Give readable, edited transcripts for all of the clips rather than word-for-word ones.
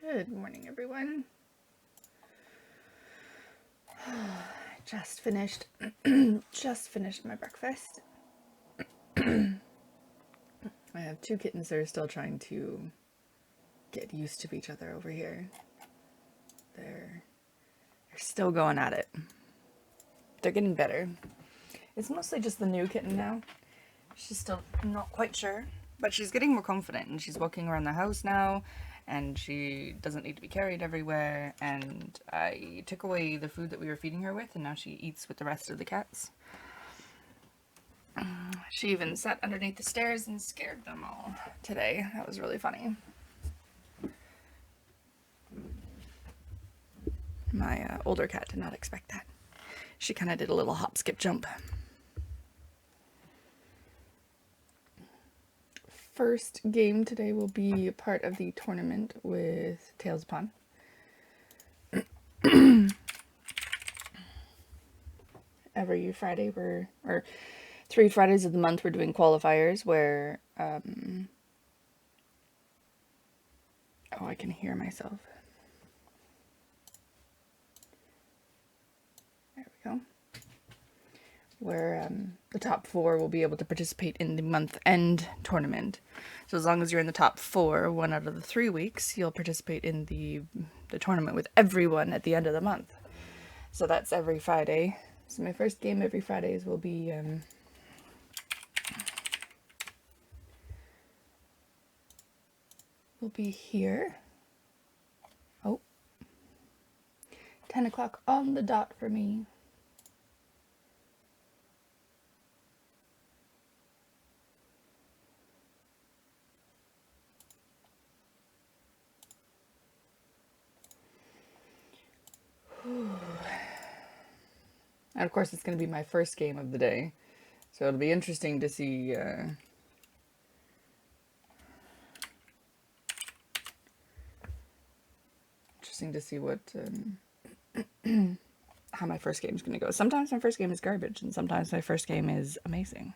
Good morning, everyone. Just finished my breakfast. I have two kittens that are still trying to get used to each other over here. They're still going at it. They're getting better. It's mostly just the new kitten now. She's still not quite sure, but she's getting more confident and she's walking around the house now and she doesn't need to be carried everywhere, and I took away the food that we were feeding her with and now she eats with the rest of the cats. She even sat underneath the stairs and scared them all today. That was really funny. My older cat did not expect that. She kind of did a little hop, skip, jump. First game today will be part of the tournament with Tales Upon. Every Friday or 3 Fridays of the month we're doing qualifiers where, oh, I can hear myself. There we go. Where the top 4 will be able to participate in the month-end tournament. So as long as you're in the top 4, 1 out of the 3 weeks, you'll participate in the tournament with everyone at the end of the month. So that's every Friday. So my first game every Fridays will be here. Oh, 10 o'clock on the dot for me. And of course, it's going to be my first game of the day, so it'll be interesting to see what how my first game is going to go. Sometimes my first game is garbage, and sometimes my first game is amazing.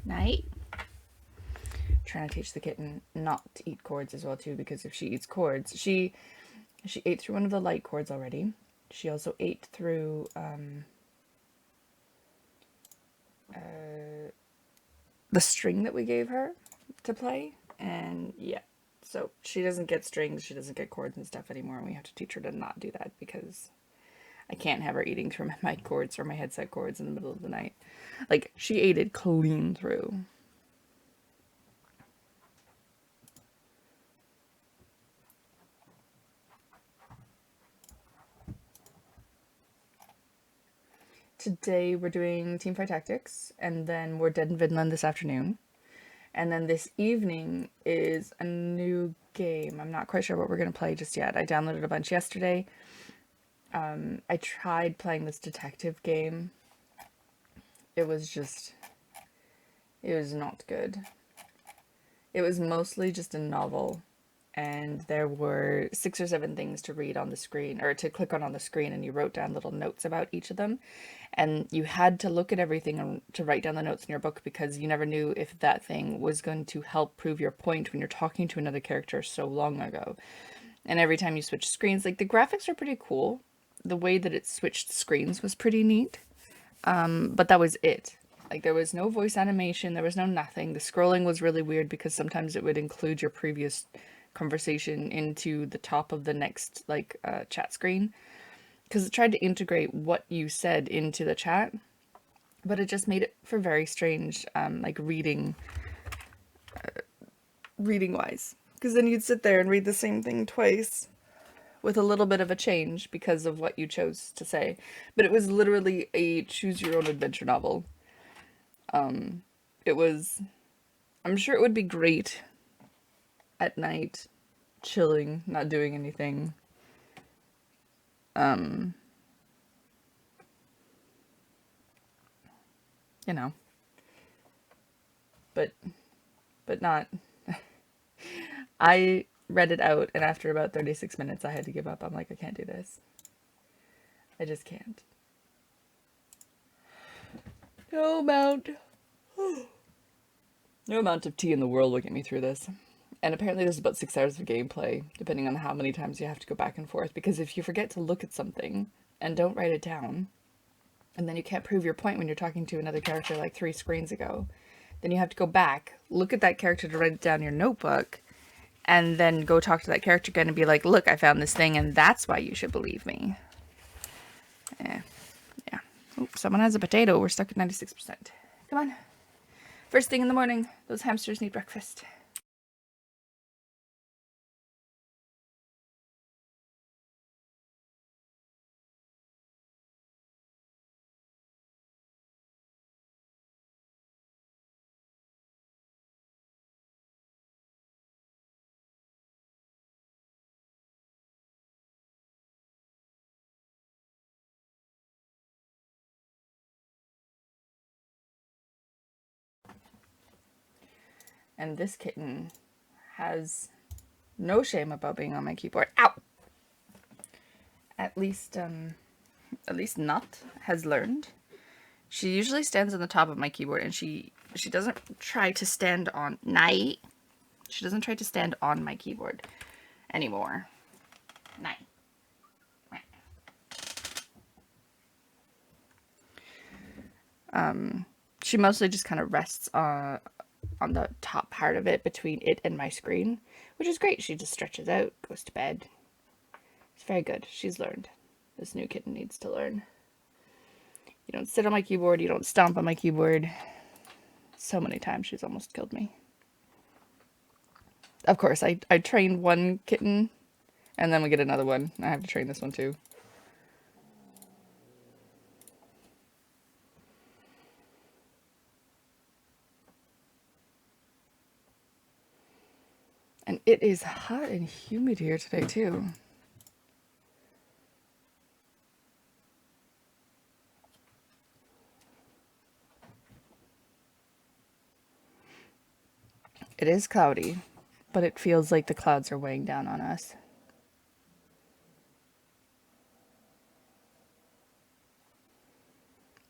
Night. Trying to teach the kitten not to eat cords as well too, because if she eats cords, she ate through one of the light cords already. She also ate through the string that we gave her to play, and yeah, so she doesn't get strings, she doesn't get cords and stuff anymore, and we have to teach her to not do that because I can't have her eating through my mic cords or my headset cords in the middle of the night. Like, she ate it clean through. Today we're doing Teamfight Tactics, and then we're Dead in Vinland this afternoon. And then this evening is a new game. I'm not quite sure what we're going to play just yet. I downloaded a bunch yesterday. I tried playing this detective game. It was not good. It was mostly just a novel, and there were 6 or 7 things to read on the screen, or to click on the screen, and you wrote down little notes about each of them, and you had to look at everything and to write down the notes in your book, because you never knew if that thing was going to help prove your point when you're talking to another character so long ago. And every time you switch screens, like, the graphics are pretty cool. The way that it switched screens was pretty neat, but that was it. Like, there was no voice animation, there was no nothing. The scrolling was really weird because sometimes it would include your previous conversation into the top of the next, like, chat screen, because it tried to integrate what you said into the chat, but it just made it for very strange, like, reading wise, because then you'd sit there and read the same thing twice with a little bit of a change because of what you chose to say. But it was literally a choose your own adventure novel. It was, I'm sure it would be great at night, chilling, not doing anything. You know, but not. I read it out, and after about 36 minutes, I had to give up. I'm like, I can't do this. I just can't. No amount. No amount of tea in the world will get me through this. And apparently there's about 6 hours of gameplay, depending on how many times you have to go back and forth. Because if you forget to look at something and don't write it down, and then you can't prove your point when you're talking to another character like 3 screens ago, then you have to go back, look at that character to write it down in your notebook, and then go talk to that character again and be like, look, I found this thing, and that's why you should believe me. Yeah. Oh, someone has a potato. We're stuck at 96%. Come on. First thing in the morning, those hamsters need breakfast. And this kitten has no shame about being on my keyboard. Ow! At least Nut has learned. She usually stands on the top of my keyboard, and she doesn't try to stand on Night. She doesn't try to stand on my keyboard anymore. Night. She mostly just kind of rests on the top part of it between it and my screen, which is great. She just stretches out, goes to bed. It's very good. She's learned. This new kitten needs to learn. You don't sit on my keyboard, you don't stomp on my keyboard. So many times she's almost killed me. Of course, I trained one kitten, and then we get another one. I have to train this one too. And it is hot and humid here today too. It is cloudy, but it feels like the clouds are weighing down on us.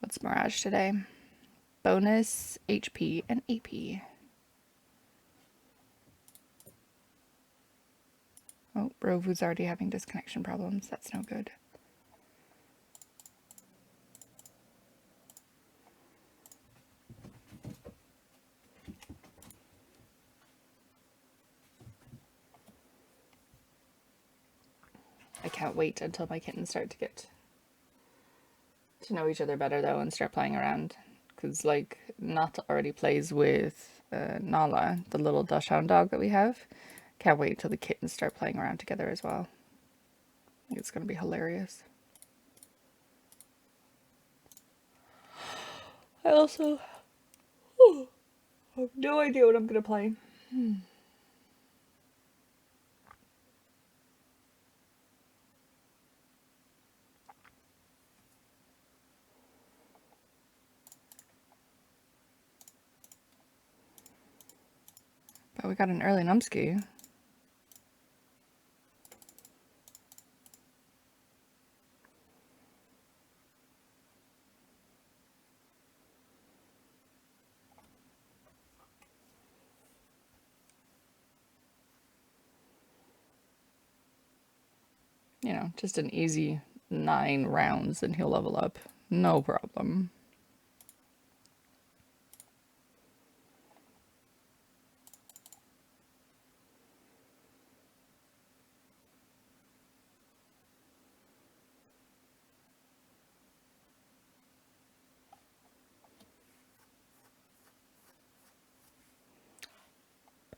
What's Mirage today? Bonus, HP, and AP. Oh, Rovu's already having disconnection problems. That's no good. I can't wait until my kittens start to get to know each other better, though, and start playing around. Because, like, Nat already plays with Nala, the little dachshund dog that we have. Can't wait till the kittens start playing around together as well. I think it's going to be hilarious. I also have no idea what I'm going to play. But we got an early numsky. You know, just an easy 9 rounds and he'll level up. No problem.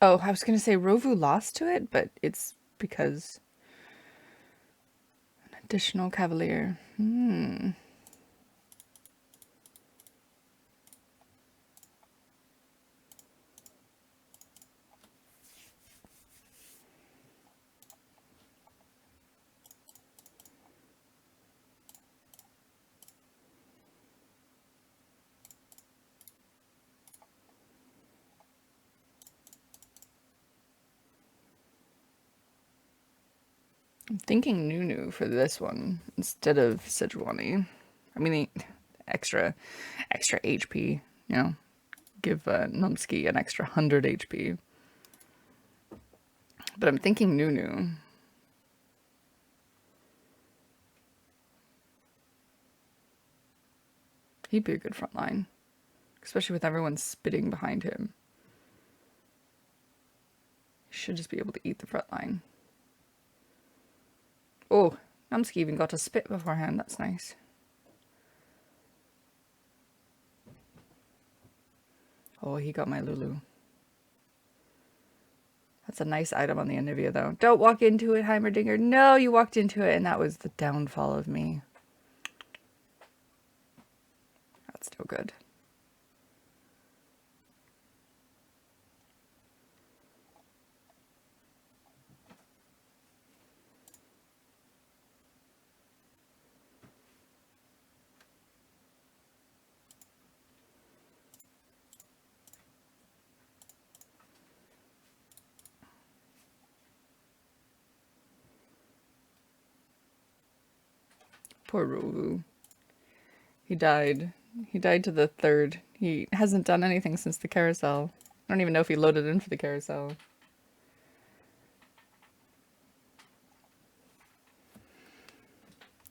Oh, I was going to say Rovu lost to it, but it's because an additional Cavalier. I'm thinking Nunu for this one instead of Sejuani. I mean, the extra HP, you know, give Numsky an extra 100 HP. But I'm thinking Nunu. He'd be a good front line, especially with everyone spitting behind him. He should just be able to eat the front line. Oh, Numsky even got to spit beforehand. That's nice. Oh, he got my Lulu. That's a nice item on the Anivia, though. Don't walk into it, Heimerdinger. No, you walked into it, and that was the downfall of me. That's still good. Poor Rovu. He died. He died to the third. He hasn't done anything since the carousel. I don't even know if he loaded in for the carousel.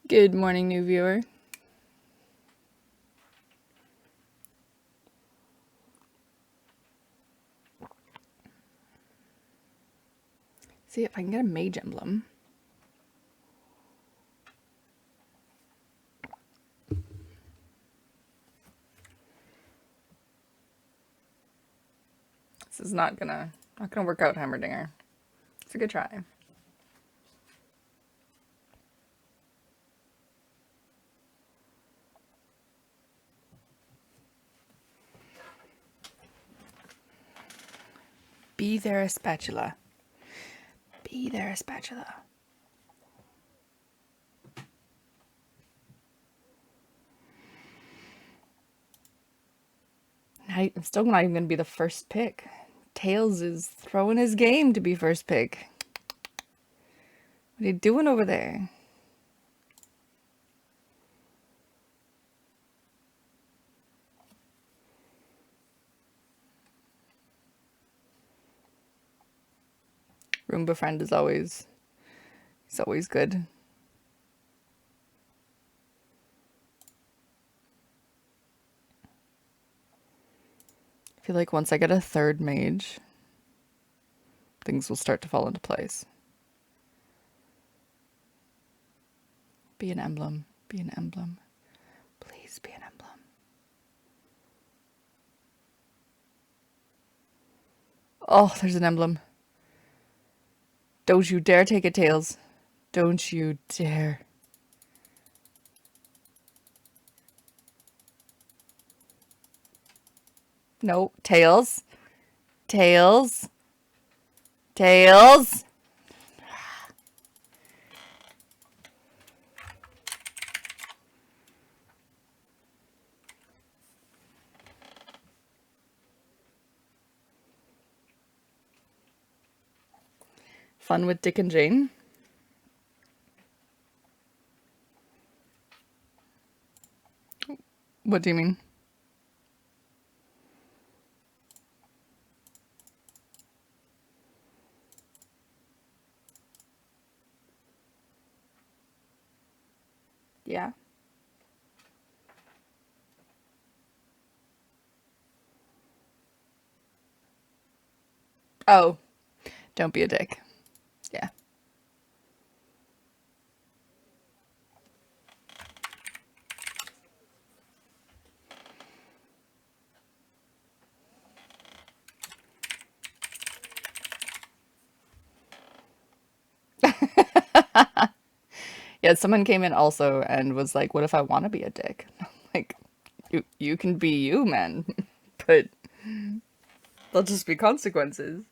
Good morning, new viewer. See if I can get a mage emblem. This is not gonna work out, Heimerdinger. It's a good try. Be there a spatula. Be there a spatula. I'm still not even gonna be the first pick. Tails is throwing his game to be first pick. What are you doing over there? Roomba friend is always good. I feel like once I get a third mage, things will start to fall into place. Be an emblem. Be an emblem. Please be an emblem. Oh, there's an emblem. Don't you dare take it, Tails. Don't you dare. No, Tails. Tails. Tails. Fun with Dick and Jane. What do you mean? Yeah. Oh, don't be a dick. Yeah. Yeah, someone came in also and was like, what if I want to be a dick? Like, you can be you, man. But there'll just be consequences.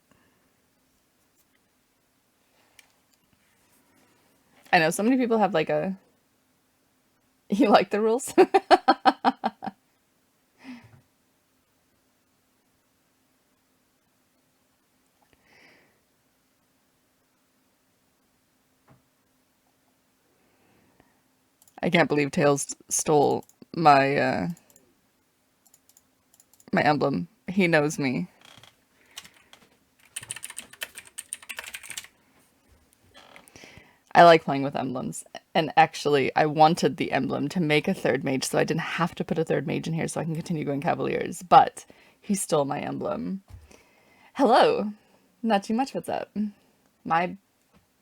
I know so many people have like a... You like the rules? I can't believe Tails stole my emblem. He knows me. I like playing with emblems. And actually, I wanted the emblem to make a third mage so I didn't have to put a third mage in here so I can continue going Cavaliers. But he stole my emblem. Hello. Not too much, what's up? My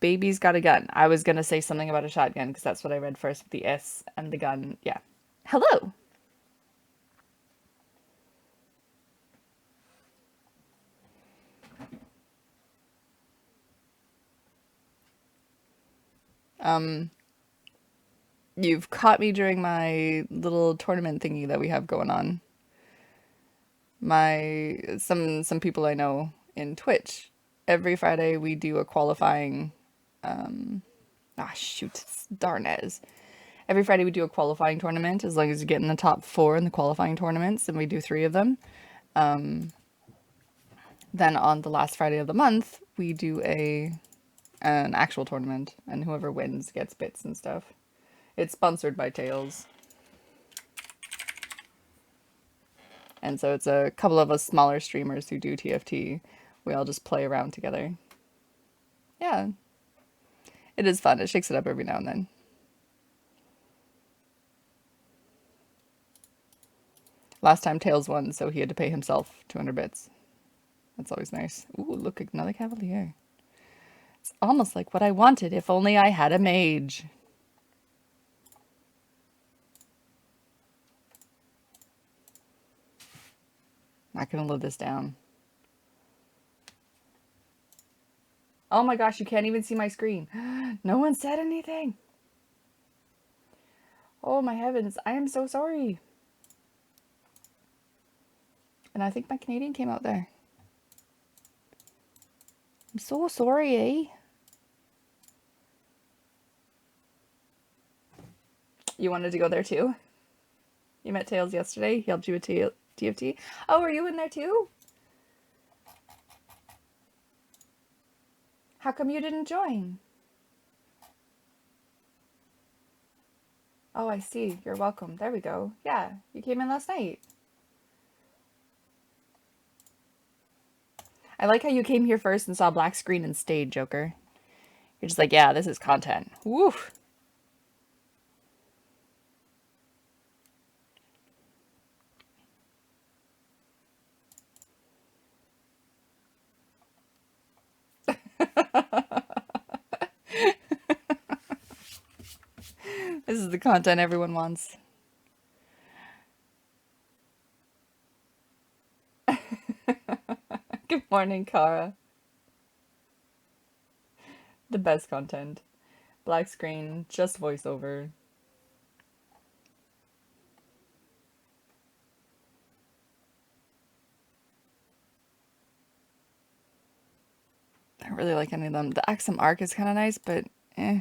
baby's got a gun. I was going to say something about a shotgun because that's what I read first with the S and the gun. Yeah. Hello. You've caught me during my little tournament thingy that we have going on. Some people I know in Twitch. Every Friday we do a qualifying shoot, it's Darnez. Every Friday we do a qualifying tournament as long as you get in the top 4 in the qualifying tournaments, and we do 3 of them. Then on the last Friday of the month, we do an actual tournament, and whoever wins gets bits and stuff. It's sponsored by Tails. And so it's a couple of us smaller streamers who do TFT. We all just play around together. Yeah. It is fun. It shakes it up every now and then. Last time Tails won, so he had to pay himself 200 bits. That's always nice. Ooh, look, another Cavalier. It's almost like what I wanted, if only I had a mage. Not gonna live this down. Oh my gosh, you can't even see my screen. No one said anything. Oh my heavens, I am so sorry. And I think my Canadian came out there. I'm so sorry, eh? You wanted to go there too? You met Tails yesterday? He helped you with TFT? Oh, are you in there too? How come you didn't join? Oh, I see. You're welcome. There we go. Yeah, you came in last night. I like how you came here first and saw black screen and stayed, Joker. You're just like, yeah, this is content. Woof. This is the content everyone wants. Good morning, Kara. The best content. Black screen, just voiceover. I don't really like any of them. The Axum Arc is kind of nice, but eh.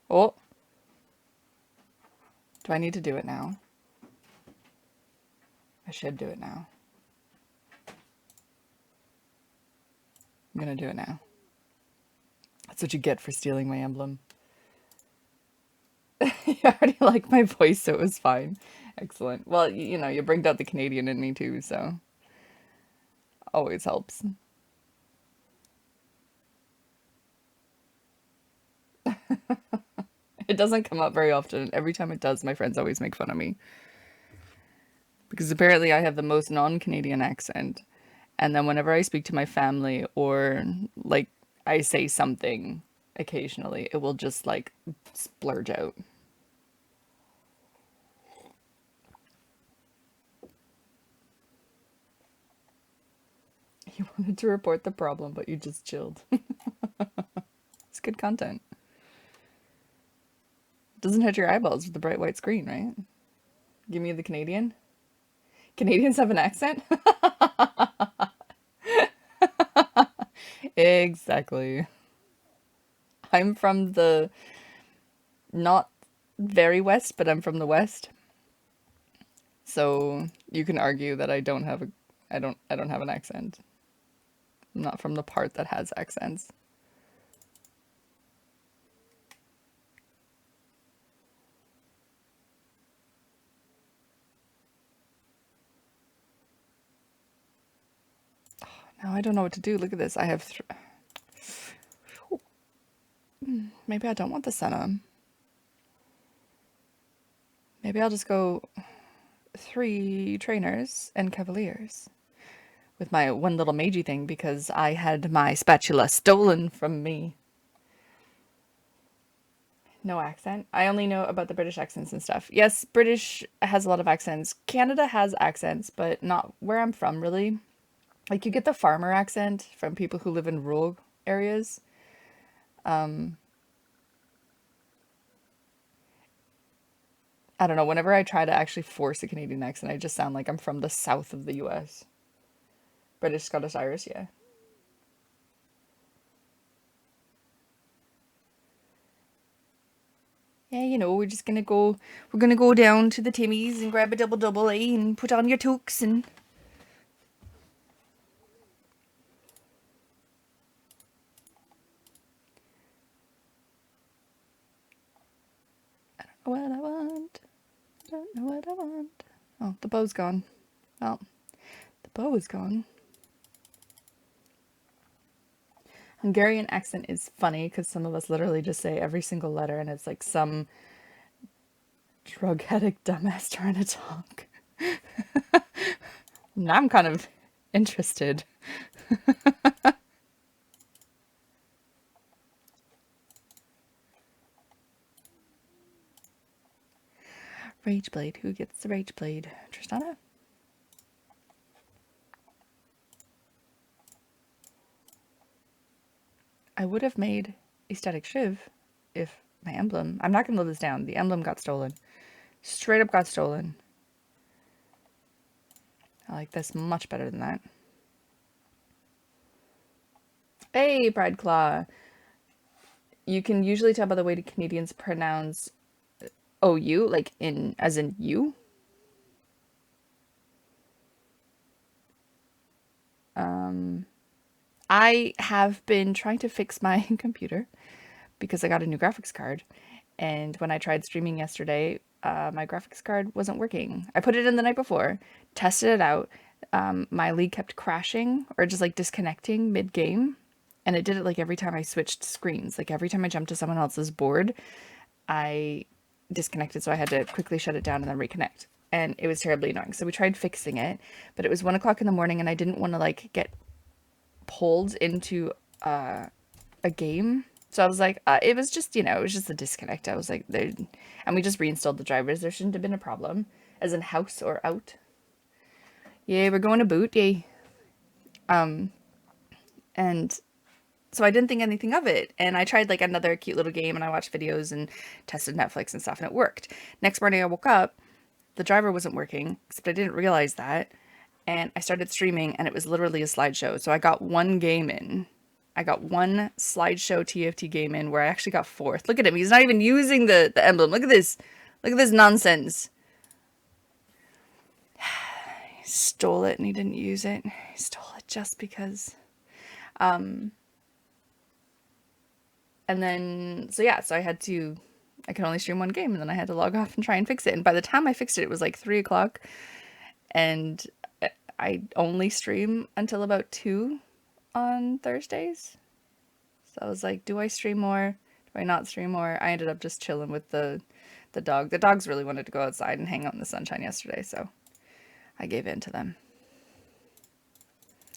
Oh. Do I need to do it now? I should do it now. I'm gonna do it now. That's what you get for stealing my emblem. You already like my voice, so it was fine. Excellent. Well, you know, you bring out the Canadian in me too, so always helps. It doesn't come up very often. Every time it does, my friends always make fun of me. Because apparently I have the most non-Canadian accent. And then whenever I speak to my family or like I say something occasionally, it will just like splurge out. You wanted to report the problem, but you just chilled. It's good content. Doesn't hurt your eyeballs with the bright white screen, right? Give me the Canadian. Canadians have an accent? Exactly. I'm from the not very west, but I'm from the west. So you can argue that I don't have an accent. I'm not from the part that has accents. Now I don't know what to do. Look at this. I have maybe I don't want the Senna. Maybe I'll just go 3 trainers and cavaliers with my one little magey thing because I had my spatula stolen from me. No accent. I only know about the British accents and stuff. Yes, British has a lot of accents. Canada has accents, but not where I'm from, really. Like, you get the farmer accent from people who live in rural areas. I don't know, whenever I try to actually force a Canadian accent, I just sound like I'm from the south of the US. British, Scottish, Irish, yeah. Yeah, you know, we're gonna go down to the Timmies and grab a double double, eh, and put on your toques and... What I want. I don't know what I want. Oh, the bow's gone. Well, the bow is gone. Hungarian accent is funny because some of us literally just say every single letter and it's like some drug addict dumbass trying to talk. Now I'm kind of interested. Rage Blade. Who gets the Rage Blade? Tristana? I would have made a static shiv if my emblem... I'm not going to live this down. The emblem got stolen. Straight up got stolen. I like this much better than that. Hey, Pride Claw. You can usually tell by the way the Canadians pronounce OU, like in, as in you. I have been trying to fix my computer because I got a new graphics card. And when I tried streaming yesterday, my graphics card wasn't working. I put it in the night before, tested it out. My league kept crashing or just like disconnecting mid-game. And it did it like every time I switched screens. Like every time I jumped to someone else's board, I disconnected. So I had to quickly shut it down and then reconnect. And it was terribly annoying. So we tried fixing it, but it was 1 o'clock in the morning and I didn't want to like get pulled into a game. So I was like, it was just, you know, it was just a disconnect. I was like, there, and we just reinstalled the drivers. There shouldn't have been a problem, as in house or out. Yeah, we're going to boot, yay. And so I didn't think anything of it. And I tried like another cute little game and I watched videos and tested Netflix and stuff and it worked. Next morning I woke up, the driver wasn't working, except I didn't realize that. And I started streaming and it was literally a slideshow. So I got one game in. I got one slideshow TFT game in where I actually got 4th. Look at him. He's not even using the emblem. Look at this. Look at this nonsense. He stole it and he didn't use it. He stole it just because. And then, so yeah, so I could only stream one game and then I had to log off and try and fix it. And by the time I fixed it, it was like 3 o'clock and I only stream until about 2 on Thursdays. So I was like, do I stream more? Do I not stream more? I ended up just chilling with the dog. The dogs really wanted to go outside and hang out in the sunshine yesterday, so I gave in to them.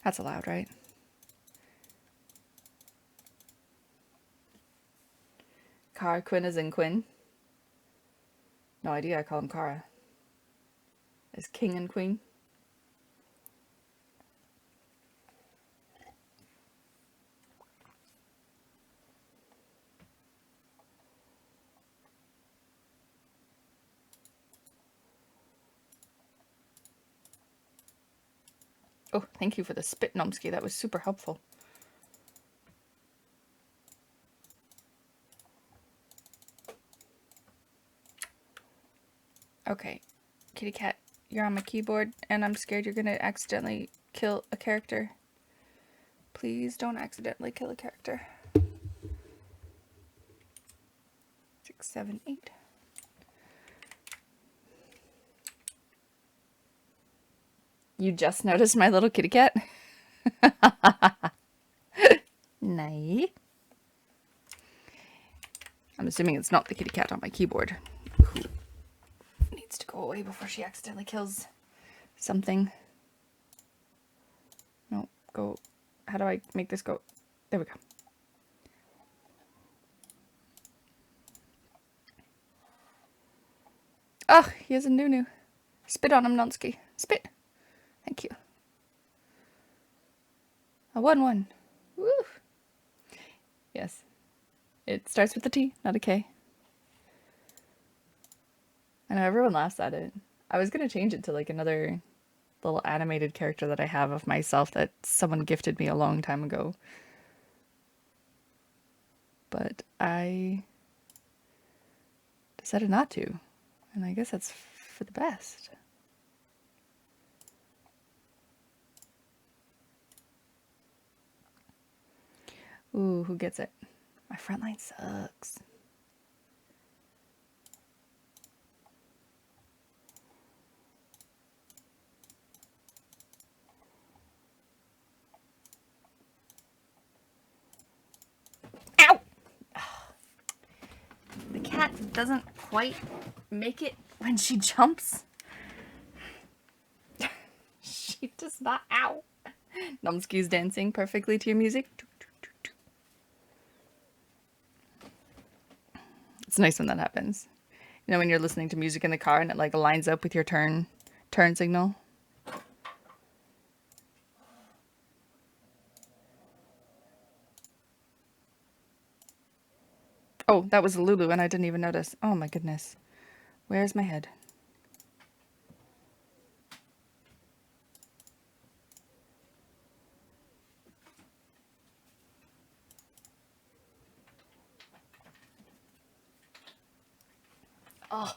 That's allowed, right? Cara Quinn is in Quinn. No idea, I call him Cara. Is king and queen. Oh, thank you for the spit, Nomsky. That was super helpful. Okay, kitty cat, you're on my keyboard, and I'm scared you're gonna accidentally kill a character. Please don't accidentally kill a character. 6, 7, 8. You just noticed my little kitty cat? Nay. I'm assuming it's not the kitty cat on my keyboard. Needs to go away before she accidentally kills something. No, go. How do I make this go? There we go. Oh, he has a Nunu. Spit on him, Nonsky. Spit. Thank you. A 1-1. Woo. Yes. It starts with a T, not a K. I know everyone laughs at it. I was gonna change it to like another little animated character that I have of myself that someone gifted me a long time ago. But I decided not to. And I guess that's for the best. Ooh, who gets it? My front line sucks. Ow! The cat doesn't quite make it when she jumps. She does not. Ow! Numsky's dancing perfectly to your music. It's nice when that happens. You know, when you're listening to music in the car and it like lines up with your turn signal. Oh, that was Lulu and I didn't even notice. Oh my goodness. Where's my head? Oh,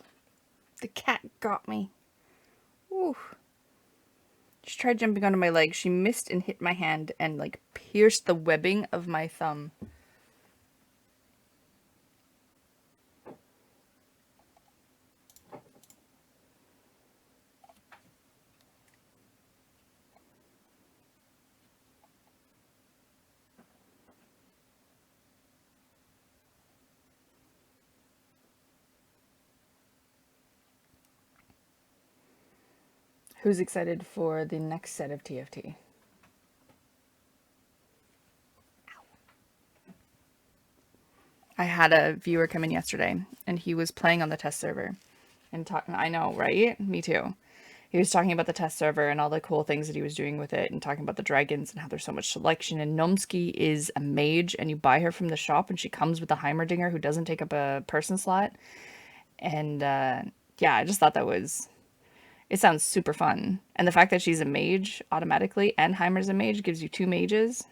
the cat got me. Ooh. She tried jumping onto my leg. She missed and hit my hand and like pierced the webbing of my thumb. Who's excited for the next set of TFT? I had a viewer come in yesterday and he was playing on the test server and talking. I know, right? Me too. He was talking about the test server and all the cool things that he was doing with it and talking about the dragons and how there's so much selection. And Nomsky is a mage and you buy her from the shop and she comes with a Heimerdinger who doesn't take up a person slot. And yeah, I just thought it sounds super fun. And the fact that she's a mage automatically and Heimer's a mage gives you 2 mages,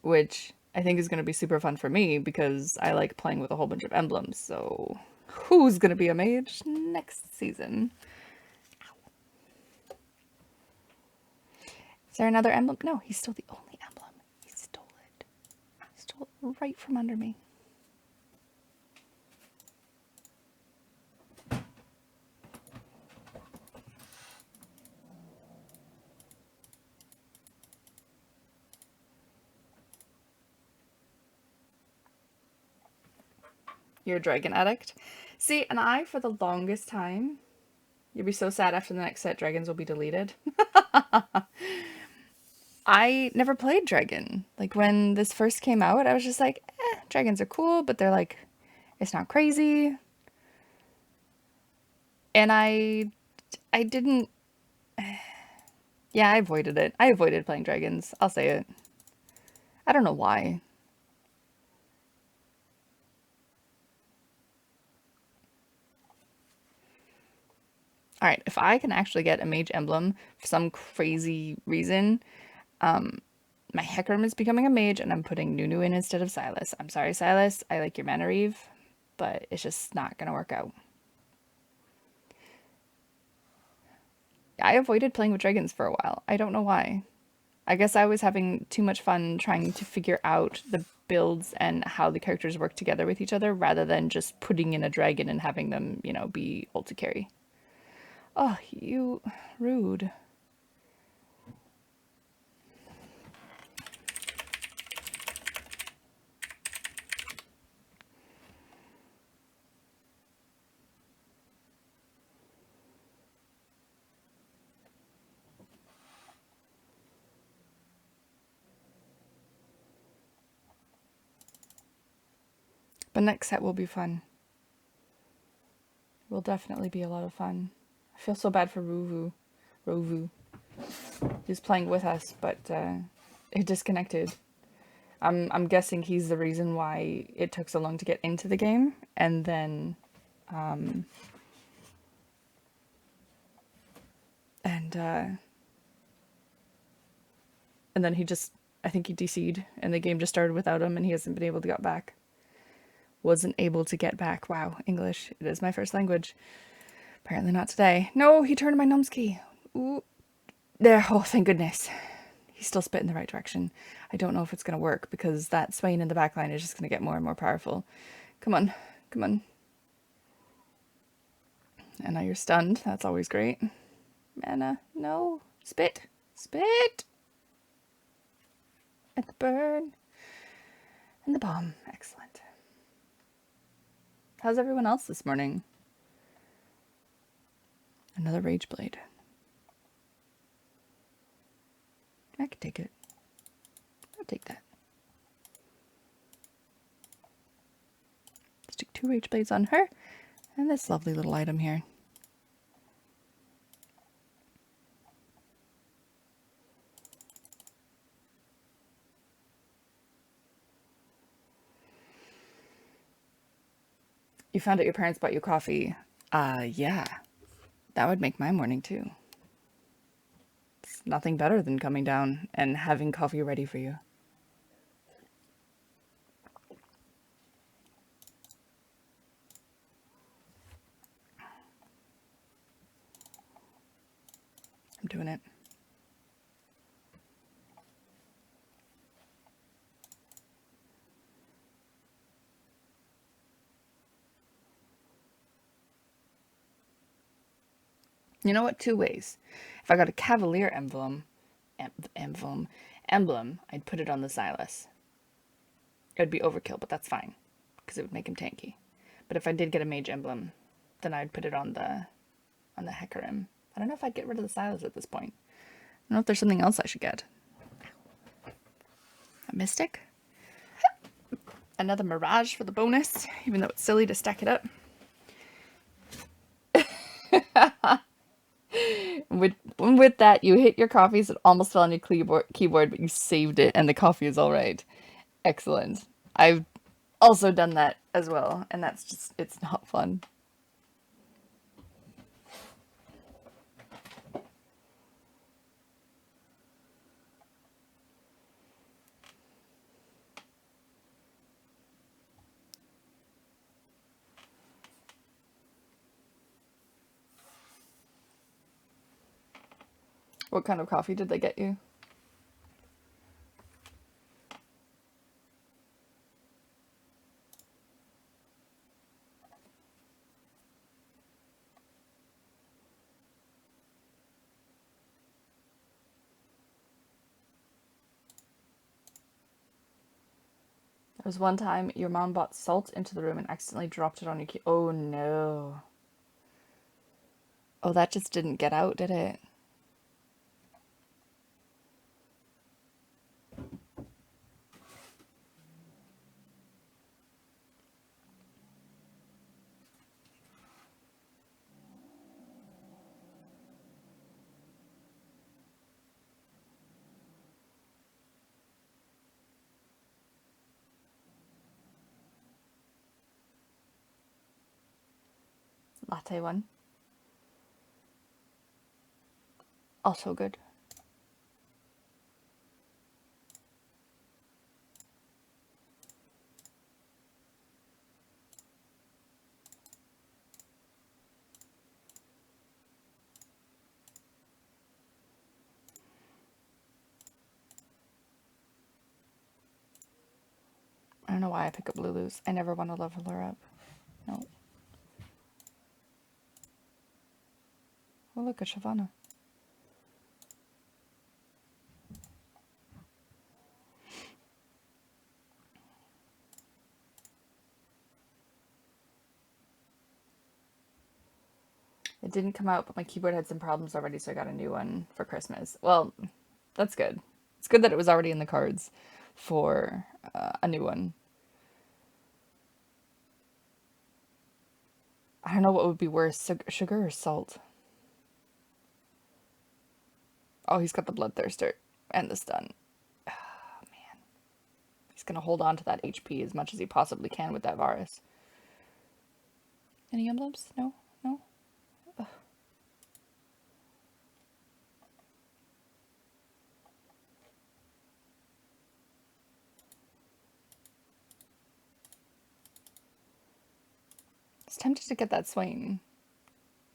which I think is going to be super fun for me because I like playing with a whole bunch of emblems. So who's going to be a mage next season? Is there another emblem? No, he's still the only emblem. He stole it. He stole it right from under me. You're a dragon addict? See, and I, for the longest time, you'll be so sad after the next set, dragons will be deleted. I never played dragon. Like, when this first came out, I was just like, dragons are cool, but they're like, it's not crazy. And I didn't, yeah, I avoided it. I avoided playing dragons. I'll say it. I don't know why. All right, if I can actually get a mage emblem for some crazy reason, my Hecarim is becoming a mage and I'm putting Nunu in instead of Silas. I'm sorry, Silas. I like your mana reeve, but it's just not going to work out. I avoided playing with dragons for a while. I don't know why. I guess I was having too much fun trying to figure out the builds and how the characters work together with each other rather than just putting in a dragon and having them, you know, be ult to carry. Oh, you rude. But next set will be fun. It will definitely be a lot of fun. I feel so bad for Rovu. He's playing with us, but it disconnected. I'm guessing he's the reason why it took so long to get into the game, and then and then he just, I think he DC'd and the game just started without him and he hasn't been able to get back. Wasn't able to get back. Wow, English. It is my first language. Apparently not today. No, he turned my numbsky. Ooh. There. Oh, thank goodness. He's still spit in the right direction. I don't know if it's going to work because that Swain in the back line is just going to get more and more powerful. Come on. Come on. And now you're stunned. That's always great. Mana. No. Spit. Spit. And the burn. And the bomb. Excellent. How's everyone else this morning? Another Rage Blade. I could take it. I'll take that. Stick 2 Rage Blades on her. And this lovely little item here. You found out your parents bought you coffee. Yeah. That would make my morning too. It's nothing better than coming down and having coffee ready for you. I'm doing it. You know what? 2 ways. If I got a Cavalier emblem, I'd put it on the Silas. It would be overkill, but that's fine, because it would make him tanky. But if I did get a Mage emblem, then I'd put it on the Hecarim. I don't know if I'd get rid of the Silas at this point. I don't know if there's something else I should get. A Mystic? Another Mirage for the bonus, even though it's silly to stack it up. With that, you hit your coffees. It almost fell on your keyboard, but you saved it, and the coffee is all right. Excellent. I've also done that as well, and that's just, it's not fun. What kind of coffee did they get you? There was one time your mom bought salt into the room and accidentally dropped it on your key. Oh no. Oh, that just didn't get out, did it? Latte one. Also good. I don't know why I pick up Lulu's. I never want to level her up. No. Oh, look at Shavana. It didn't come out, but my keyboard had some problems already, so I got a new one for Christmas. Well, that's good. It's good that it was already in the cards for a new one. I don't know what would be worse, sugar or salt. Oh, he's got the Bloodthirster and the stun. Oh, man. He's going to hold on to that HP as much as he possibly can with that Varus. Any emblems? No? No? Ugh. I was tempted to get that Swain.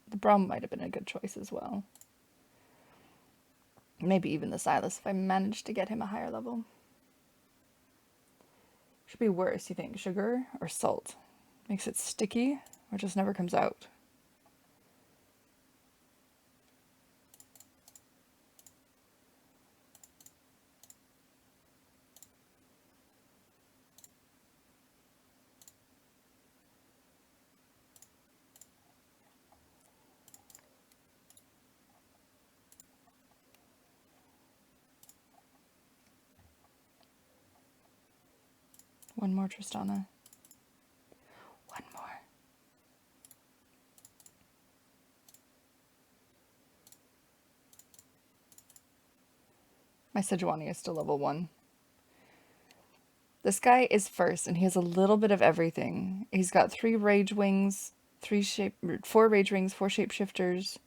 The Braum might have been a good choice as well. Maybe even the Silas if I managed to get him a higher level. Should be worse, you think? Sugar or salt? Makes it sticky or just never comes out? One more Tristana. One more. My Sejuani is still level 1. This guy is first, and he has a little bit of everything. He's got 3 Rage Wings, 4 Rage Rings, 4 Shapeshifters.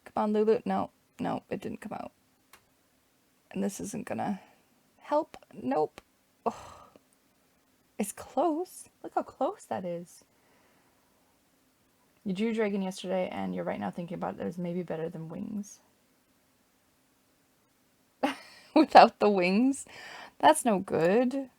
Come on, Lulu. No, no, it didn't come out. And this isn't gonna help. Nope. Oh, it's close. Look how close that is. You drew Dragon yesterday, and you're right now thinking about it as maybe better than Wings. Without the wings? That's no good.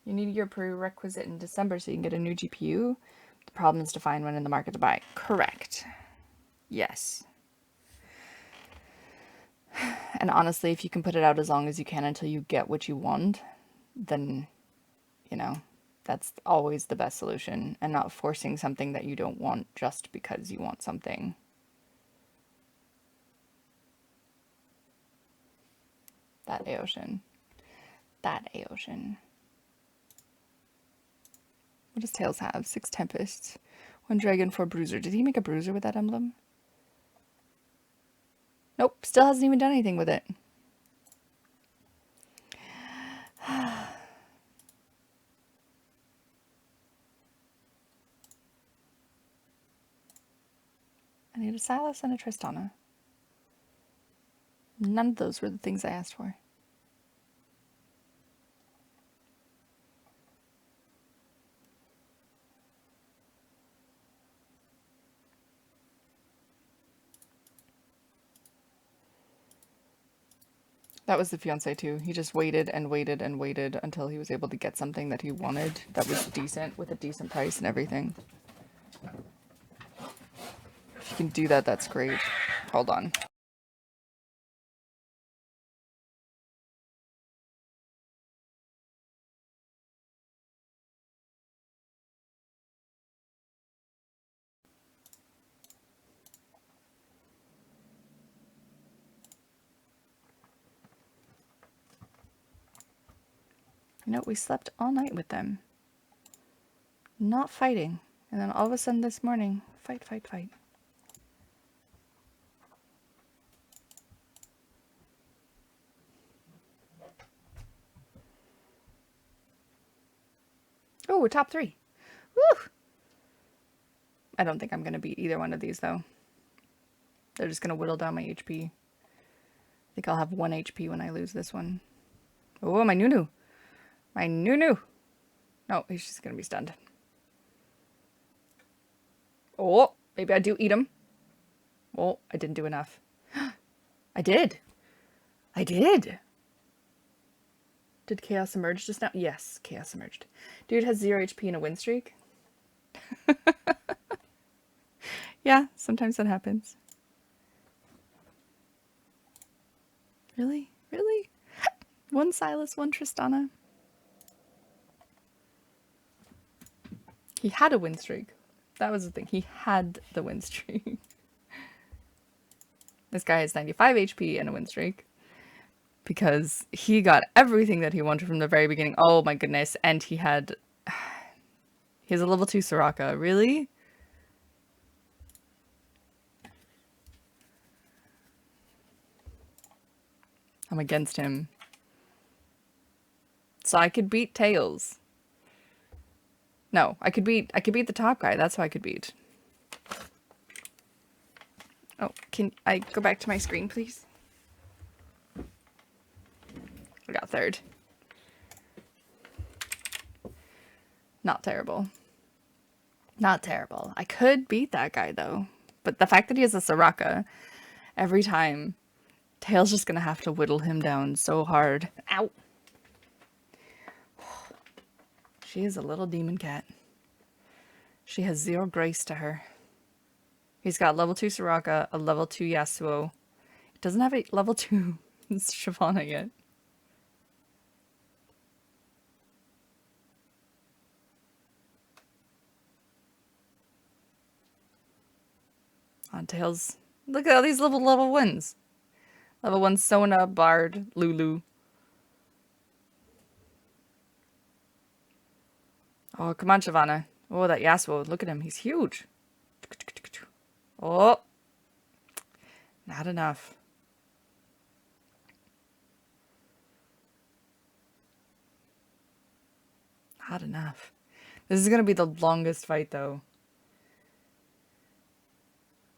You need your prerequisite in December so you can get a new GPU. The problem is to find one in the market to buy. Correct. Yes. And honestly, if you can put it out as long as you can until you get what you want, then, you know, that's always the best solution, and not forcing something that you don't want just because you want something. That Aeocean. That Aeocean. What does Tails have? 6 Tempests. 1 Dragon, 4 Bruiser. Did he make a Bruiser with that emblem? Nope, still hasn't even done anything with it. I need a Silas and a Tristana. None of those were the things I asked for. That was the fiancé too. He just waited and waited and waited until he was able to get something that he wanted that was decent, with a decent price and everything. If you can do that, that's great. Hold on. You know, we slept all night with them. Not fighting. And then all of a sudden this morning, fight, fight, fight. Oh, we're top 3. Woo! I don't think I'm going to beat either one of these, though. They're just going to whittle down my HP. I think I'll have 1 HP when I lose this one. Oh, my Nunu! My Nunu! No, he's just going to be stunned. Oh, maybe I do eat him. Oh, I didn't do enough. I did! I did! Did Chaos emerge just now? Yes, Chaos emerged. Dude has 0 HP and a win streak. Yeah, sometimes that happens. Really? Really? One Silas, one Tristana. He had a win streak. That was the thing. He had the win streak. This guy has 95 HP and a win streak. Because he got everything that he wanted from the very beginning. Oh my goodness. And he has a level 2 Soraka. Really? I'm against him. So I could beat Tails. No, I could beat the top guy. That's who I could beat. Oh, can I go back to my screen, please? I got third. Not terrible. Not terrible. I could beat that guy, though. But the fact that he has a Soraka, every time, Tails just gonna have to whittle him down so hard. Ow! She is a little demon cat. She has 0 grace to her. He's got level 2 Soraka, a level 2 Yasuo. He doesn't have a level 2 Shyvana yet. On Tails. Look at all these level 1s. Level 1 Sona, Bard, Lulu. Oh, come on, Shyvana. Oh, that Yasuo. Look at him. He's huge. Oh. Not enough. Not enough. This is going to be the longest fight, though.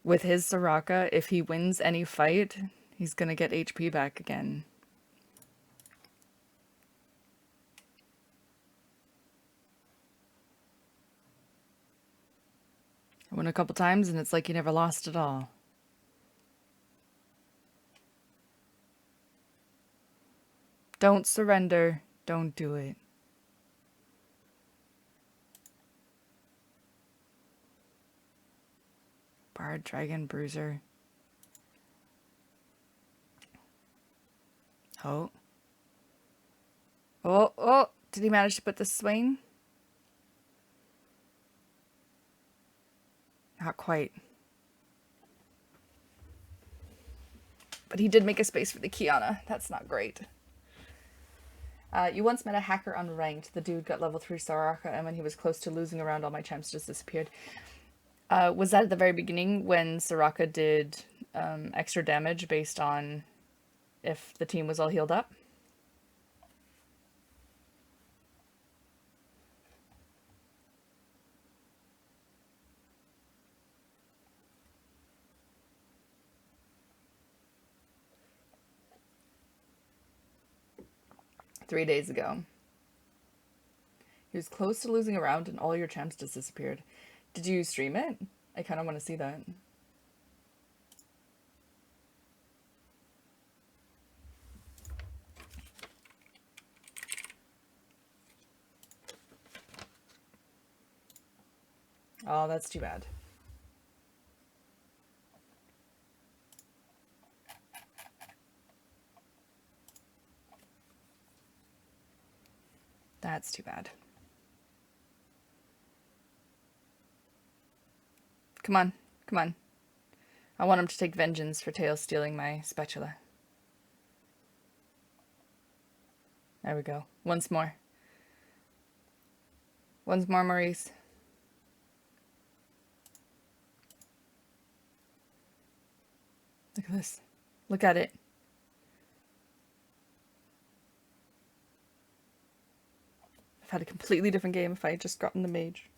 With his Soraka, if he wins any fight, he's going to get HP back again. I won a couple times and it's like you never lost at all. Don't surrender. Don't do it. Bard, Dragon, Bruiser. Oh. Oh, oh! Did he manage to put the Swain? Not quite. But he did make a space for the Kiana. That's not great. You once met a hacker unranked. The dude got level 3 Soraka, and when he was close to losing a round, all my champs just disappeared. Was that at the very beginning when Soraka did extra damage based on if the team was all healed up? Three days ago. He was close to losing a round and all your champs just disappeared. Did you stream it? I kind of want to see that. Oh, that's too bad. That's too bad. Come on, come on. I want him to take vengeance for Tails stealing my spatula. There we go. Once more. Once more, Maurice. Look at this. Look at it. I've had a completely different game if I had just gotten the mage.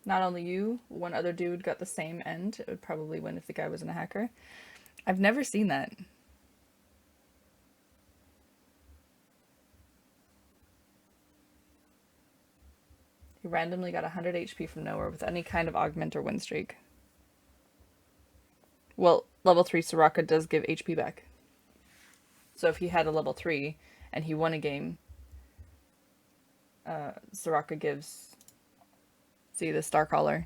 Not only you, one other dude got the same end. It would probably win if the guy wasn't a hacker. I've never seen that. He randomly got 100 HP from nowhere with any kind of augment or win streak. Well, level 3 Soraka does give HP back. So if he had a level 3 and he won a game, Soraka gives, see the Star Caller,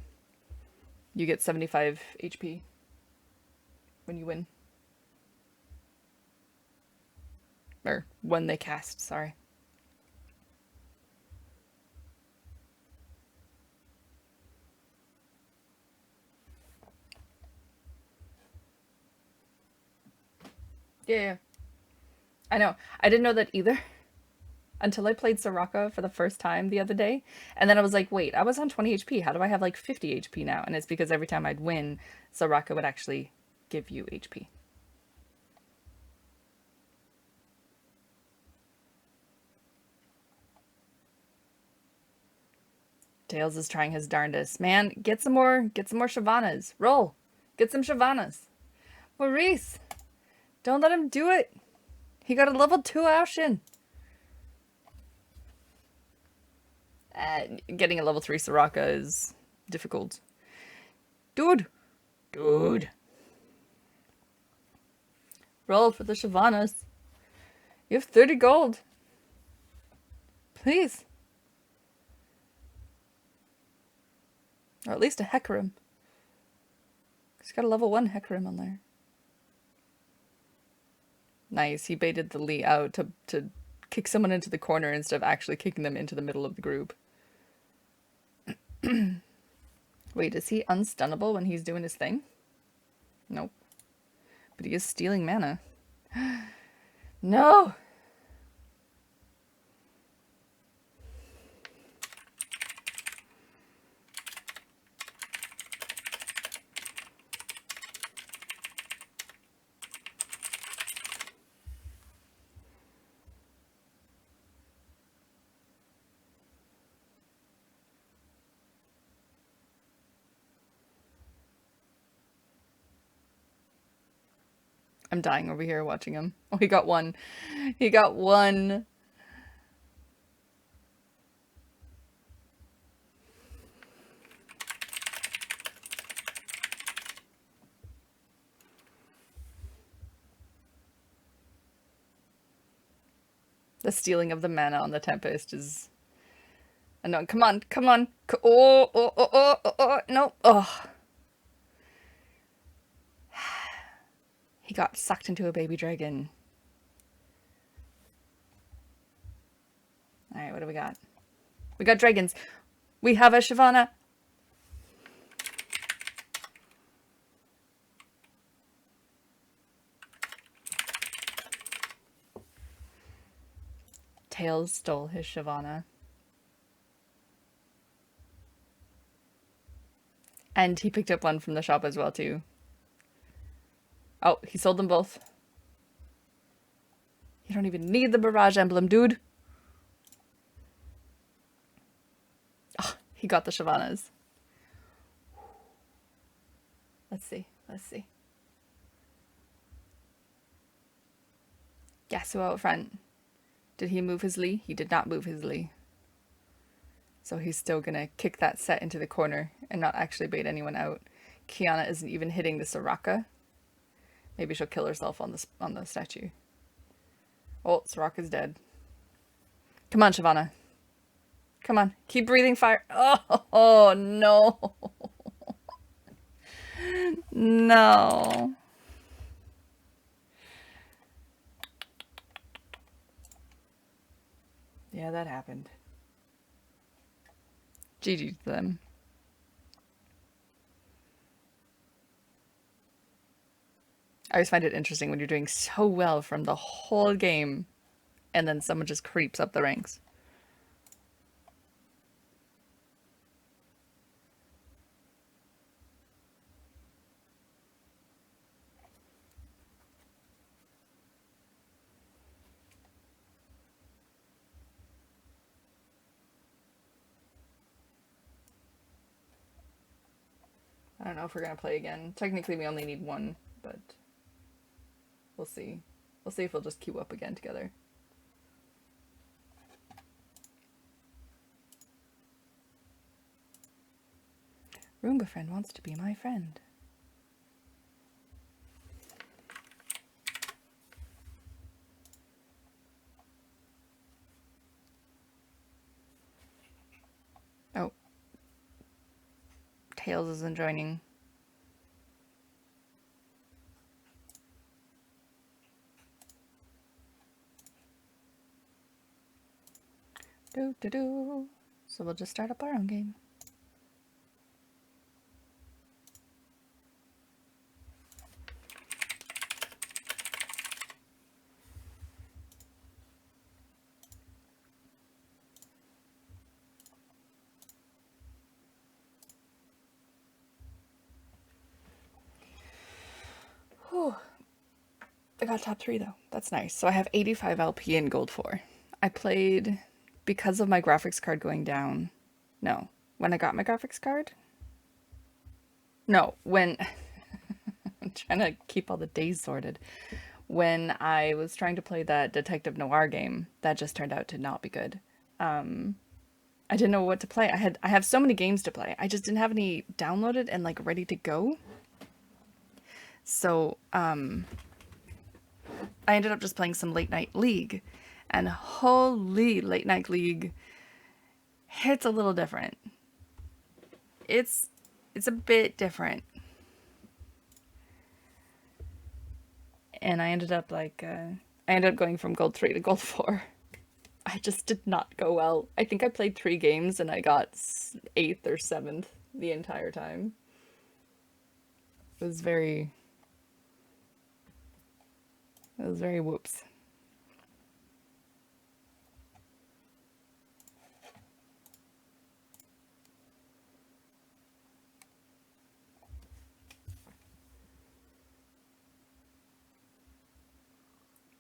you get 75 HP. when you win. Or when they cast, sorry. Yeah. I know. I didn't know that either until I played Soraka for the first time the other day. And then I was like, wait, I was on 20 HP. How do I have like 50 HP now? And it's because every time I'd win, Soraka would actually give you HP. Tails is trying his darndest. Man, get some more Shyvanas. Roll. Get some Shyvanas. Maurice, don't let him do it. He got a level 2 Ashen. Getting a level 3 Soraka is difficult. Dude. Roll for the Shyvanas. You have 30 gold. Please. Or at least a Hecarim. He's got a level 1 Hecarim on there. Nice. He baited the Lee out to kick someone into the corner instead of actually kicking them into the middle of the group. Wait, is he unstunnable when he's doing his thing? Nope. But he is stealing mana. No! I'm dying over here watching him. Oh, he got one. He got one. The stealing of the mana on the Tempest is... No, come on, come on. No. Oh. He got sucked into a baby dragon. Alright, what do we got? We got dragons. We have a Shyvana. Tails stole his Shyvana. And he picked up one from the shop as well, too. Oh, he sold them both. You don't even need the Barrage emblem, dude. Oh, he got the Shyvanas. Let's see. Let's see. Yasuo out front. Did he move his Lee? He did not move his Lee. So he's still gonna kick that set into the corner and not actually bait anyone out. Kiana isn't even hitting the Soraka. Maybe she'll kill herself on the statue. Oh, Soraka's dead. Come on, Shyvana. Come on. Keep breathing fire. Oh no. No. Yeah, that happened. GG to them. I always find it interesting when you're doing so well from the whole game and then someone just creeps up the ranks. I don't know if we're gonna play again. Technically we only need one, but we'll see. We'll see if we'll just queue up again together. Roomba friend wants to be my friend. Oh. Tails isn't joining. Do do do. So we'll just start up our own game. Whew. I got top 3 though. That's nice. So I have 85 LP in gold 4. I played because of my graphics card going down. No, when I got my graphics card? No, when I'm trying to keep all the days sorted. When I was trying to play that detective noir game, that just turned out to not be good. I didn't know what to play. I have so many games to play. I just didn't have any downloaded and like ready to go. So, I ended up just playing some Late Night League, and holy, Late Night League hits a little different. It's a bit different. And I ended up going from gold 3 to gold 4. I just did not go well. I think I played 3 games and I got 8th or 7th the entire time. It was very whoops.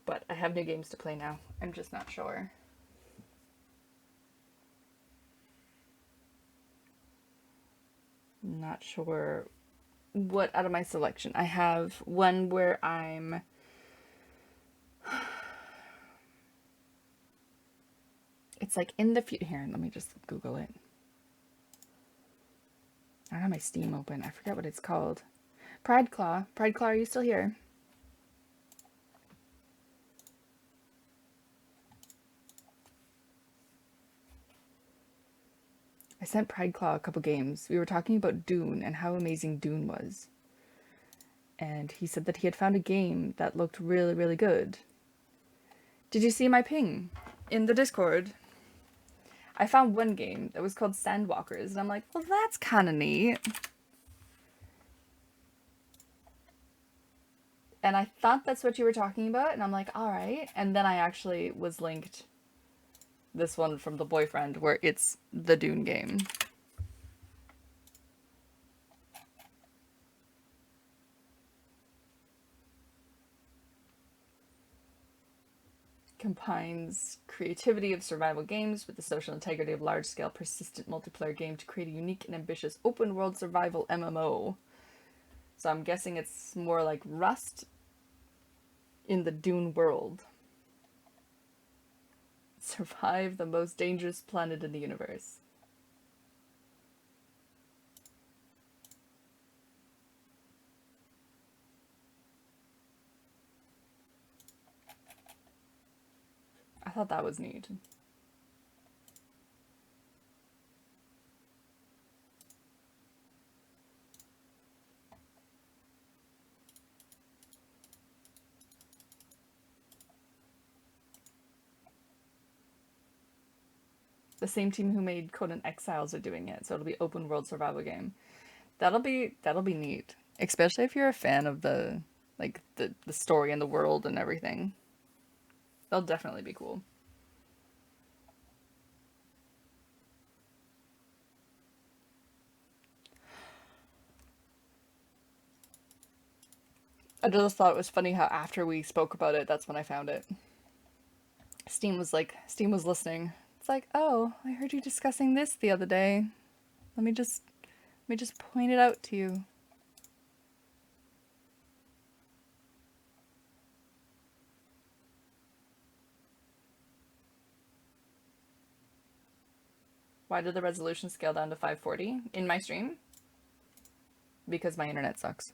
But I have new games to play now. I'm just not sure. Not sure what out of my selection. I have one where I'm it's like in the future. Here, let me just Google it. I don't have my Steam open. I forget what it's called. Pride Claw. Pride Claw, are you still here? I sent Pride Claw a couple games. We were talking about Dune and how amazing Dune was. And he said that he had found a game that looked really, really good. Did you see my ping in the Discord? I found one game that was called Sandwalkers, and I'm like, well, that's kind of neat. And I thought that's what you were talking about, and I'm like, all right. And then I actually was linked this one from the boyfriend where it's the Dune game. Combines creativity of survival games with the social integrity of large-scale persistent multiplayer game to create a unique and ambitious open-world survival MMO. So I'm guessing it's more like Rust in the Dune world. Survive the most dangerous planet in the universe. I thought that was neat. The same team who made Conan Exiles are doing it, so it'll be open world survival game. That'll be neat, especially if you're a fan of the story and the world and everything. That'll definitely be cool. I just thought it was funny how after we spoke about it, that's when I found it. Steam was listening. It's like, oh, I heard you discussing this the other day. Let me just point it out to you. Why did the resolution scale down to 540 in my stream? Because my internet sucks.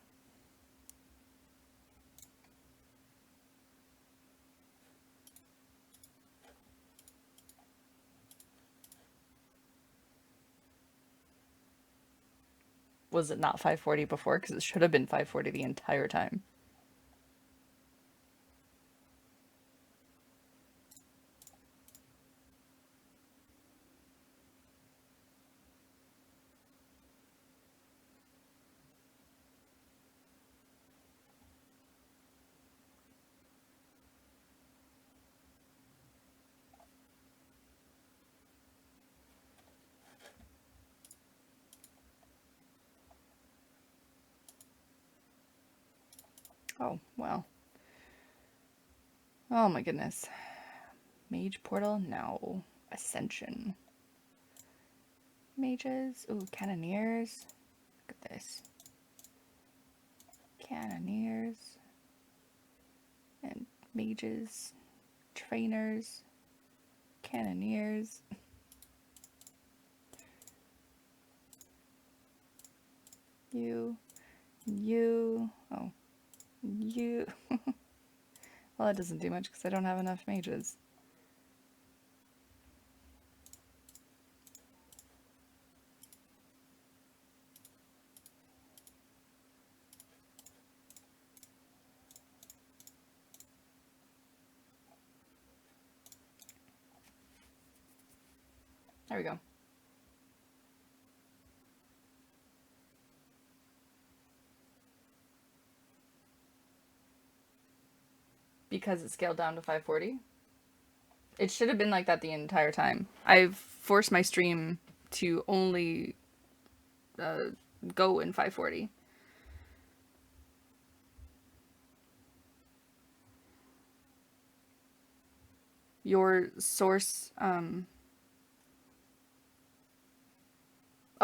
Was it not 540 before? Because it should have been 540 the entire time. Oh, well. Oh my goodness. Mage portal? No. Ascension. Mages. Ooh, cannoneers. Look at this. Cannoneers. And mages. Trainers. Cannoneers. You. You. Oh. You. Well, it doesn't do much because I don't have enough mages. There we go. Because it scaled down to 540. It should have been like that the entire time. I've forced my stream to only uh, go in 540. Your source, oh,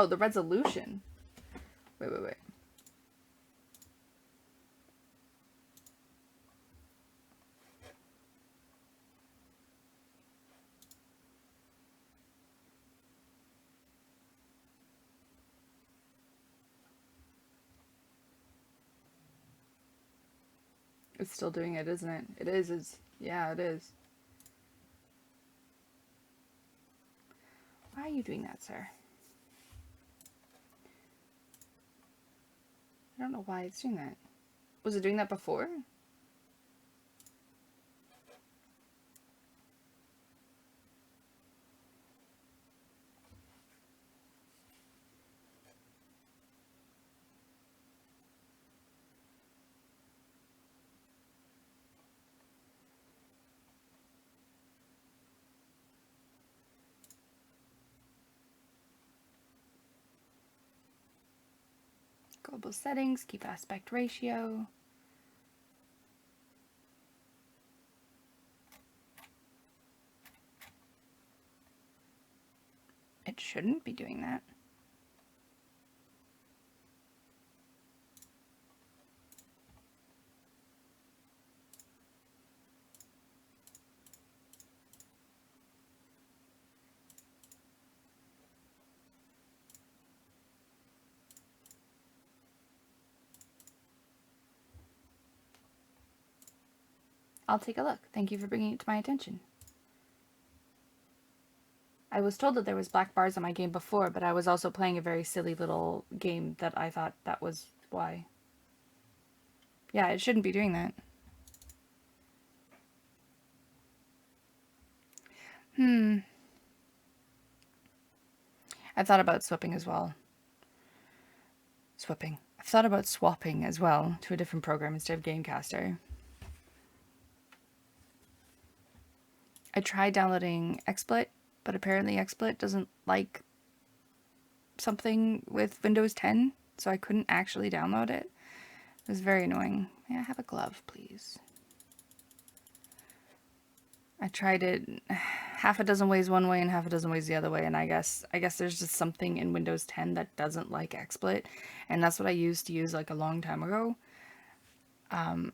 the resolution. Wait. It's still doing it, isn't it? It is. Yeah, it is. Why are you doing that, sir? I don't know why it's doing that. Was it doing that before? Global settings, keep aspect ratio. It shouldn't be doing that. I'll take a look. Thank you for bringing it to my attention. I was told that there was black bars on my game before, but I was also playing a very silly little game that I thought that was why. Yeah, it shouldn't be doing that. I thought about swapping as well. I've thought about swapping as well to a different program instead of Gamecaster. I tried downloading XSplit, but apparently XSplit doesn't like something with Windows 10, so I couldn't actually download it. It was very annoying. May I have a glove, please? I tried it half a dozen ways one way and half a dozen ways the other way, and I guess there's just something in Windows 10 that doesn't like XSplit, and that's what I used to use like a long time ago. But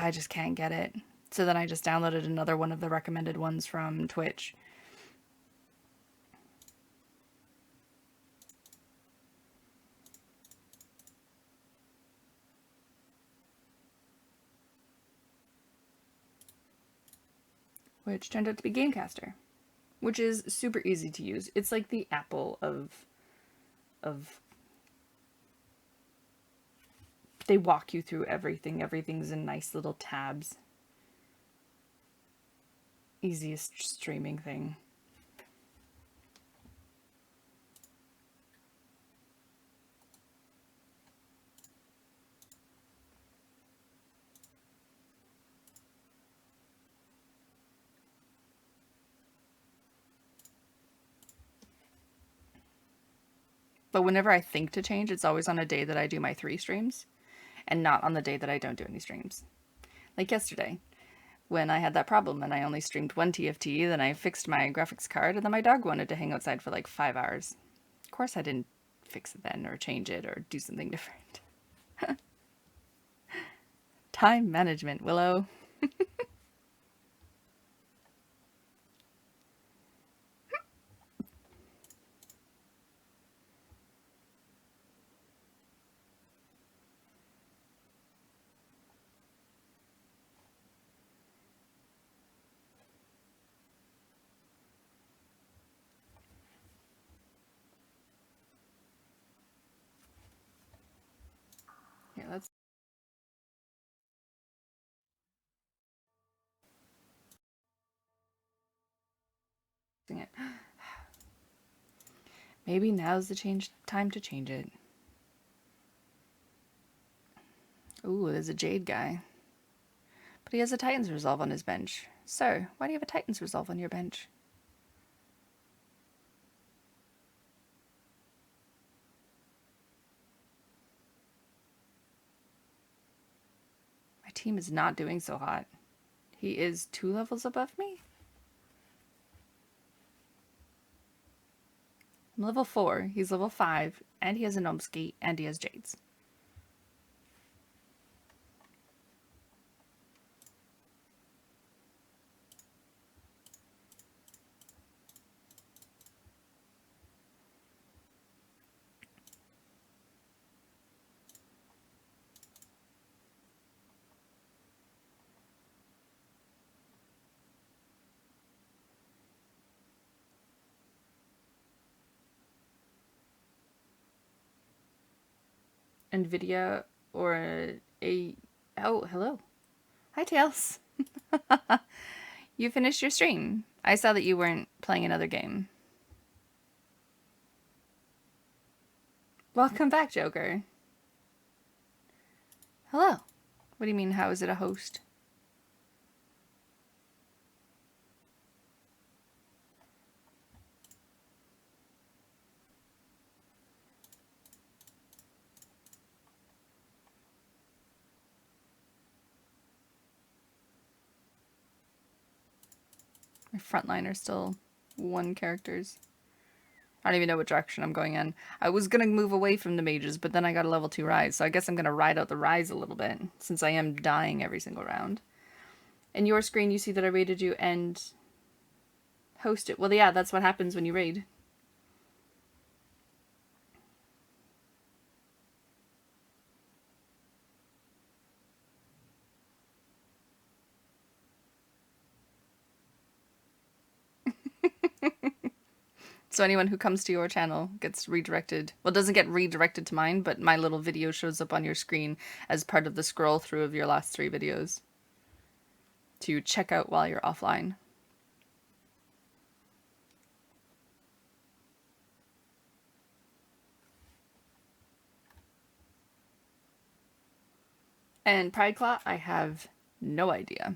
I just can't get it. So then I just downloaded another one of the recommended ones from Twitch. Which turned out to be Gamecaster, which is super easy to use. It's like the Apple of they walk you through everything. Everything's in nice little tabs. Easiest streaming thing. But whenever I think to change, it's always on a day that I do my 3 streams. and not on the day that I don't do any streams. Like yesterday, when I had that problem and I only streamed one TFT, then I fixed my graphics card, and then my dog wanted to hang outside for like 5 hours. Of course I didn't fix it then, or change it, or do something different. Time management, Willow. Yeah, that's it. Maybe now's the time to change it. Ooh, there's a Jade guy. But he has a Titan's Resolve on his bench. Sir, why do you have a Titan's Resolve on your bench? My team is not doing so hot. He is 2 levels above me? I'm level 4, he's level 5, and he has a Gnomski, and he has Jades. NVIDIA or a... Oh, hello. Hi, Tails. You finished your stream. I saw that you weren't playing another game. Welcome back, Joker. Hello. What do you mean, how is it a host? My frontline are still 1 characters. I don't even know what direction I'm going in. I was going to move away from the mages, but then I got a level 2 rise, so I guess I'm going to ride out the rise a little bit, since I am dying every single round. In your screen, you see that I raided you and host it. Well, yeah, that's what happens when you raid. So anyone who comes to your channel gets redirected. Well, doesn't get redirected to mine, but my little video shows up on your screen as part of the scroll through of your last 3 videos to check out while you're offline. And Prideclaw, I have no idea.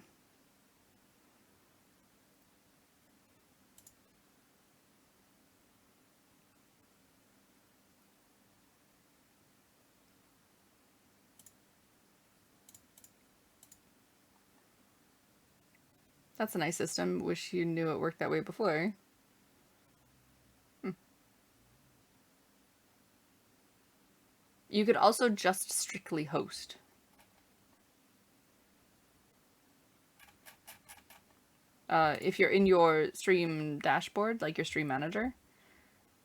That's a nice system. Wish you knew it worked that way before. You could also just strictly host. If you're in your stream dashboard, like your stream manager,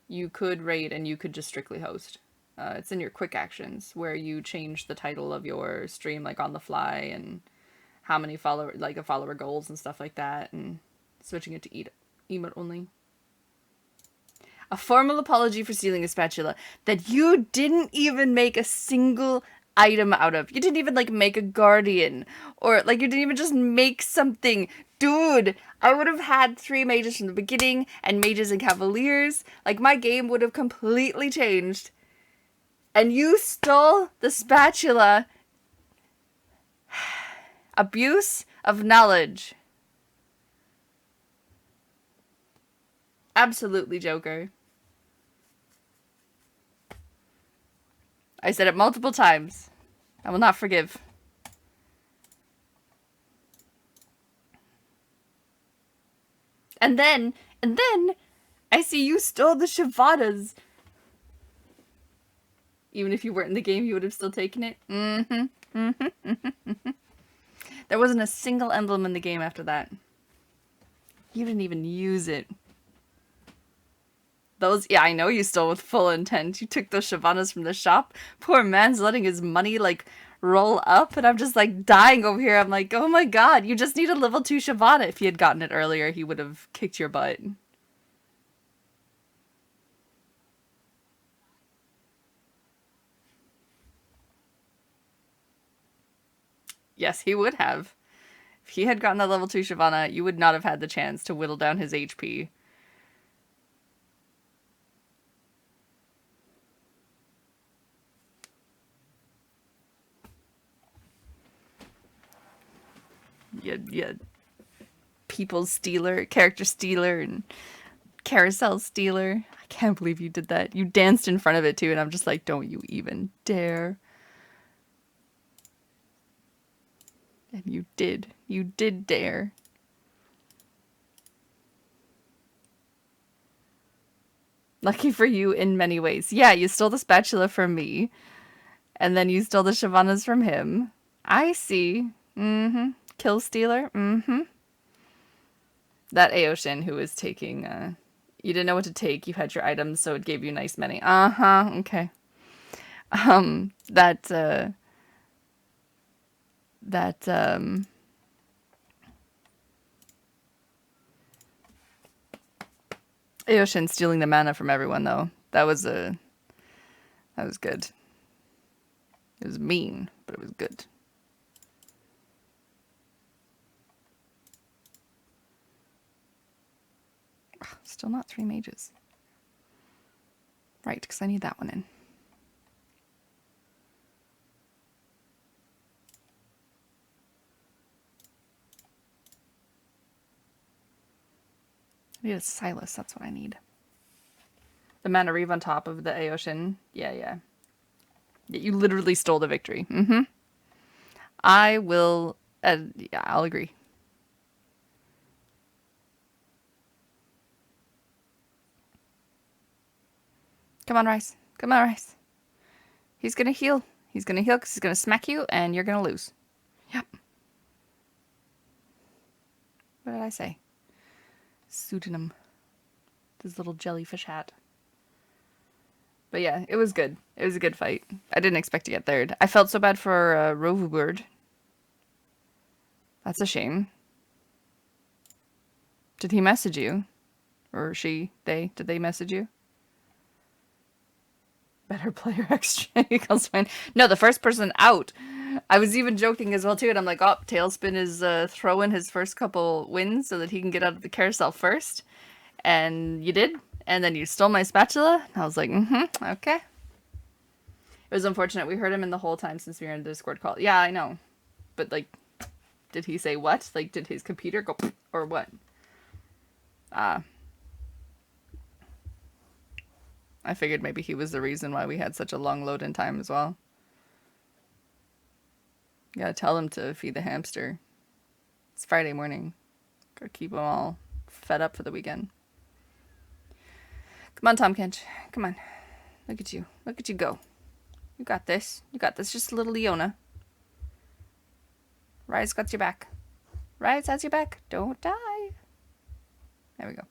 you could raid and you could just strictly host. It's in your quick actions where you change the title of your stream like on the fly and how many follower goals and stuff like that, and switching it to emote only. A formal apology for stealing a spatula that you didn't even make a single item out of. You didn't even like make a guardian, or like you didn't even just make something. Dude, I would have had 3 mages from the beginning and mages and cavaliers. Like my game would have completely changed. And you stole the spatula. Abuse of knowledge. Absolutely, Joker. I said it multiple times. I will not forgive. And then, I see you stole the Shavadas. Even if you weren't in the game, you would have still taken it. There wasn't a single emblem in the game after that. You didn't even use it. Those, yeah, I know you stole with full intent. You took those Shavanas from the shop. Poor man's letting his money, like, roll up, and I'm just, like, dying over here. I'm like, oh my god, you just need a level 2 Shavana. If he had gotten it earlier, he would have kicked your butt. Yes, he would have. If he had gotten a level 2 Shavana, you would not have had the chance to whittle down his HP. You people stealer, character stealer, and carousel stealer. I can't believe you did that. You danced in front of it too, and I'm just like, don't you even dare. And you did. You did dare. Lucky for you in many ways. Yeah, you stole the spatula from me. And then you stole the Shavanas from him. I see. Mm-hmm. Kill stealer. Mm-hmm. That Aoshin who was taking, you didn't know what to take. You had your items, so it gave you nice many. Uh-huh. Okay. That Aoshin stealing the mana from everyone, though. That was good. It was mean, but it was good. Still not 3 mages. Right, because I need that one in. I need a Silas, that's what I need. The Mana Reeve on top of the Aoshin. Yeah. You literally stole the victory. Mm-hmm. I will... yeah, I'll agree. Come on, Rice. Come on, Rice. He's gonna heal. He's gonna heal because he's gonna smack you and you're gonna lose. Yep. What did I say? Pseudonym. This little jellyfish hat. But yeah, it was good. It was a good fight. I didn't expect to get third. I felt so bad for Rovubird. That's a shame. Did he message you? Or she? They? Did they message you? Better player extra equals win. No, the first person out. I was even joking as well too, and I'm like, oh, Tailspin is throwing his first couple wins so that he can get out of the carousel first. And you did. And then you stole my spatula. I was like, okay. It was unfortunate. We heard him in the whole time since we were in the Discord call. Yeah, I know. But, like, did he say what? Like, did his computer go or what? I figured maybe he was the reason why we had such a long load-in time as well. You gotta tell him to feed the hamster. It's Friday morning. Gotta keep them all fed up for the weekend. Come on, Tom Kench. Come on. Look at you. Look at you go. You got this. You got this. Just a little Leona. Rise got your back. Rise has your back. Don't die. There we go.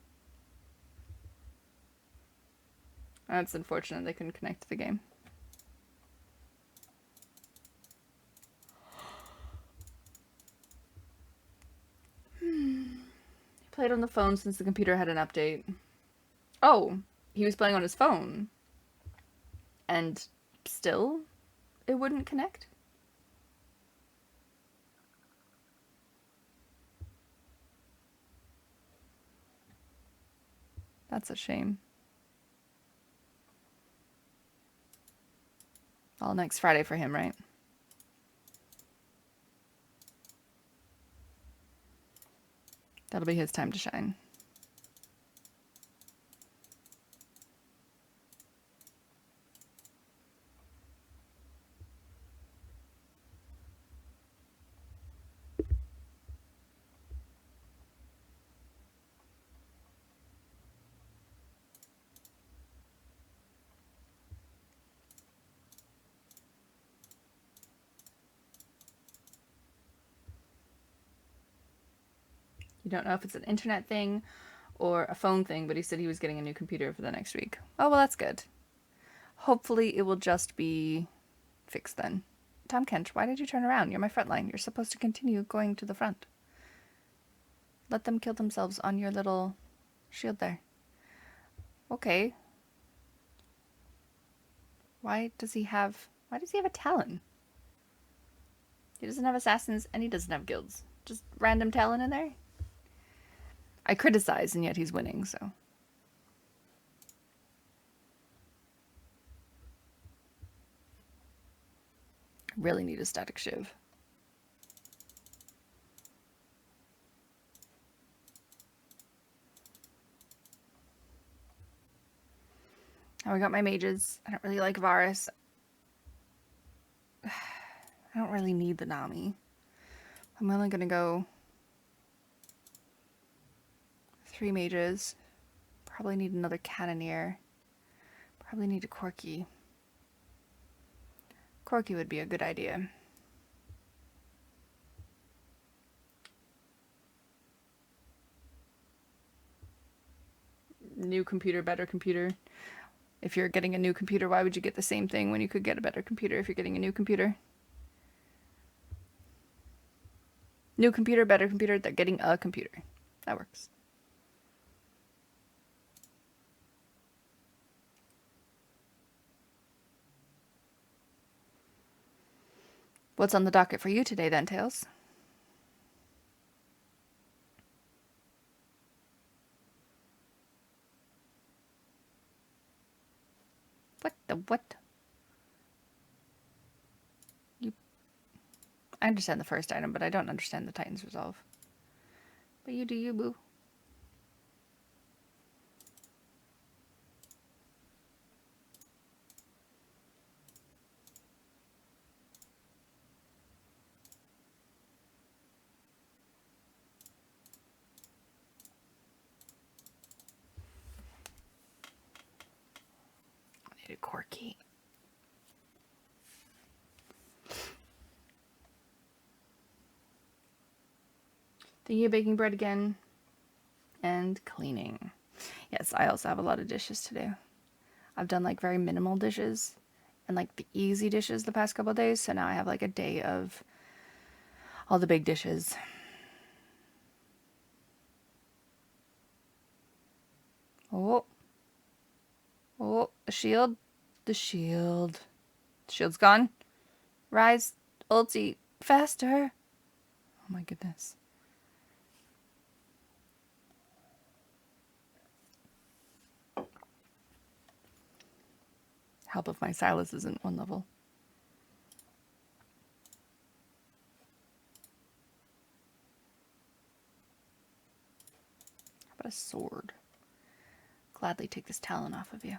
That's unfortunate they couldn't connect to the game. He played on the phone since the computer had an update. Oh, he was playing on his phone. And still, it wouldn't connect? That's a shame. All next Friday for him, right? That'll be his time to shine. You don't know if it's an internet thing or a phone thing, but he said he was getting a new computer for the next week. Oh, well, that's good. Hopefully it will just be fixed then. Tom Kench, why did you turn around? You're my front line. You're supposed to continue going to the front. Let them kill themselves on your little shield there. Okay. Why does he have a Talon? He doesn't have assassins and he doesn't have guilds. Just random Talon in there? I criticize and yet he's winning, so. Really need a static shiv. Now we got my mages. I don't really like Varus. I don't really need the Nami. I'm only gonna go 3 mages. Probably need another cannoneer. Probably need a Corki. Corki would be a good idea. New computer, better computer. If you're getting a new computer, why would you get the same thing when you could get a better computer if you're getting a new computer? New computer, better computer, they're getting a computer. That works. What's on the docket for you today then, Tails? What? I understand the first item, but I don't understand the Titan's Resolve. But you do you, boo. I need a Corki. Thank you, baking bread again. And cleaning. Yes, I also have a lot of dishes to do. I've done like very minimal dishes and like the easy dishes the past couple of days, so now I have like a day of all the big dishes. Oh, the shield. The shield. The shield's gone. Rise, ulti, faster. Oh my goodness. Help if my Silas isn't 1 level. How about a sword? Gladly take this talon off of you.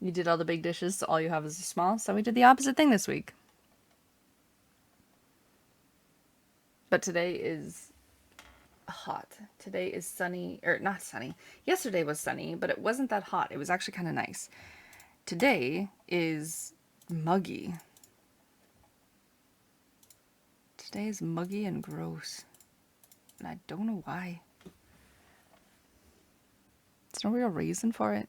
You did all the big dishes, so all you have is the small, so we did the opposite thing this week. But today is hot. Today is sunny, or not sunny. Yesterday was sunny, but it wasn't that hot. It was actually kind of nice. Today is muggy. Today is muggy and gross. And I don't know why. There's no real reason for it.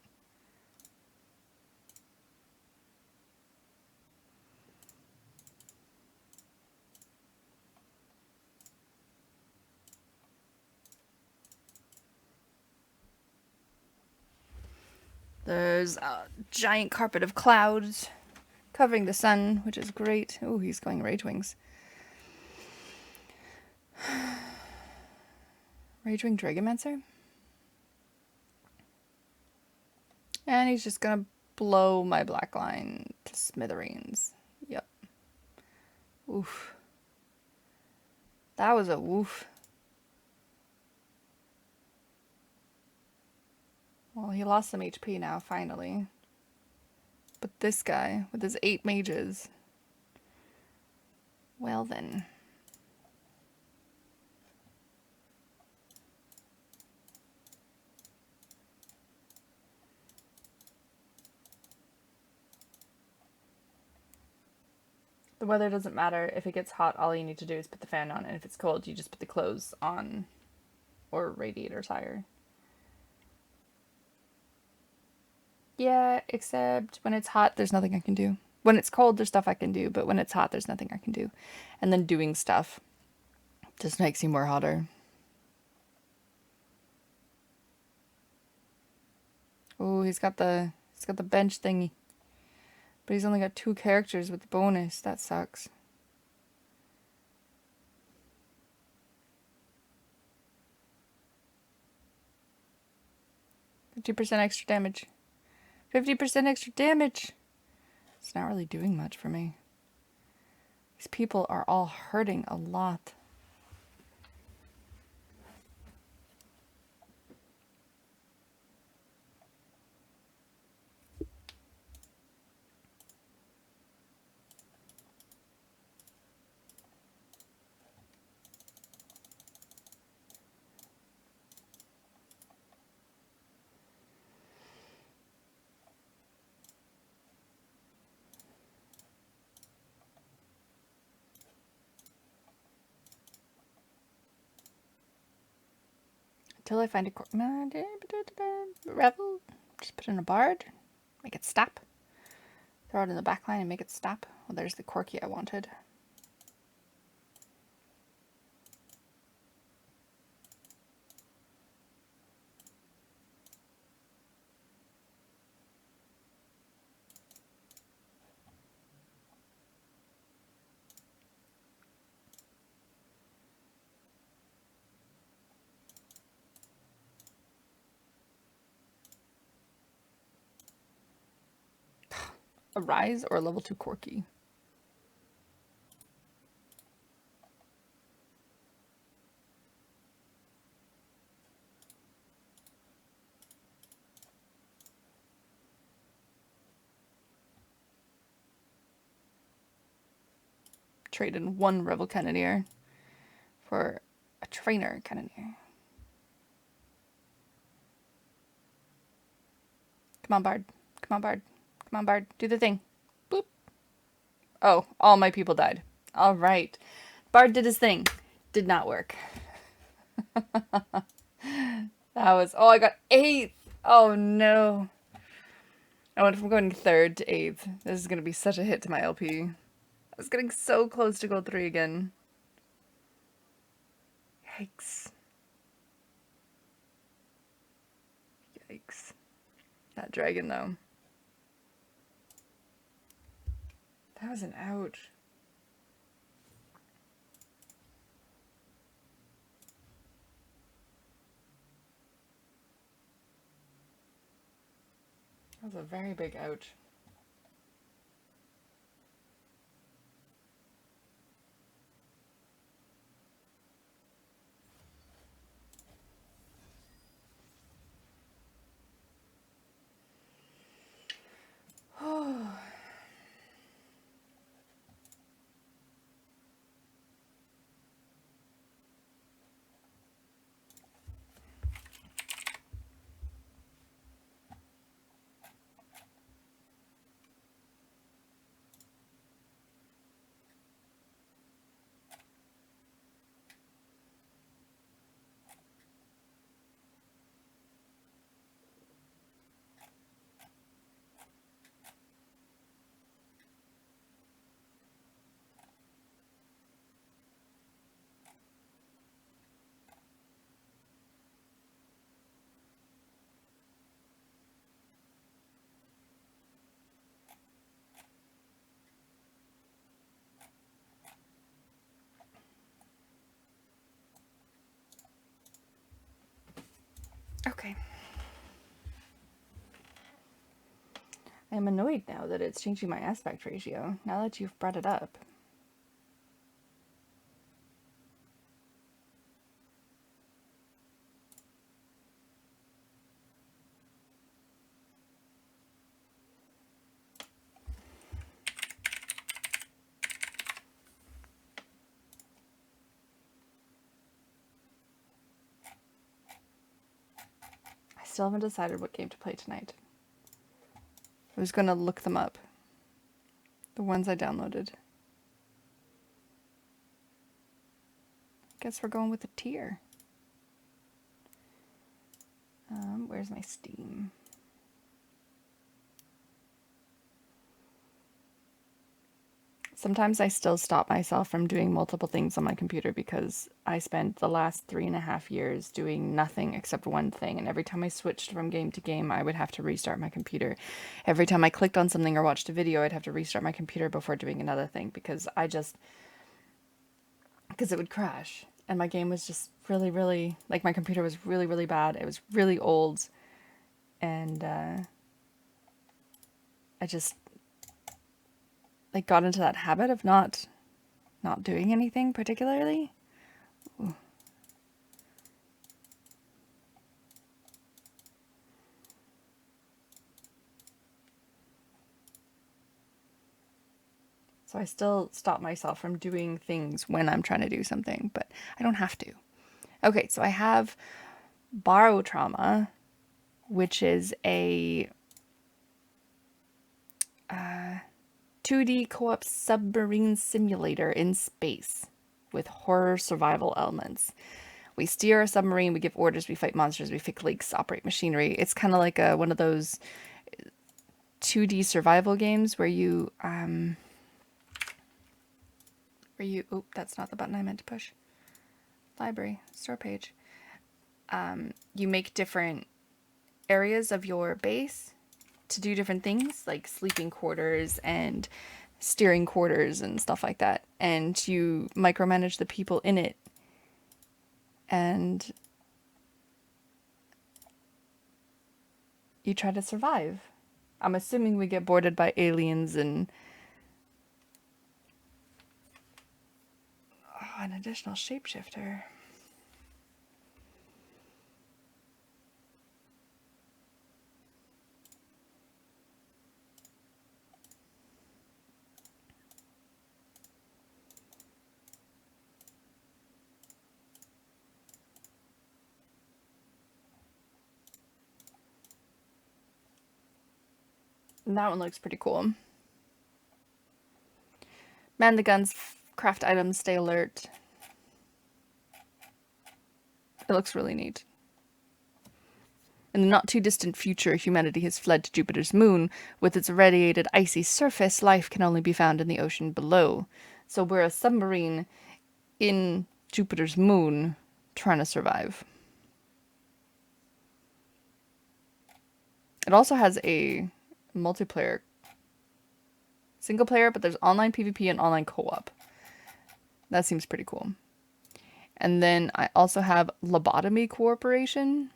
There's a giant carpet of clouds covering the sun, which is great. Oh, he's going Rage Wings. Rage Wing Dragomancer? And he's just gonna blow my black line to smithereens. Yep. Oof. That was a woof. Well, he lost some HP now, finally. But this guy, with his 8 mages... Well then. The weather doesn't matter. If it gets hot, all you need to do is put the fan on, and if it's cold, you just put the clothes on or radiators higher. Yeah, except when it's hot, there's nothing I can do. When it's cold, there's stuff I can do, but when it's hot, there's nothing I can do. And then doing stuff just makes you more hotter. Oh, he's got the bench thingy. But he's only got 2 characters with the bonus. That sucks. $50% extra damage. 50% extra damage! It's not really doing much for me. These people are all hurting a lot. Until I find a revel. Just put in a bard. Make it stop. Throw it in the back line and make it stop. Well, there's the Corky I wanted. A rise or a level 2 Corky? Trade in 1 Revel Cannoneer for a Trainer Cannoneer. Come on, Bard. Come on, Bard. Come on, Bard. Do the thing. Boop. Oh, all my people died. All right. Bard did his thing. Did not work. That was... Oh, I got 8th. Oh, no. I went from going 3rd to 8th. This is going to be such a hit to my LP. I was getting so close to gold 3 again. Yikes. Yikes. That dragon, though. That was an ouch. That was a very big ouch. Okay. I am annoyed now that it's changing my aspect ratio, now that you've brought it up. I still haven't decided what game to play tonight. I was going to look them up. The ones I downloaded. Guess we're going with a tier. Where's my Steam? Sometimes I still stop myself from doing multiple things on my computer because I spent the last 3.5 years doing nothing except one thing. And every time I switched from game to game, I would have to restart my computer. Every time I clicked on something or watched a video, I'd have to restart my computer before doing another thing because it would crash. And my game was just really, really, like my computer was really, really bad. It was really old. And I just like got into that habit of not doing anything particularly. Ooh. So I still stop myself from doing things when I'm trying to do something, but I don't have to. Okay, so I have Barotrauma, which is a 2D co-op submarine simulator in space with horror survival elements. We steer a submarine, we give orders, we fight monsters, we fix leaks, operate machinery. It's kind of like one of those 2D survival games where you oh, that's not the button I meant to push. Library, store page. You make different areas of your base to do different things, like sleeping quarters and steering quarters and stuff like that. And you micromanage the people in it. And you try to survive. I'm assuming we get boarded by aliens and... Oh, an additional shapeshifter. That one looks pretty cool. Man the guns, craft items, stay alert. It looks really neat. In the not too distant future, humanity has fled to Jupiter's moon. With its irradiated icy surface, life can only be found in the ocean below. So we're a submarine in Jupiter's moon trying to survive. It also has a multiplayer, single player, but there's online PvP and online co-op. That seems pretty cool. And then I also have Lobotomy Corporation,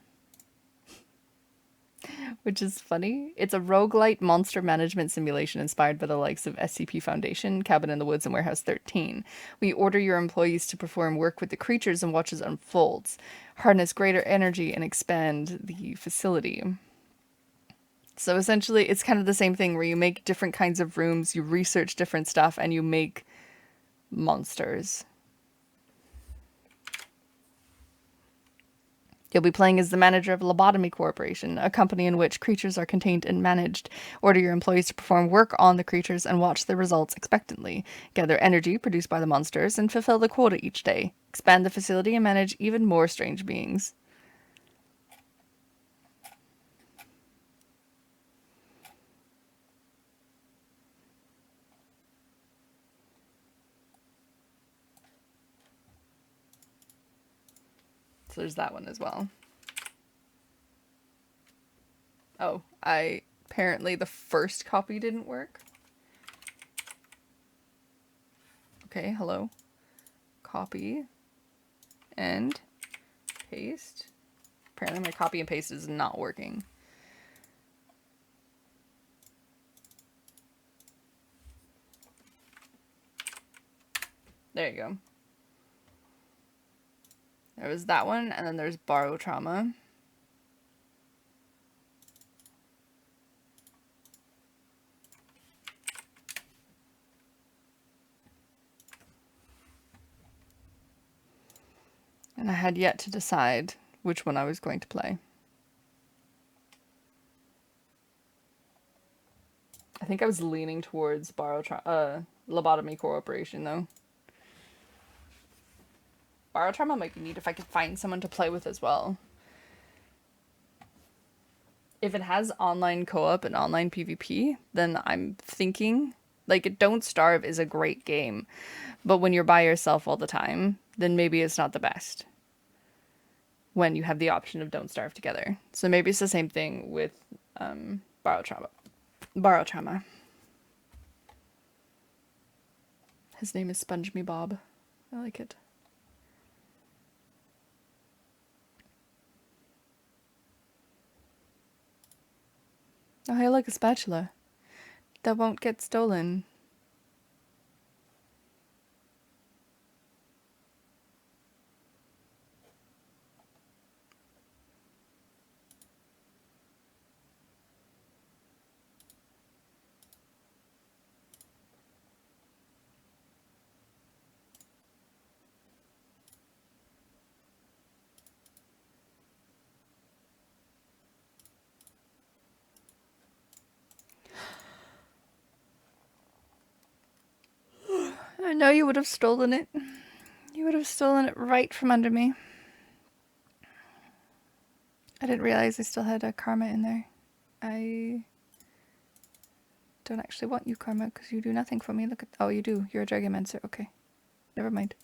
which is funny. It's a roguelite monster management simulation inspired by the likes of SCP Foundation, Cabin in the Woods, and Warehouse 13. We order your employees to perform work with the creatures and watch as unfolds, harness greater energy, and expand the facility. So essentially, it's kind of the same thing where you make different kinds of rooms, you research different stuff, and you make monsters. You'll be playing as the manager of Lobotomy Corporation, a company in which creatures are contained and managed. Order your employees to perform work on the creatures and watch the results expectantly. Gather energy produced by the monsters and fulfill the quota each day. Expand the facility and manage even more strange beings. So there's that one as well. Oh, apparently the first copy didn't work. Okay, hello. Copy and paste. Apparently my copy and paste is not working. There you go. There was that one, and then there's Barotrauma. And I had yet to decide which one I was going to play. I think I was leaning towards Lobotomy Corporation, though. Barotrauma might be neat if I could find someone to play with as well. If it has online co-op and online PvP, then I'm thinking, like, Don't Starve is a great game, but when you're by yourself all the time, then maybe it's not the best when you have the option of Don't Starve together. So maybe it's the same thing with Barotrauma. Barotrauma. His name is Sponge Me Bob. I like it. Oh, hey, look, a spatula. That won't get stolen. I know you would have stolen it. You would have stolen it right from under me. I didn't realize I still had a karma in there. I don't actually want you, karma, because you do nothing for me. Look at... Oh, you do. You're a Dragomancer. Okay. Never mind.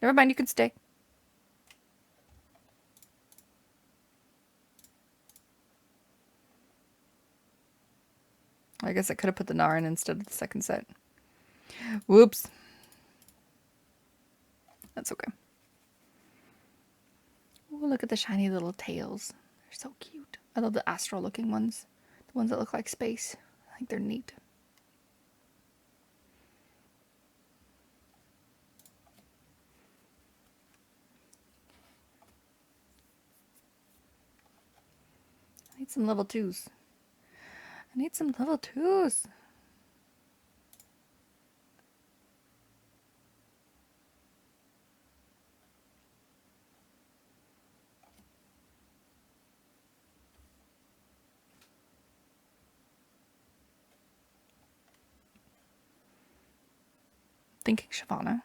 Never mind, you can stay. I guess I could have put the Naren instead of the second set. Whoops. That's okay. Oh, look at the shiny little tails. They're so cute. I love the astral looking ones. The ones that look like space. I think they're neat. I need some level 2s. I need some level 2s. Thinking Shyvana.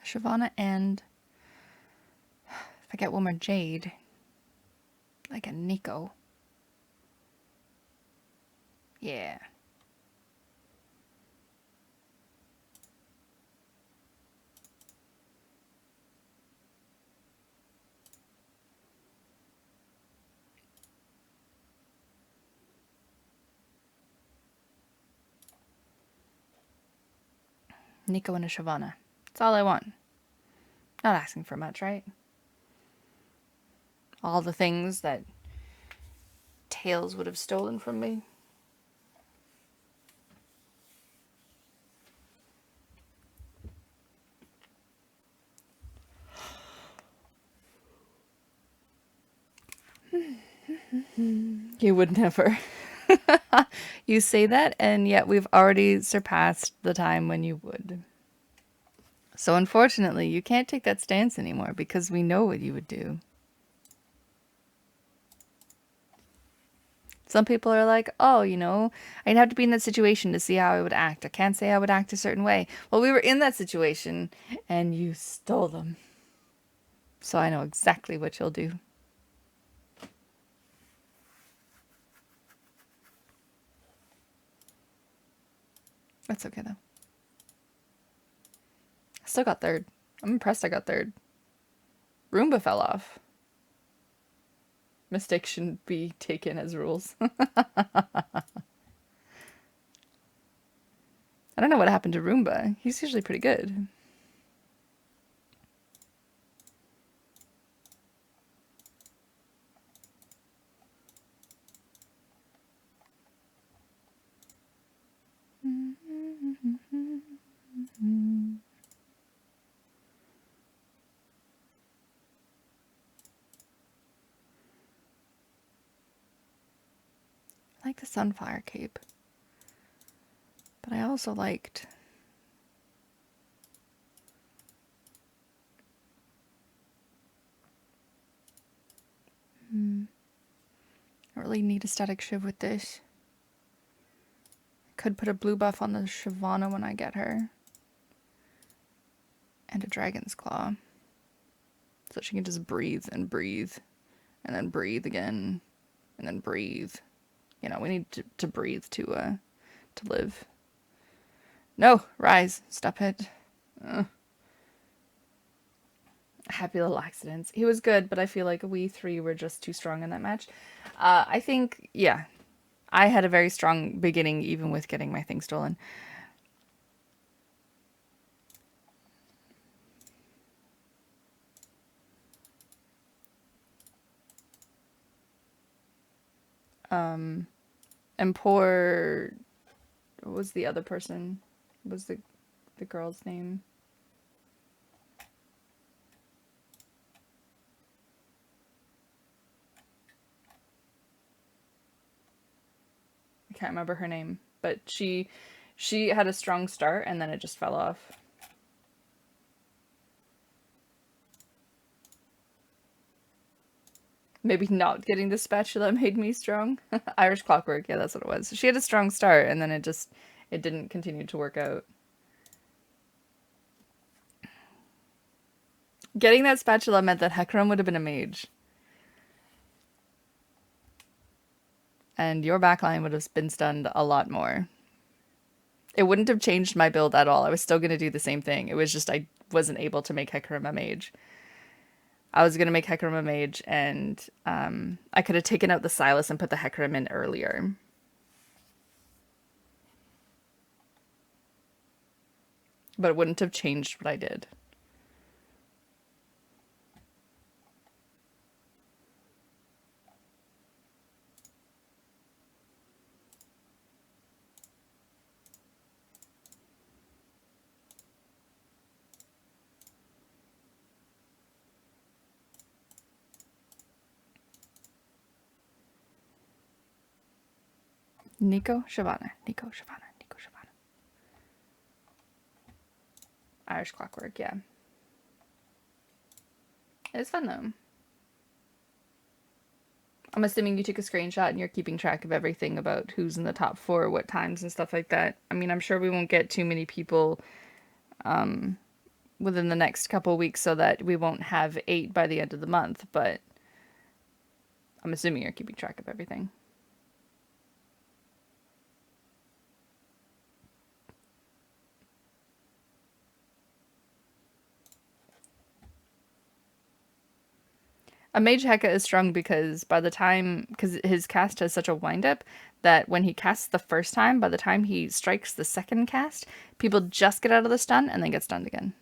Shyvana and... if I get one more Jade. Like a Nico. Yeah. Nico and a Shyvana. That's all I want. Not asking for much, right? All the things that Tails would have stolen from me. You would never. You say that, and yet we've already surpassed the time when you would. So unfortunately, you can't take that stance anymore because we know what you would do. Some people are like, oh, you know, I'd have to be in that situation to see how I would act. I can't say I would act a certain way. Well, we were in that situation, and you stole them. So I know exactly what you'll do. That's okay, though. I still got third. I'm impressed I got third. Roomba fell off. Mistakes shouldn't be taken as rules. I don't know what happened to Roomba. He's usually pretty good. I like the Sunfire cape. But I also liked... I really need a static shiv with this. Could put a blue buff on the Shyvana when I get her. And a Dragon's Claw. So she can just breathe and breathe. And then breathe again. And then breathe. You know, we need to breathe to live. No! Rise! Stop it. Happy little accidents. He was good, but I feel like we three were just too strong in that match. I think, yeah. I had a very strong beginning, even with getting my thing stolen. And poor... What was the other person? What was the girl's name? I can't remember her name, but she had a strong start and then it just fell off. Maybe not getting the spatula made me strong. Irish Clockwork, yeah, that's what it was. She had a strong start and then it didn't continue to work out. Getting that spatula meant that Hecarim would have been a mage. And your backline would have been stunned a lot more. It wouldn't have changed my build at all. I was still going to do the same thing. It was just I wasn't able to make Hecarim a mage. I was going to make Hecarim a mage, and I could have taken out the Silas and put the Hecarim in earlier. But it wouldn't have changed what I did. Nico Shyvana. Irish Clockwork, yeah. It was fun though. I'm assuming you took a screenshot and you're keeping track of everything about who's in the top 4, what times and stuff like that. I mean, I'm sure we won't get too many people within the next couple weeks so that we won't have 8 by the end of the month, but I'm assuming you're keeping track of everything. A Mage Heka is strong because because his cast has such a wind-up that when he casts the first time, by the time he strikes the second cast, people just get out of the stun and then get stunned again.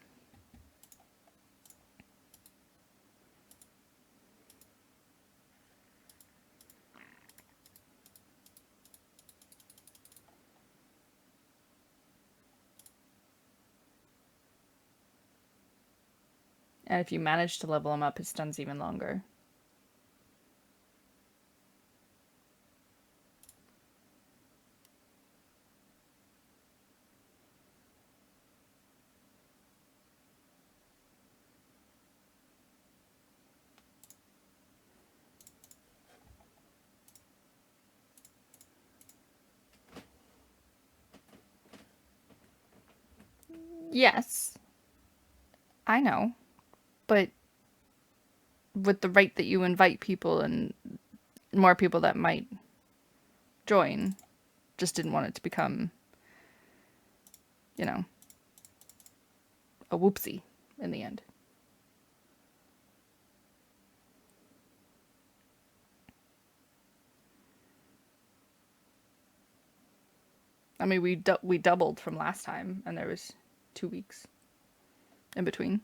And if you manage to level him up, his stun's even longer. Yes. I know. But with the rate that you invite people and more people that might join, just didn't want it to become, you know, a whoopsie in the end. I mean, we doubled from last time, and there was 2 weeks in between.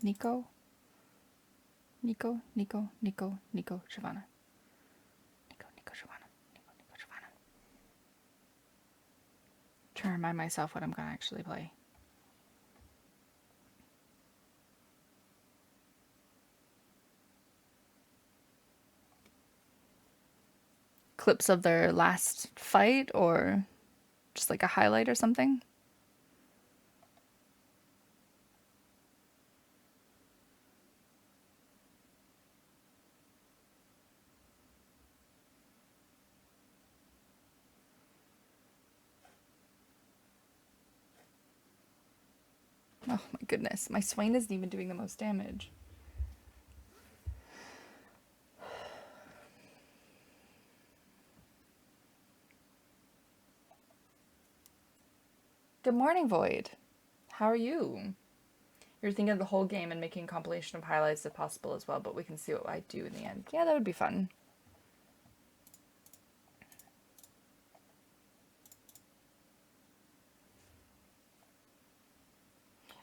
Nico, Shyvana. Nico, Shyvana. Nico, Shyvana. Trying to remind myself what I'm going to actually play. Clips of their last fight or just like a highlight or something? Oh my goodness, my Swain isn't even doing the most damage. Good morning, Void. How are you? You're thinking of the whole game and making a compilation of highlights if possible as well, but we can see what I do in the end. Yeah, that would be fun.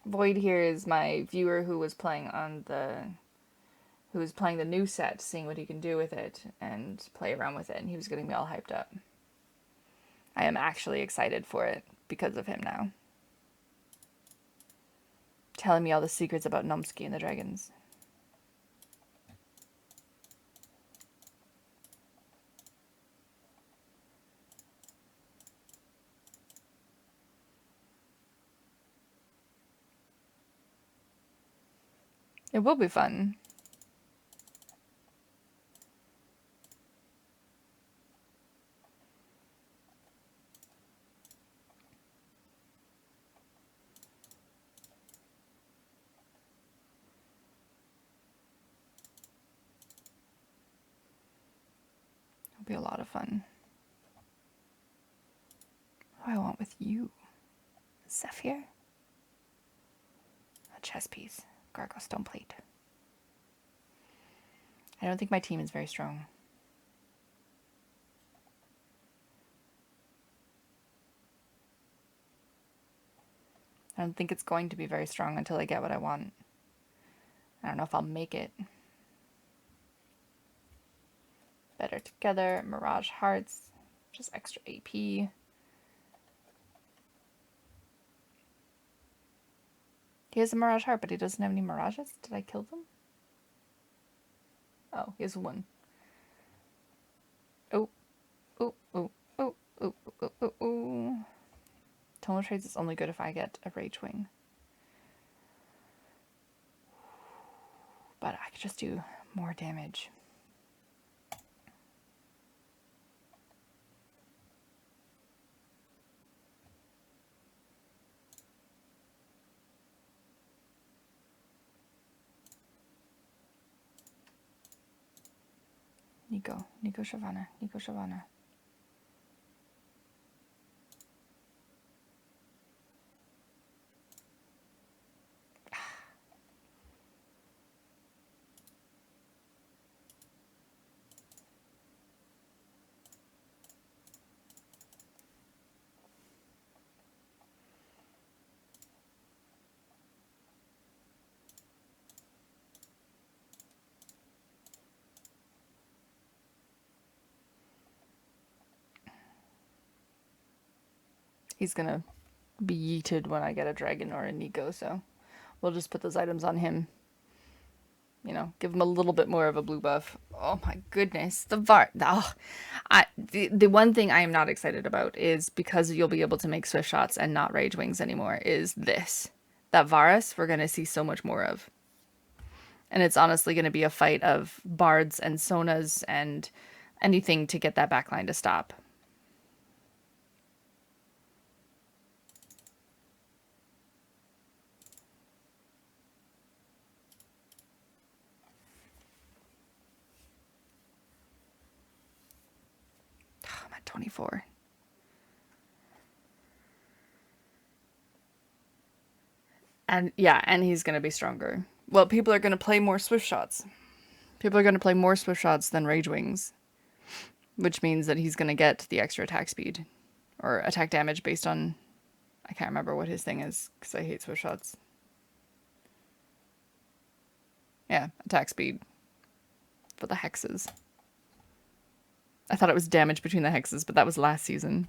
Void here is my viewer who was playing the new set, seeing what he can do with it and play around with it, and he was getting me all hyped up. I am actually excited for it because of him now. Telling me all the secrets about Numsky and the dragons. It will be fun. It'll be a lot of fun. What do I want with you? Zephyr? A chess piece. Gargo stone plate. I don't think my team is very strong. I don't think it's going to be very strong until I get what I want. I don't know if I'll make it. Better Together, Mirage Hearts, just extra AP. He has a Mirage Heart, but he doesn't have any Mirages. Did I kill them? Oh, he has one. Oh, oh, oh, oh, oh, oh, oh, oh. Tonal Trades is only good if I get a Rage Wing. But I could just do more damage. Nico, Shyvana. He's gonna be yeeted when I get a dragon or a Nico, so we'll just put those items on him. You know, give him a little bit more of a blue buff. Oh my goodness, the the one thing I am not excited about is because you'll be able to make swift shots and not rage wings anymore. Is this that Varus we're gonna see so much more of, and it's honestly gonna be a fight of bards and sonas and anything to get that backline to stop. I'm at 24. And yeah, and he's going to be stronger. Well, people are going to play more swift shots. People are going to play more swift shots than rage wings, which means that he's going to get the extra attack speed or attack damage based on, I can't remember what his thing is because I hate swift shots. Yeah, attack speed for the hexes. I thought it was damage between the hexes, but that was last season.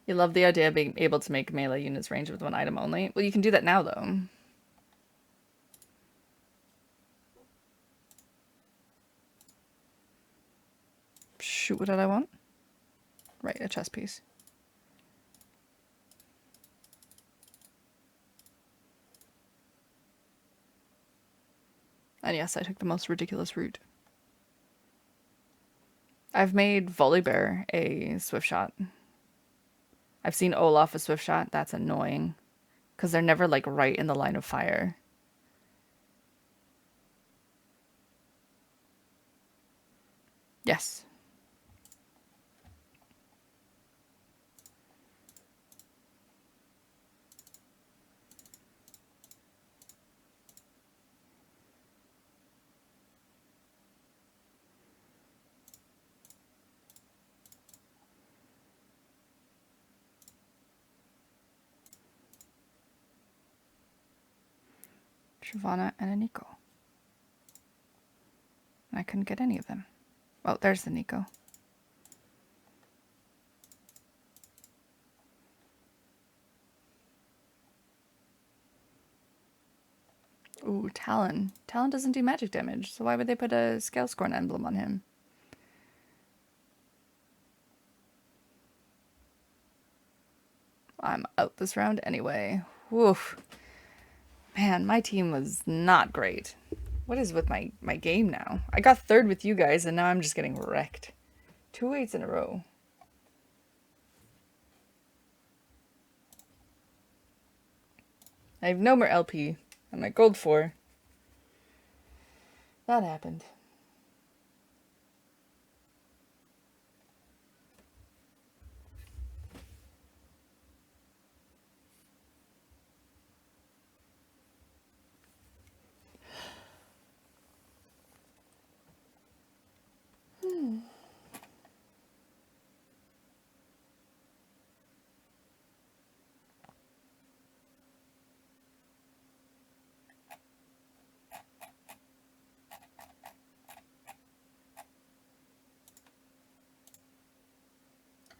You love the idea of being able to make melee units range with one item only. Well, you can do that now, though. Shoot, what did I want? Right, a chess piece. And yes, I took the most ridiculous route. I've made Volibear a swift shot. I've seen Olaf a swift shot. That's annoying. Because they're never, like, right in the line of fire. Yes. Shyvana and a Nico. And I couldn't get any of them. Oh, there's the Nico. Ooh, Talon. Talon doesn't do magic damage, so why would they put a Scalescorn emblem on him? I'm out this round anyway. Woof. Man, my team was not great. What is with my game now? I got third with you guys, and now I'm just getting wrecked. 2 8s in a row. I have no more LP. I'm at gold 4. That happened.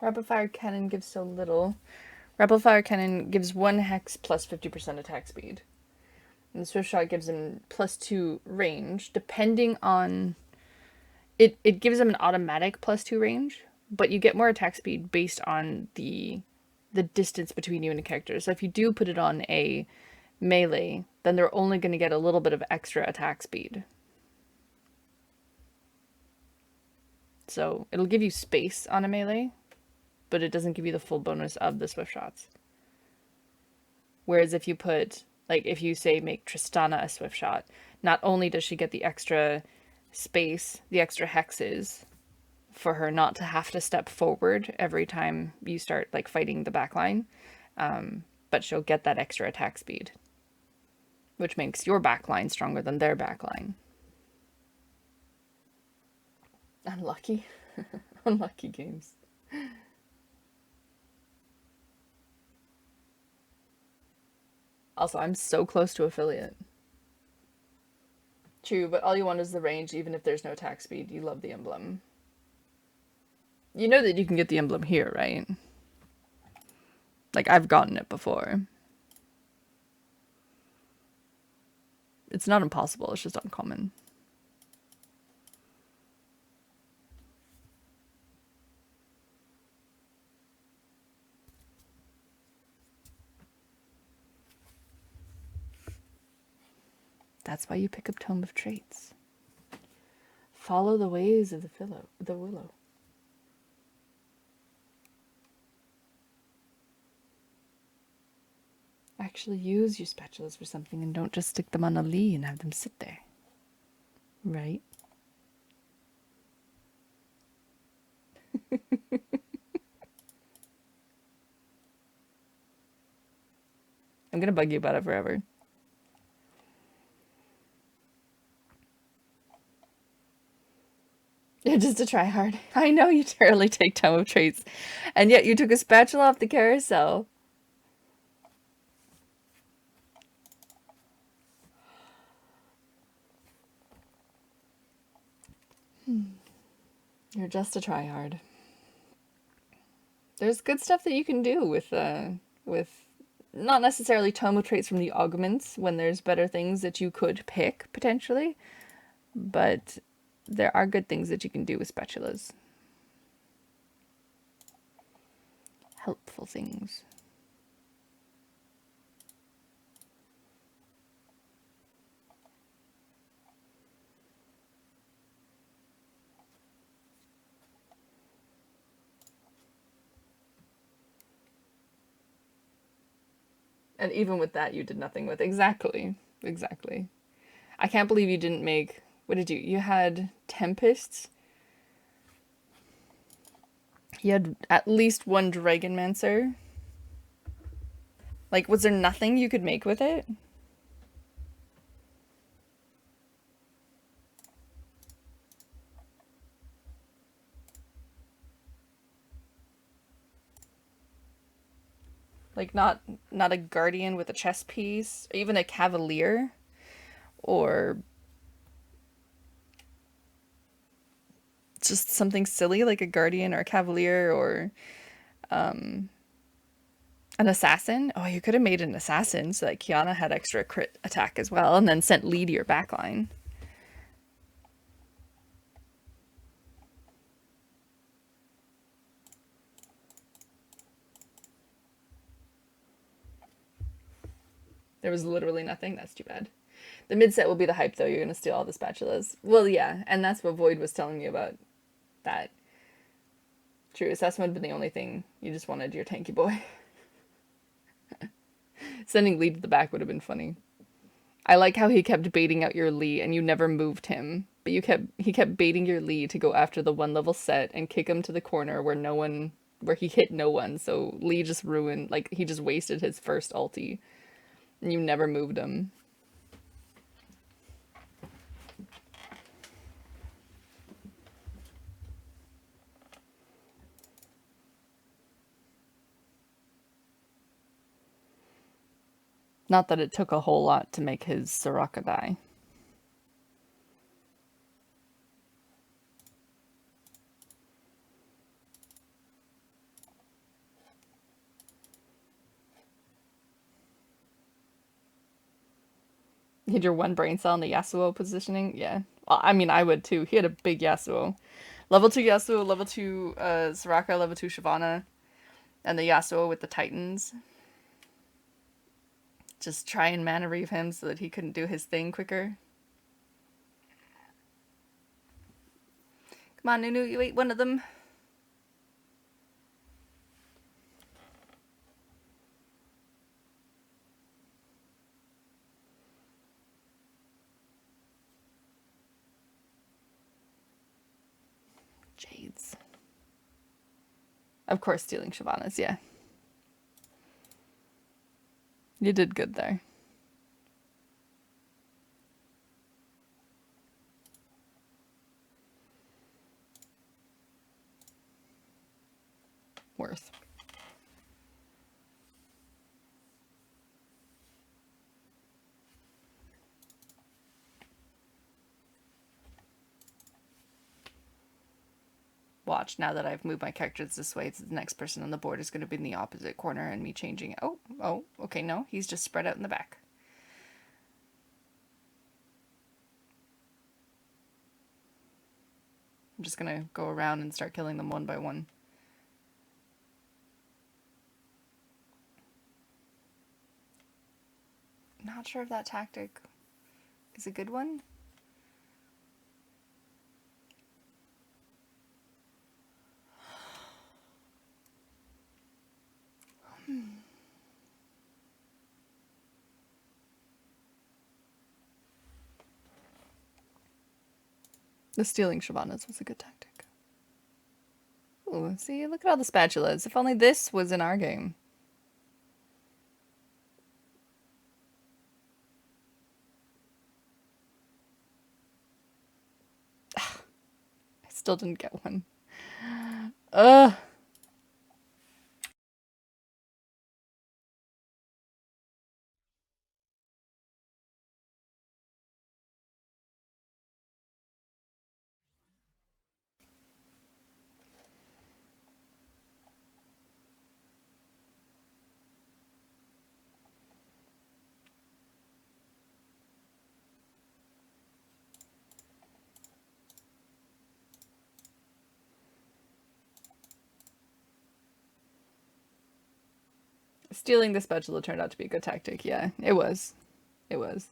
Rapid Fire Cannon gives so little. Rapid Fire Cannon gives 1 hex plus 50% attack speed. And the Swift Shot gives him +2 range, depending on... It gives him an automatic +2 range, but you get more attack speed based on the distance between you and a character. So if you do put it on a melee, then they're only going to get a little bit of extra attack speed. So it'll give you space on a melee, but it doesn't give you the full bonus of the Swift Shots. Whereas if you put, like, if you say make Tristana a Swift Shot, not only does she get the extra space, the extra hexes, for her not to have to step forward every time you start, like, fighting the backline, but she'll get that extra attack speed, which makes your backline stronger than their backline. Unlucky. Unlucky games. Also, I'm so close to affiliate. True, but all you want is the range, even if there's no attack speed. You love the emblem. You know that you can get the emblem here, right? Like, I've gotten it before. It's not impossible, it's just uncommon. That's why you pick up Tome of Traits. Follow the ways of the willow. Actually use your spatulas for something and don't just stick them on a Lee and have them sit there. Right? I'm gonna bug you about it forever. Yeah, just to try hard. I know you rarely take Tome of Traits, and yet you took a spatula off the carousel. You're just a tryhard. There's good stuff that you can do with not necessarily tomo traits from the augments when there's better things that you could pick potentially, but there are good things that you can do with spatulas. Helpful things. And even with that, you did nothing with. Exactly. Exactly. I can't believe you didn't make. What did you? You had Tempests. You had at least one Dragonmancer. Like, was there nothing you could make with it? Like, not a Guardian with a chess piece, or even a Cavalier, or just something silly like a Guardian or a Cavalier or an Assassin. Oh, you could have made an Assassin so that Kiana had extra crit attack as well, and then sent Lee to your backline. There was literally nothing. That's too bad. The mid set will be the hype, though. You're going to steal all the spatulas. Well, yeah, and that's what Void was telling me about that. True, Assassin would have been the only thing. You just wanted your tanky boy. Sending Lee to the back would have been funny. I like how he kept baiting out your Lee and you never moved him. But he kept baiting your Lee to go after the one level set and kick him to the corner where he hit no one. So Lee just ruined, like, he just wasted his first ulti. And you never moved him. Not that it took a whole lot to make his Soraka die. You had your one brain cell in the Yasuo positioning? Yeah. Well, I mean, I would too. He had a big Yasuo. Level 2 Yasuo, level 2 Soraka, level 2 Shyvana, and the Yasuo with the Titans. Just try and mana reave him so that he couldn't do his thing quicker. Come on, Nunu, you ate one of them. Jades. Of course, stealing Shyvana's, yeah. You did good there. Worth. Watch, now that I've moved my characters this way, the next person on the board is going to be in the opposite corner and me changing it. Oh, okay, no, he's just spread out in the back. I'm just going to go around and start killing them one by one. Not sure if that tactic is a good one. The stealing Shyvana's was a good tactic. Ooh, see, look at all the spatulas. If only this was in our game. I still didn't get one. Ugh. Stealing the spatula turned out to be a good tactic. Yeah, it was. It was.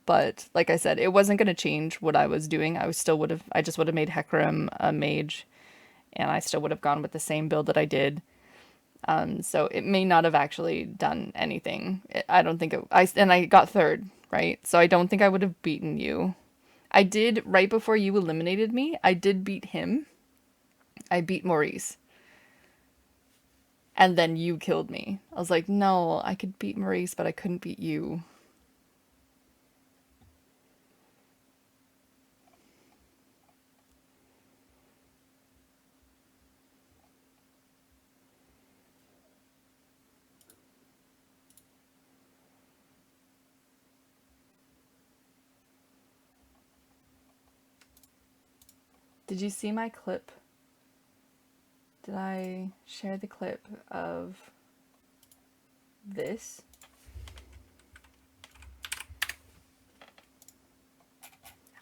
But like I said, it wasn't going to change what I was doing. I just would have made Hecarim a mage, and I still would have gone with the same build that I did. So it may not have actually done anything. I don't think and I got third, right? So I don't think I would have beaten you. I did right before you eliminated me. I did beat him. I beat Maurice. And then you killed me. I was like, no, I could beat Maurice, but I couldn't beat you. Did you see my clip? Did I share the clip of this?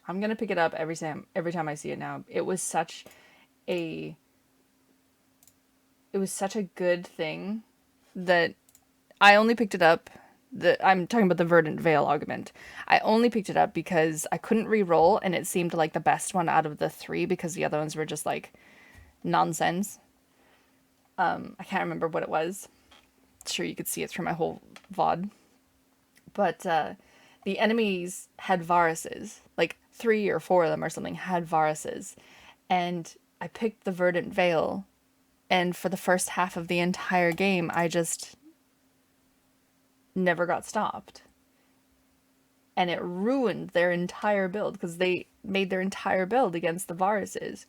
I'm gonna pick it up every time I see it now. A it was such a good thing that I only picked it up. I'm talking about the Verdant Veil augment. I only picked it up because I couldn't re-roll, and it seemed like the best one out of the three because the other ones were just like nonsense. I can't remember what it was. Sure, you could see it through my whole VOD. But the enemies had Varuses. Like 3 or 4 of them or something had Varuses. And I picked the Verdant Veil, and for the first half of the entire game, I just never got stopped. And it ruined their entire build because they made their entire build against the Varuses.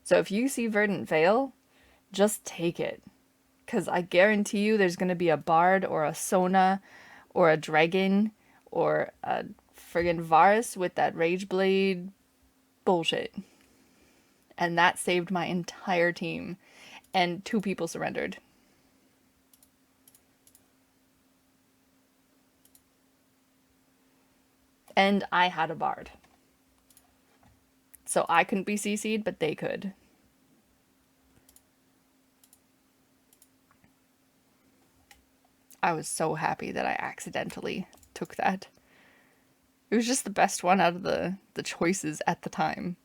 So if you see Verdant Veil, just take it. Because I guarantee you there's going to be a Bard or a Sona or a Dragon or a friggin' Varus with that Rage Blade bullshit. And that saved my entire team. And 2 people surrendered. And I had a Bard. So I couldn't be CC'd, but they could. I was so happy that I accidentally took that. It was just the best one out of the choices at the time.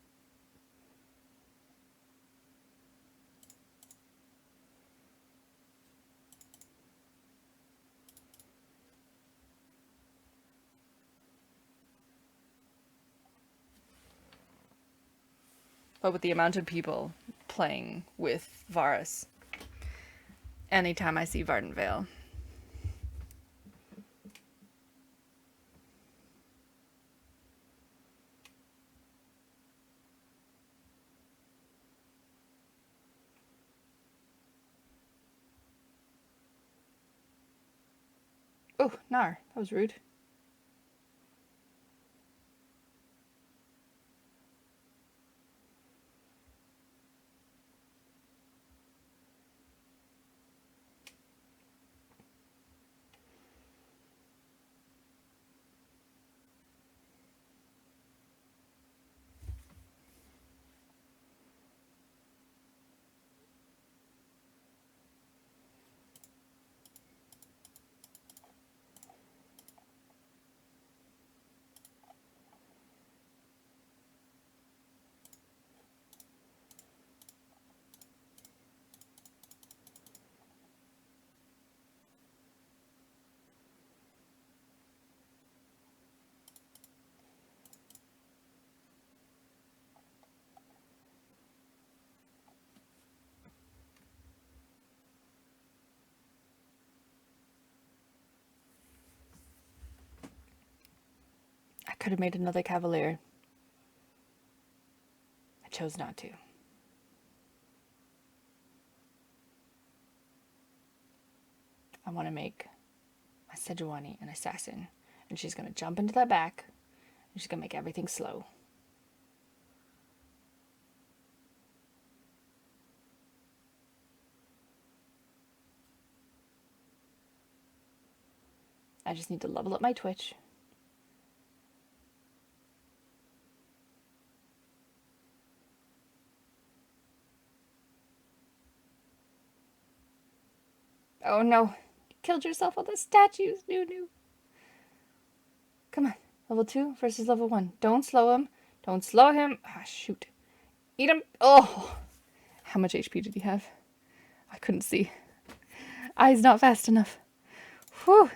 But with the amount of people playing with Varus, anytime I see Verdant Veil. Oh, Nar, that was rude. I could have made another Cavalier. I chose not to. I want to make my Sejuani an assassin, and she's going to jump into that back, and she's going to make everything slow. I just need to level up my Twitch. Oh no. You killed yourself on the statues, Nunu. Come on. Level 2 versus level 1. Don't slow him. Don't slow him. Ah, shoot. Eat him. Oh. How much HP did he have? I couldn't see. Eyes not fast enough. Whew.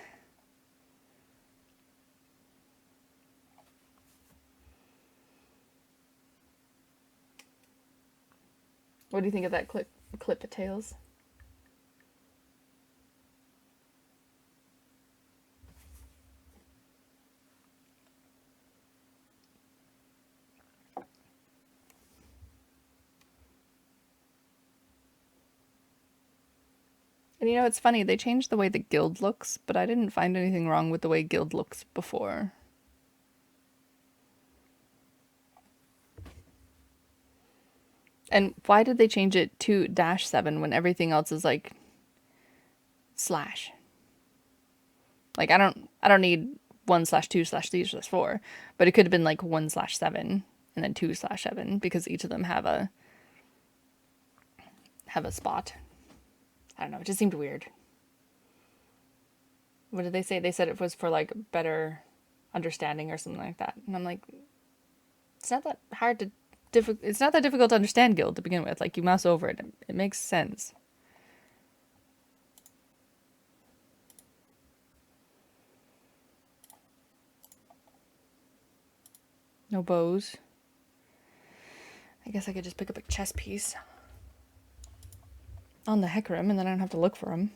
What do you think of that clip of tails? And you know, it's funny, they changed the way the guild looks, but I didn't find anything wrong with the way guild looks before. And why did they change it to -7 when everything else is like slash? Like I don't need 1/2/3/4, but it could have been like 1/7 and then 2/7 because each of them have a spot. I don't know, it just seemed weird. What did they say? They said it was for like better understanding or something like that. And I'm like, it's not that hard to it's not that difficult to understand guild to begin with. Like you mouse over it, it makes sense. No bows. I guess I could just pick up a chess piece on the Hecarim and then I don't have to look for him.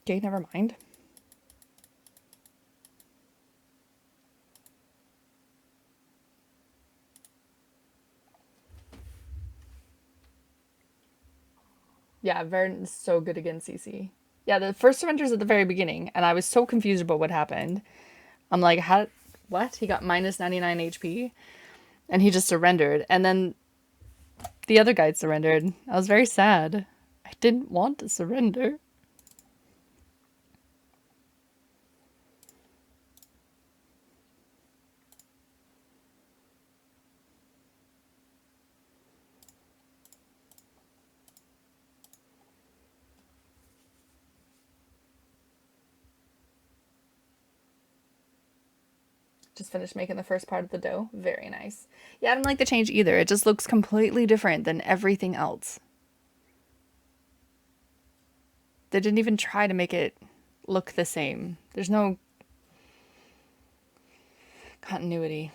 Okay, never mind. Yeah, Varen is so good against CC. Yeah, the first surrender's at the very beginning, and I was so confused about what happened. I'm like, how? What? He got -99 HP, and he just surrendered. And then the other guy surrendered. I was very sad. I didn't want to surrender. Just finished making the first part of the dough. Very nice. Yeah, I don't like the change either. It just looks completely different than everything else. They didn't even try to make it look the same. There's no continuity.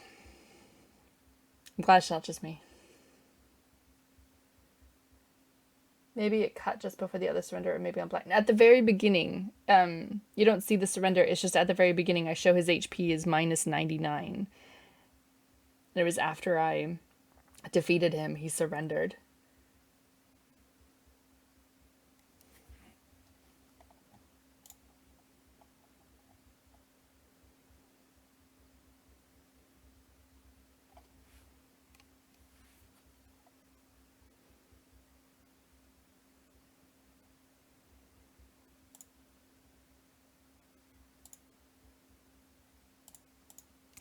I'm glad it's not just me. Maybe it cut just before the other surrender, or maybe I'm blind. At the very beginning, you don't see the surrender. It's just at the very beginning, I show his HP is -99. It was after I defeated him, he surrendered.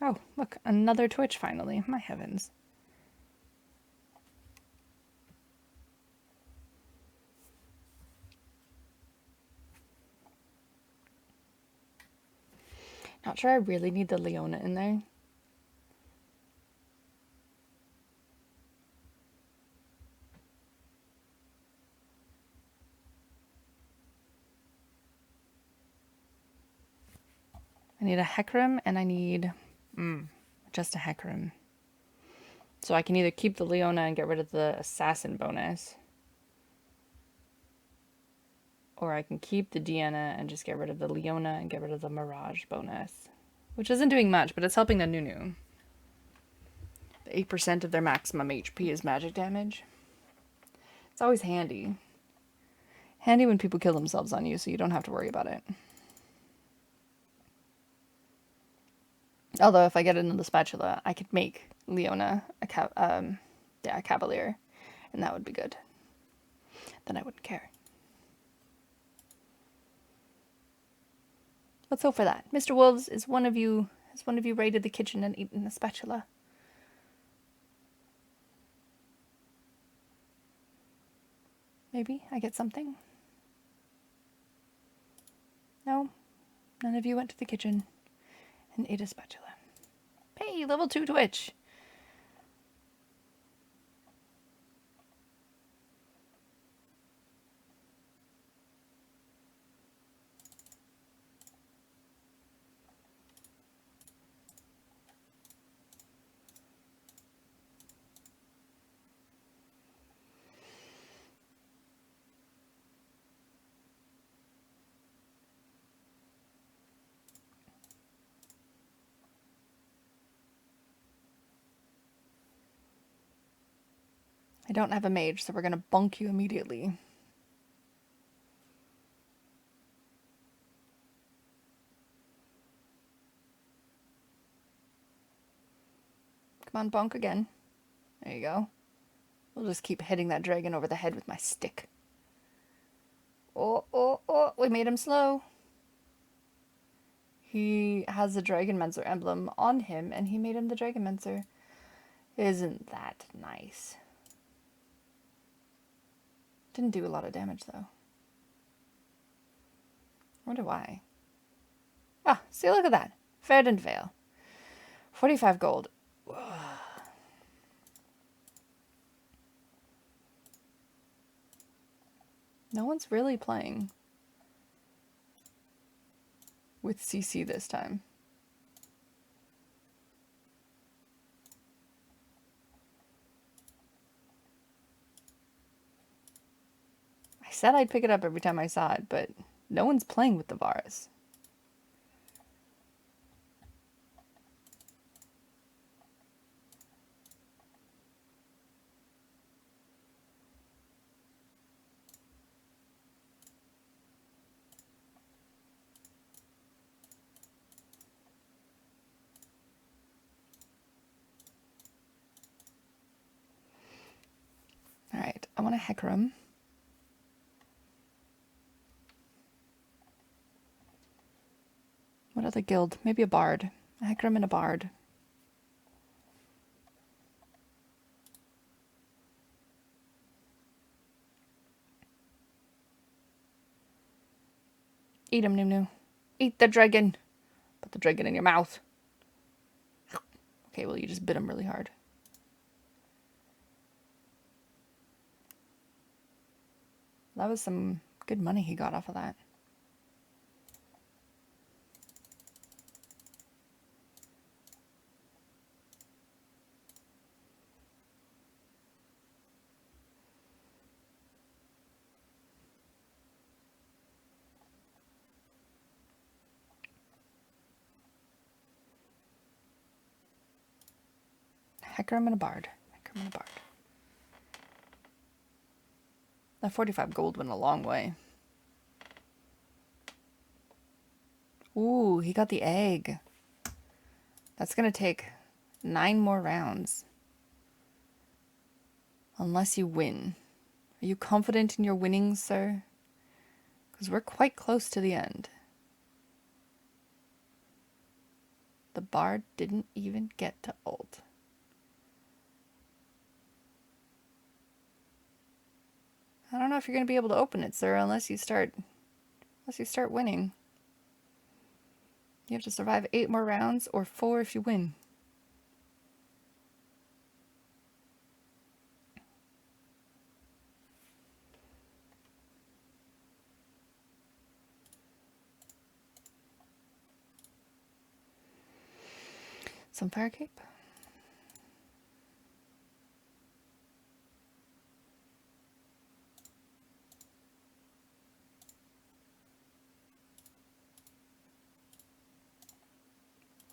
Oh, look, another Twitch finally. My heavens. Not sure I really need the Leona in there. I need a Hecarim and I need just a Hecarim. So I can either keep the Leona and get rid of the Assassin bonus, or I can keep the Deanna and just get rid of the Leona and get rid of the Mirage bonus, which isn't doing much, but it's helping the Nunu. The 8% of their maximum HP is magic damage. It's always handy. Handy when people kill themselves on you, so you don't have to worry about it. Although if I get another spatula, I could make Leona a Cavalier, and that would be good. Then I wouldn't care. Let's hope for that. Mr. Wolves, has one of you raided the kitchen and eaten a spatula? Maybe I get something. None of you went to the kitchen and ate a spatula. Hey, level 2 Twitch. I don't have a mage, so we're gonna bonk you immediately. Come on, bonk again. There you go. We'll just keep hitting that dragon over the head with my stick. Oh, oh, oh, we made him slow. He has a Dragonmancer emblem on him, and he made him the Dragonmancer. Isn't that nice? Didn't do a lot of damage, though. I wonder why. Ah, see, look at that. Fair didn't fail. 45 gold. No one's really playing with CC this time. I said I'd pick it up every time I saw it, but no one's playing with the Varus. Alright, I want a Hecarim. What other guild? Maybe a Bard. A Hecarim and a Bard. Eat him, Nunu. Eat the dragon. Put the dragon in your mouth. Okay, well, you just bit him really hard. That was some good money he got off of that. Hecarim and a Bard. Hecarim and a Bard. That 45 gold went a long way. Ooh, he got the egg. That's gonna take 9 more rounds. Unless you win. Are you confident in your winnings, sir? Because we're quite close to the end. The Bard didn't even get to ult. I don't know if you're going to be able to open it, sir, unless you start winning. You have to survive 8 more rounds, or 4 if you win. Some fire cape.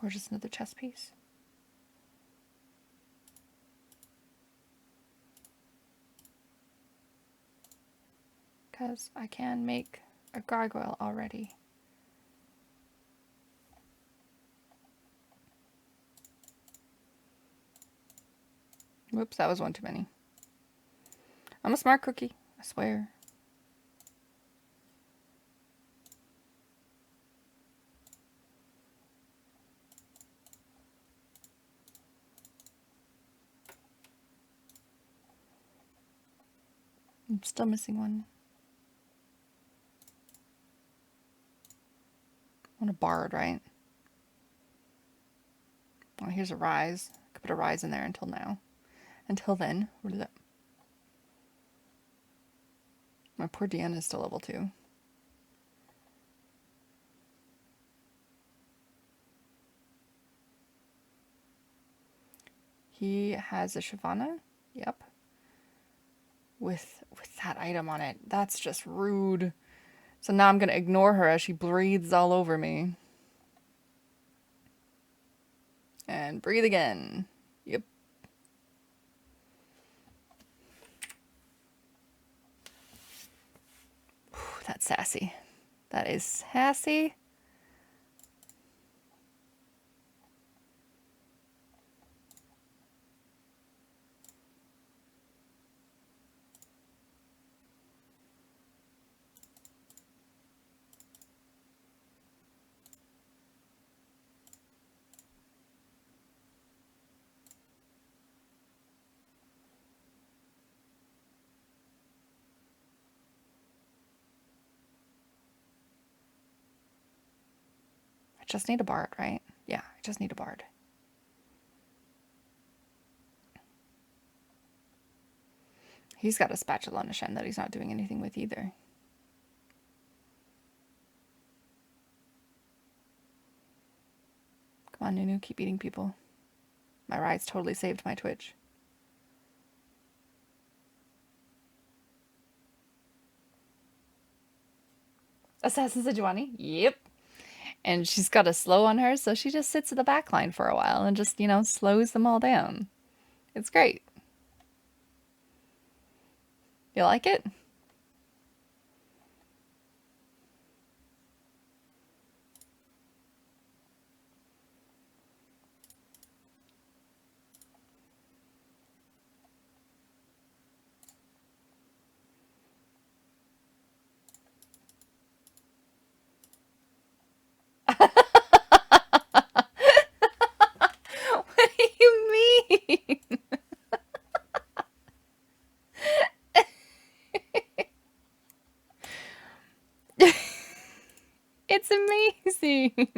Or just another chest piece. Because I can make a gargoyle already. Whoops, that was one too many. I'm a smart cookie, I swear. I'm still missing one. want a bard, right? Oh, here's a rise. Could put a rise in there until now. Until then, what is that? My poor Deanna is still level 2. He has a Shyvana. Yep. With that item on it. That's just rude. So now I'm going to ignore her as she breathes all over me. And breathe again. Yep. Whew, that's sassy. That is sassy. I just need a bard, right? Yeah, I just need a bard. He's got a spatula on a Shen that he's not doing anything with either. Come on, Nunu, keep eating people. My rides totally saved my Twitch. Assassin Sejuani? Yep. And she's got a slow on her, so she just sits at the back line for a while and just, you know, slows them all down. It's great. You like it? What do you mean? It's amazing.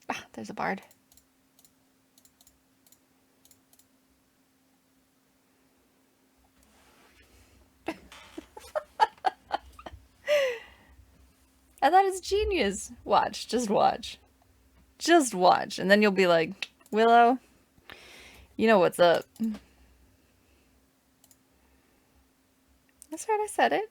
Ah, there's a bard. I thought it's genius. Watch, just watch. Just watch. And then you'll be like, Willow, you know what's up. That's right, I said it.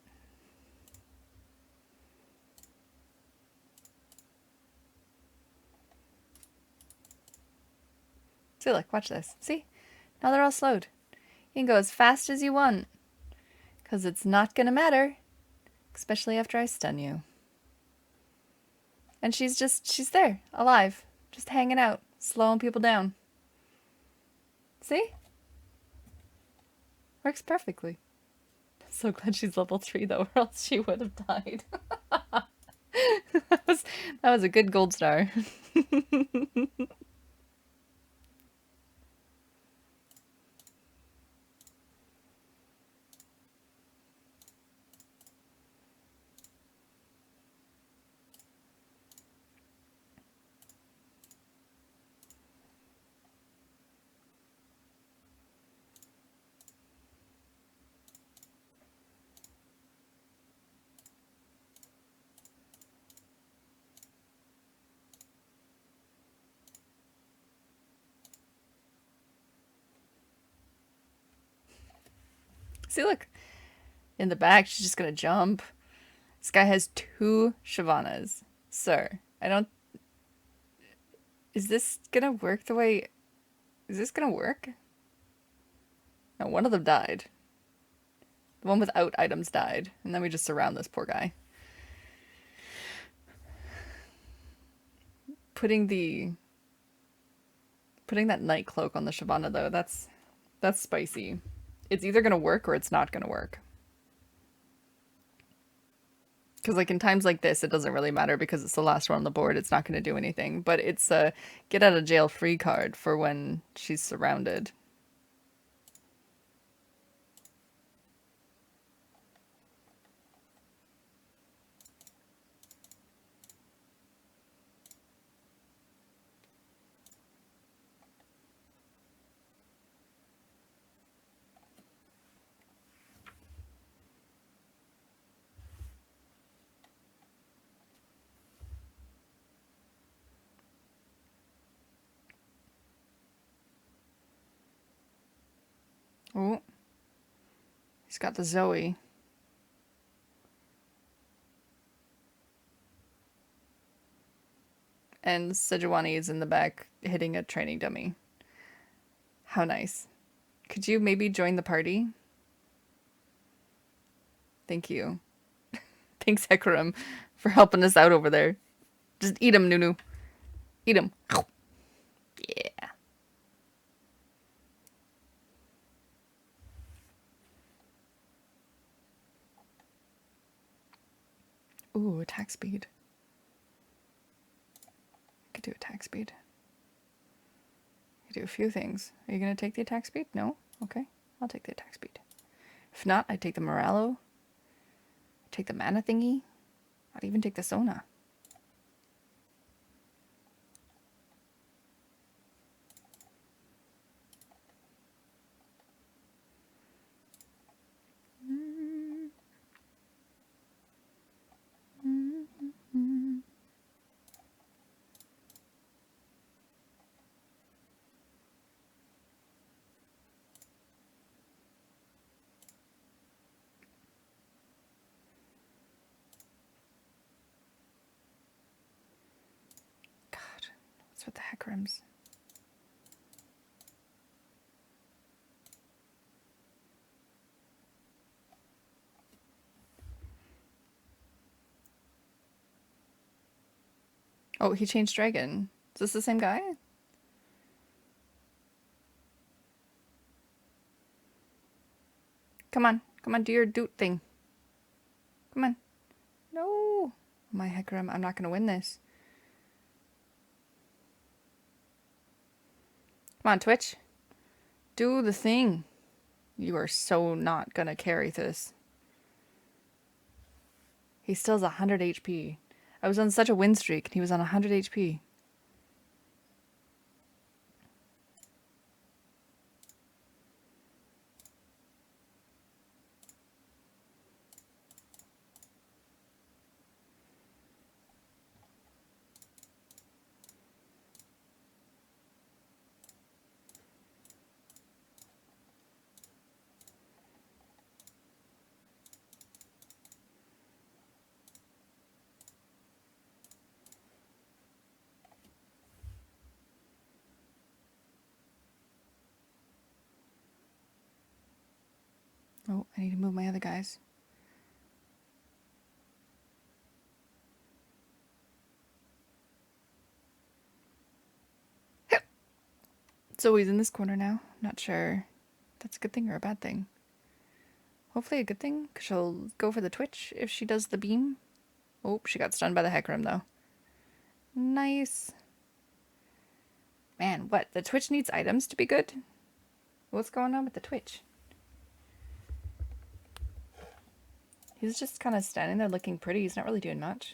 See, look, watch this. See? Now they're all slowed. You can go as fast as you want. Because it's not going to matter. Especially after I stun you. And she's there, alive. Just hanging out, slowing people down. See? Works perfectly. So glad she's level 3 though, or else she would have died. that was a good gold star. See, look. In the back, she's just gonna jump. This guy has 2 Shyvanas. Sir, I don't... Is this gonna work the way... Is this gonna work? No, one of them died. The one without items died. And then we just surround this poor guy. Putting that night cloak on the Shyvana, though, that's spicy. It's either gonna work or it's not gonna work. Because like in times like this, it doesn't really matter because it's the last one on the board. It's not going to do anything. But it's a get out of jail free card for when she's surrounded. Oh, he's got the Zoe. And Sejuani is in the back hitting a training dummy. How nice. Could you maybe join the party? Thank you. Thanks, Hecarim, for helping us out over there. Just eat him, Nunu. Eat him. Yeah. Ooh, attack speed. I could do attack speed. I could do a few things. Are you going to take the attack speed? No? Okay. I'll take the attack speed. If not, I take the Morello. Take the mana thingy. I'd even take the Sona. God, what's with the Hecarims? Oh, he changed dragon. Is this the same guy? Come on. Come on, do your doot thing. Come on. No. My Hecarim, I'm not going to win this. Come on, Twitch. Do the thing. You are so not going to carry this. He still has 100 HP. I was on such a win streak and he was on 100 HP. Oh, I need to move my other guys. So he's in this corner now. Not sure if that's a good thing or a bad thing. Hopefully a good thing, because she'll go for the Twitch if she does the beam. Oh, she got stunned by the Hecarim, though. Nice. Man, what? The Twitch needs items to be good? What's going on with the Twitch? He's just kind of standing there looking pretty. He's not really doing much.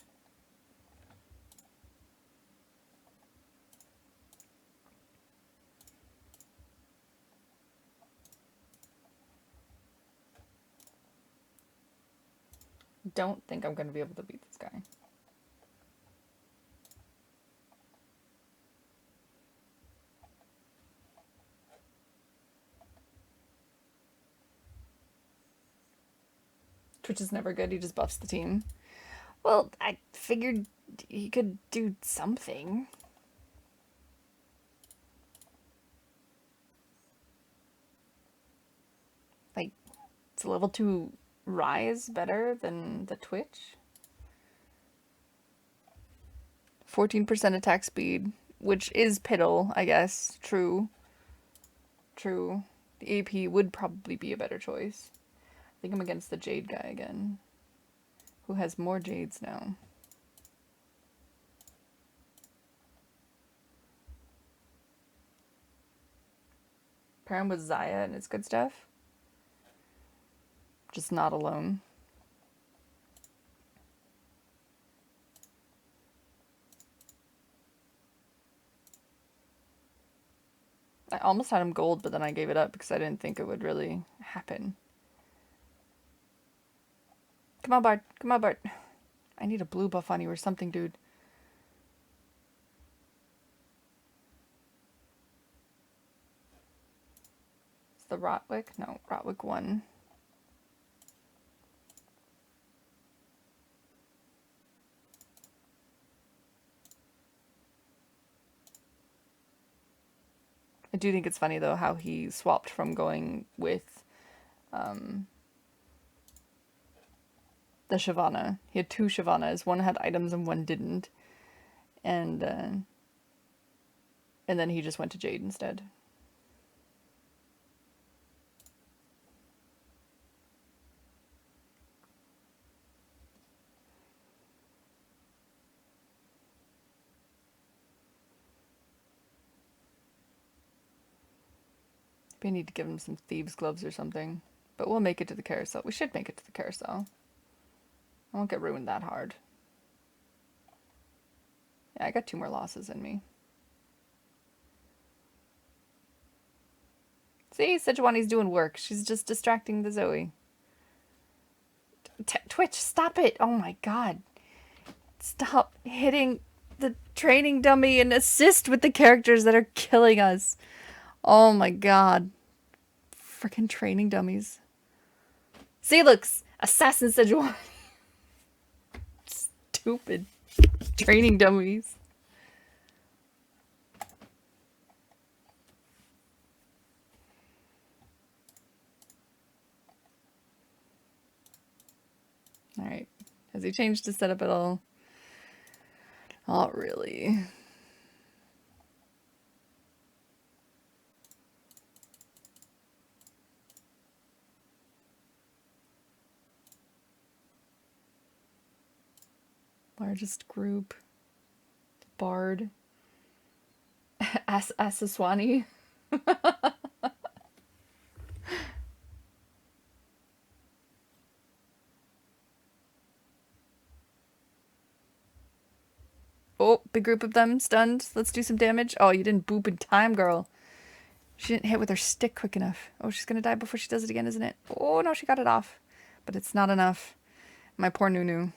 Don't think I'm going to be able to beat this guy. Twitch is never good. He just buffs the team. Well, I figured he could do something. Like, it's a level 2 rise better than the Twitch. 14% attack speed, which is piddle, I guess. True. True. The AP would probably be a better choice. I think I'm against the Jade guy again. Who has more jades now? Pairing with Zaya and it's good stuff. Just not alone. I almost had him gold, but then I gave it up because I didn't think it would really happen. Come on, Bart. Come on, Bart. I need a blue buff on you or something, dude. It's the Rotwick? No, Rotwick 1. I do think it's funny, though, how he swapped from going with the Shyvana. He had 2 Shyvanas. One had items and one didn't. And then he just went to Jade instead. We need to give him some thieves' gloves or something. But we'll make it to the carousel. We should make it to the carousel. I won't get ruined that hard. Yeah, I got 2 more losses in me. See, Sejuani's doing work. She's just distracting the Zoe. Twitch, stop it! Oh my god. Stop hitting the training dummy and assist with the characters that are killing us. Oh my god. Freaking training dummies. See, looks, Assassin Sejuani. Stupid training dummies. Alright. Has he changed his setup at all? Not really. Largest group. Bard. Asaswani. Oh, big group of them stunned. Let's do some damage. Oh, you didn't boop in time, girl. She didn't hit with her stick quick enough. Oh, she's gonna die before she does it again, isn't it? Oh, no, she got it off. But it's not enough. My poor Nunu.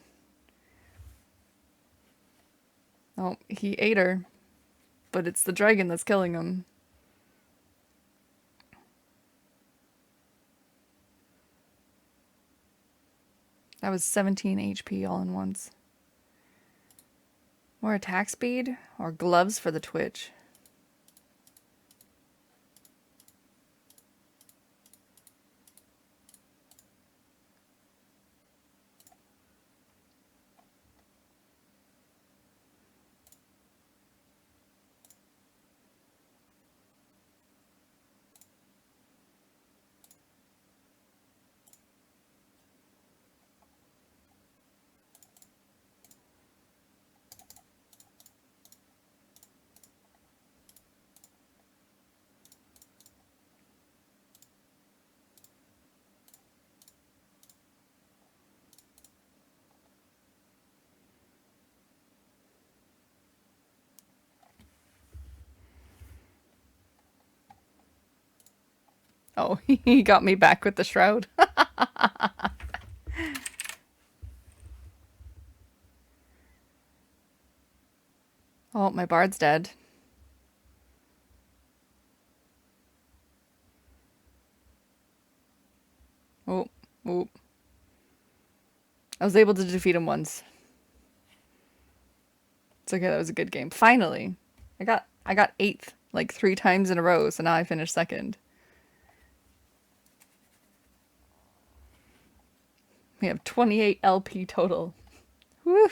Oh, he ate her. But it's the dragon that's killing him. That was 17 HP all in once. More attack speed or gloves for the Twitch? Oh, he got me back with the shroud. Oh, my bard's dead. Oh, oh. I was able to defeat him once. It's okay, that was a good game. Finally. I got 8th like 3 times in a row, so now I finished 2nd. We have 28 LP total. Woo!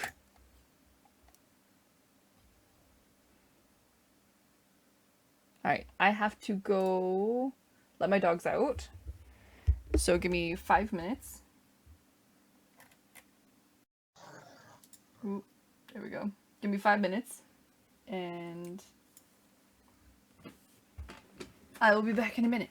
Alright, I have to go let my dogs out. So give me 5 minutes. Ooh, there we go. Give me 5 minutes, and I will be back in a minute.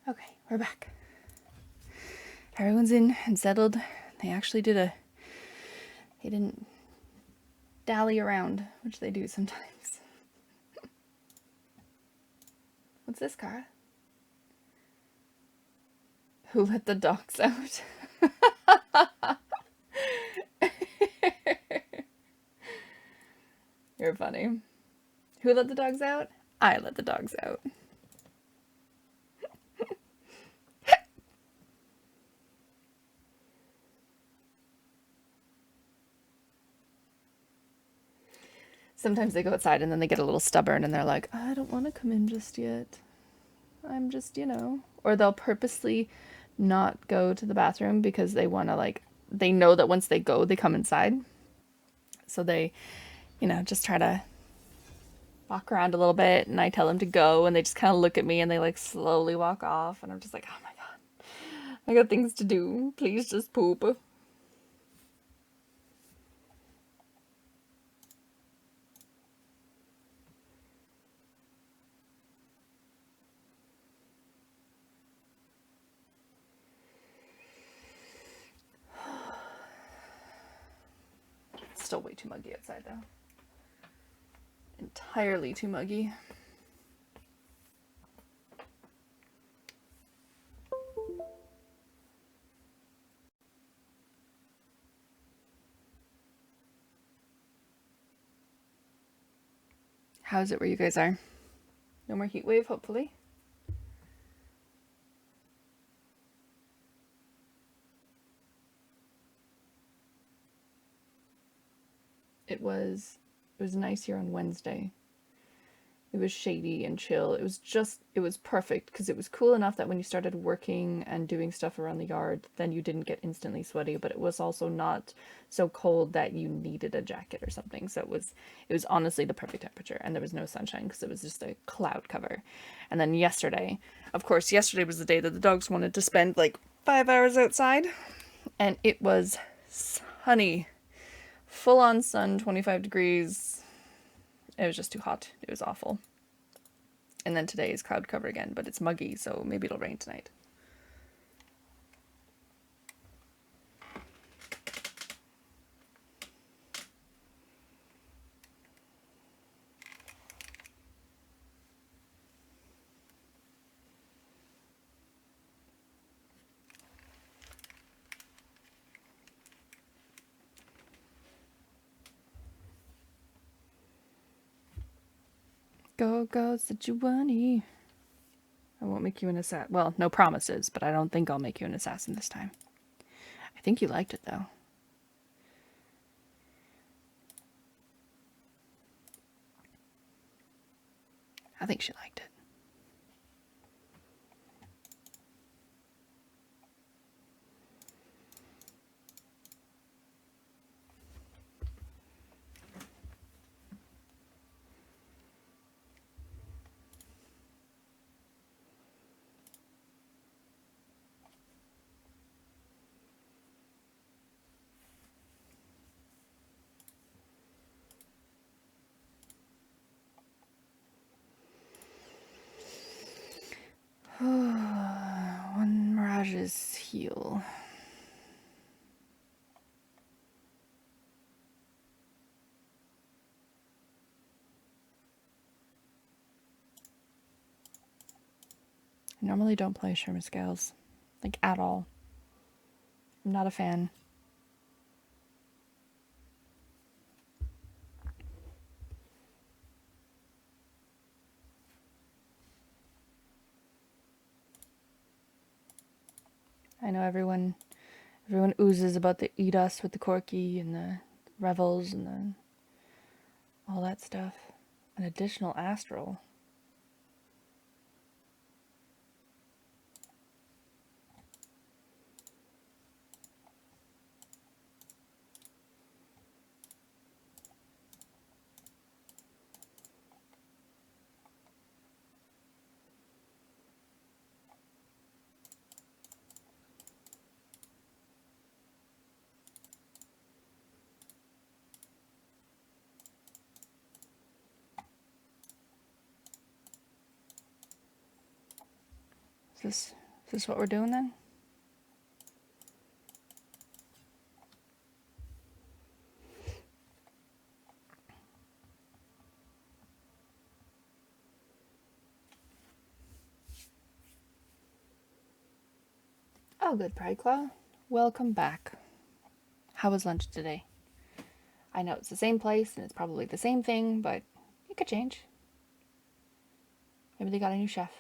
Okay, we're back. Everyone's in and settled. They actually they didn't dally around, which they do sometimes. What's this, Cara? Who let the dogs out? You're funny. Who let the dogs out? I let the dogs out. Sometimes they go outside and then they get a little stubborn and they're like, I don't want to come in just yet. I'm just, Or they'll purposely not go to the bathroom because they want to, they know that once they go, they come inside. So they, just try to walk around a little bit and I tell them to go and they just kind of look at me and they, slowly walk off. And I'm just like, oh my God, I got things to do. Please just poop. Still way too muggy outside though. Entirely too muggy. How is it where you guys are? No more heat wave, hopefully. It was nice here on Wednesday. It was shady and chill. It was perfect because it was cool enough that when you started working and doing stuff around the yard, then you didn't get instantly sweaty, but it was also not so cold that you needed a jacket or something. So it was honestly the perfect temperature, and there was no sunshine because it was just a cloud cover. And then yesterday, of course, yesterday was the day that the dogs wanted to spend 5 hours outside, and it was sunny. Full on sun, 25 degrees. It was just too hot. It was awful. And then today is cloud cover again, but it's muggy, so maybe it'll rain tonight. Go, Sejuani. I won't make you an assassin. Well, no promises, but I don't think I'll make you an assassin this time. I think you liked it, though. I think she liked it. One Mirage's heal. I normally don't play Sherman Scales, at all. I'm not a fan. I know everyone oozes about the Eat Us with the Corky and the Revels and all that stuff. An additional Astral. Is this what we're doing then? Oh, good, Pride Claw. Welcome back. How was lunch today? I know it's the same place and it's probably the same thing, but it could change. Maybe they got a new chef.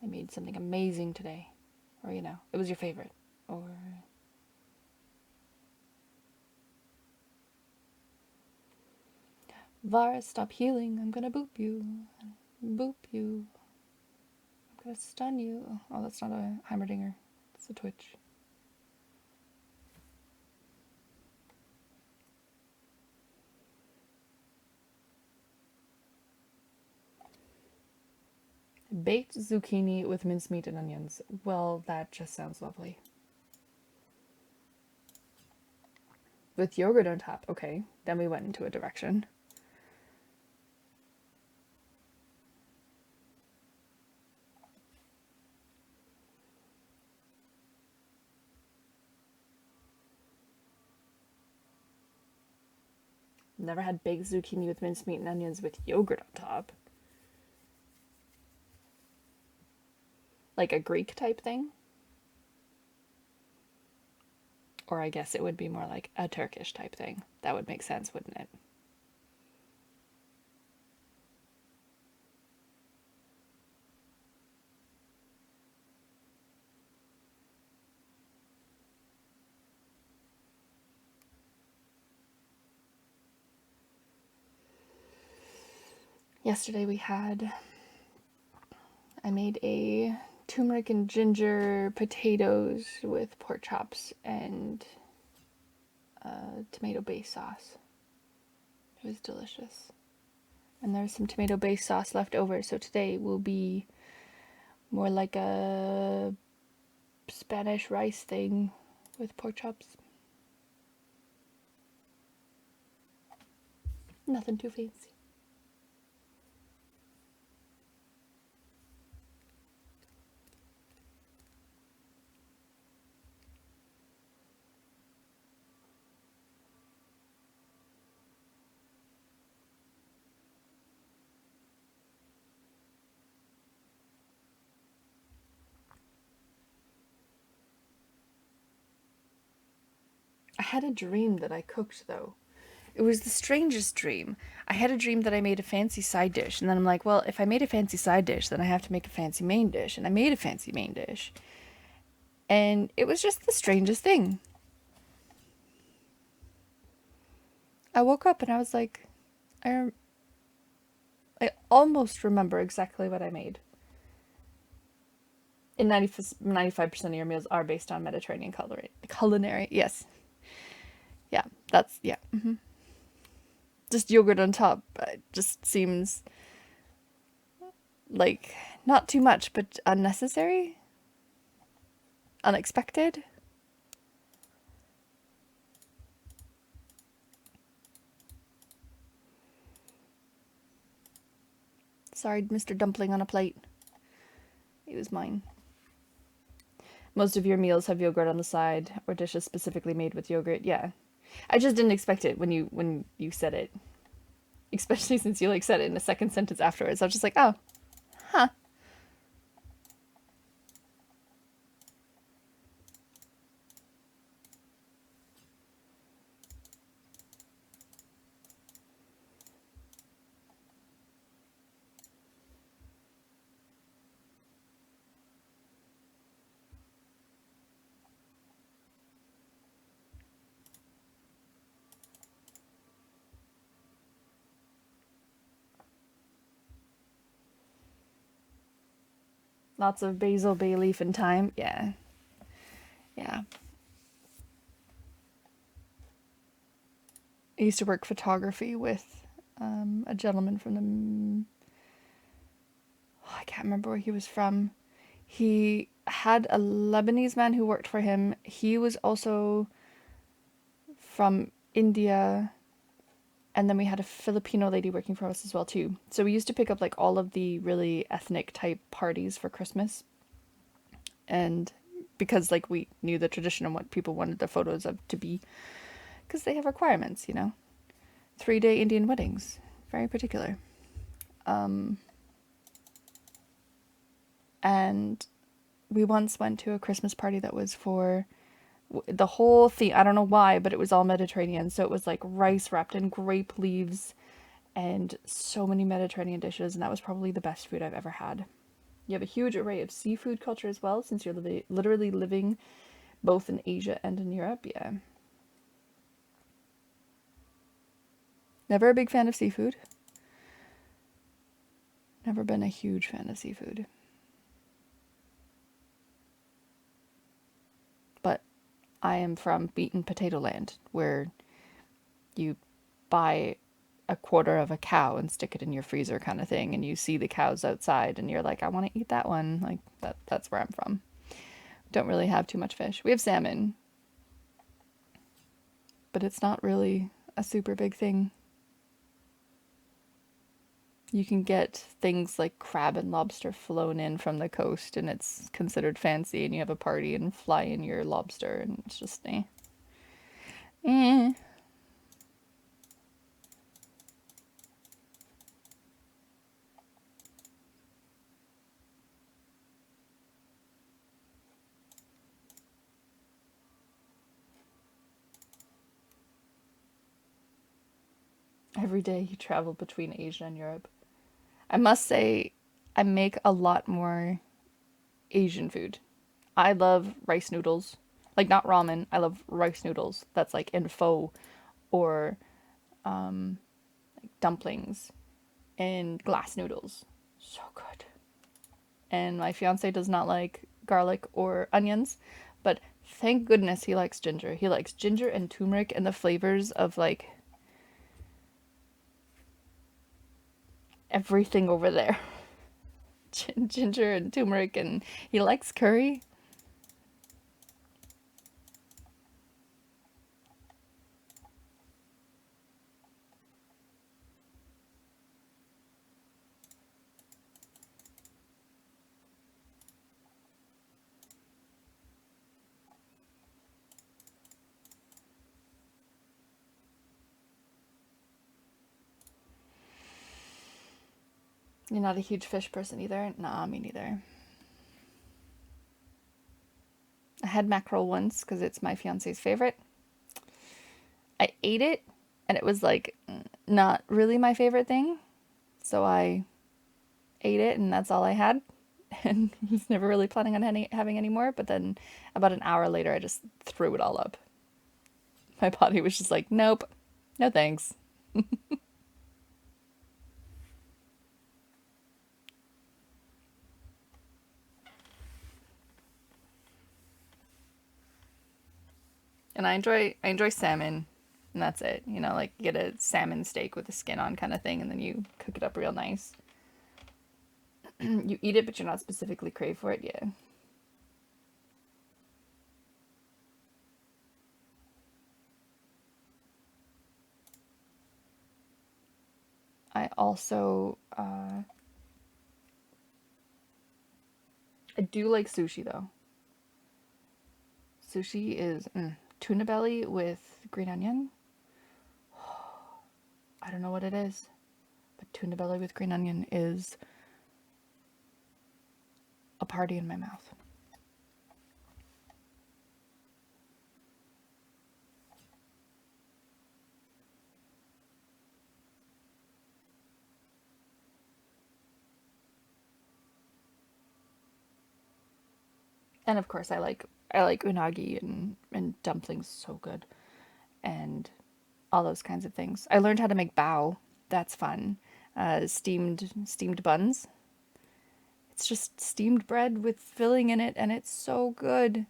They made something amazing today. Or, it was your favorite. Or... Varus, stop healing. I'm gonna boop you. Boop you. I'm gonna stun you. Oh, that's not a Heimerdinger. It's a Twitch. Baked zucchini with mincemeat and onions. Well, that just sounds lovely. With yogurt on top. Okay, then we went into a direction. Never had baked zucchini with mincemeat and onions with yogurt on top. Like a Greek type thing? Or I guess it would be more like a Turkish type thing. That would make sense, wouldn't it? Yesterday I made a turmeric and ginger potatoes with pork chops and tomato-based sauce. It was delicious. And there's some tomato-based sauce left over, so today will be more like a Spanish rice thing with pork chops. Nothing too fancy. I had a dream that I cooked, though. It was the strangest dream. I had a dream that I made a fancy side dish, and then I'm like, well, if I made a fancy side dish, then I have to make a fancy main dish, and I made a fancy main dish. And it was just the strangest thing. I woke up and I was like, I almost remember exactly what I made. And 95% of your meals are based on Mediterranean culinary. Yes. Yeah, yeah. Just yogurt on top just seems like not too much, but unnecessary, unexpected. Sorry, Mr. Dumpling on a plate. It was mine. Most of your meals have yogurt on the side, or dishes specifically made with yogurt. Yeah, I just didn't expect it when you said it, especially since you said it in a second sentence afterwards. I was just like, oh, huh. Lots of basil, bay leaf, and thyme. Yeah, yeah. I used to work photography with a gentleman from the... I can't remember where he was from. He had a Lebanese man who worked for him. He was also from India. And then we had a Filipino lady working for us as well, too. So we used to pick up all of the really ethnic type parties for Christmas. And because like we knew the tradition and what people wanted the photos of to be, because they have requirements, 3-day Indian weddings, very particular. Um, and we once went to a Christmas party that was for the whole theme. I don't know why, but it was all Mediterranean. So it was like rice wrapped in grape leaves and so many Mediterranean dishes. And that was probably the best food I've ever had. You have a huge array of seafood culture as well, since you're literally living both in Asia and in Europe. Yeah. Never a big fan of seafood. Never been a huge fan of seafood. But I am from beaten potato land, where you buy a quarter of a cow and stick it in your freezer kind of thing, and you see the cows outside and you're like, I want to eat that one. Like that's where I'm from. Don't really have too much fish. We have salmon, but it's not really a super big thing. You can get things like crab and lobster flown in from the coast and it's considered fancy, and you have a party and fly in your lobster, and it's just eh. Eh. Every day you travel between Asia and Europe. I must say, I make a lot more Asian food. I love rice noodles. Like, not ramen, I love rice noodles. That's like in pho or dumplings and glass noodles. So good. And my fiance does not like garlic or onions, but thank goodness he likes ginger. He likes ginger and turmeric and the flavors of like everything over there. Ginger and turmeric, and he likes curry. You're not a huge fish person either? Nah, me neither. I had mackerel once because it's my fiance's favorite. I ate it and it was like not really my favorite thing. So I ate it and that's all I had. And was never really planning on having any more. But then about an hour later, I just threw it all up. My body was just like, nope, no thanks. And I enjoy salmon, and that's it. Like get a salmon steak with the skin on kind of thing, and then you cook it up real nice. You eat it, but you're not specifically crave for it. Yeah. I also I do like sushi though. Sushi is tuna belly with green onion. I don't know what it is, but tuna belly with green onion is a party in my mouth. And of course, I like unagi and dumplings so good, and all those kinds of things. I learned how to make bao. That's fun. Steamed buns. It's just steamed bread with filling in it, and it's so good.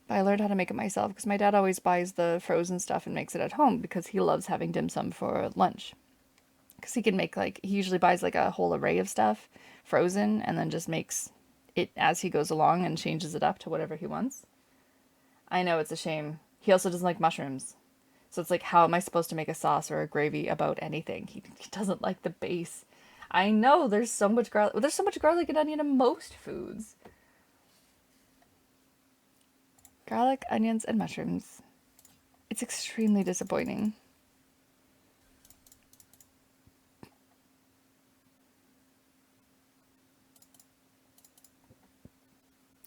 But I learned how to make it myself because my dad always buys the frozen stuff and makes it at home because he loves having dim sum for lunch. Because he can make he usually buys like a whole array of stuff frozen and then just makes it as he goes along and changes it up to whatever he wants. I know it's a shame. He also doesn't like mushrooms. So it's like, how am I supposed to make a sauce or a gravy about anything? He doesn't like the base. I know there's so much garlic. There's so much garlic and onion in most foods. Garlic, onions, and mushrooms. It's extremely disappointing.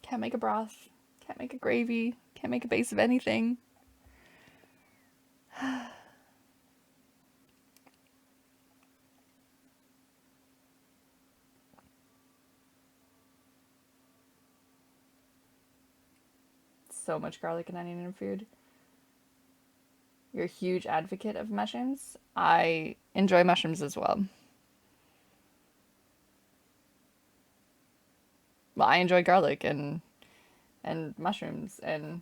Can't make a broth. Can't make a gravy. Can't make a base of anything. So much garlic and onion in food. You're a huge advocate of mushrooms. I enjoy mushrooms as well. Well, I enjoy garlic and mushrooms and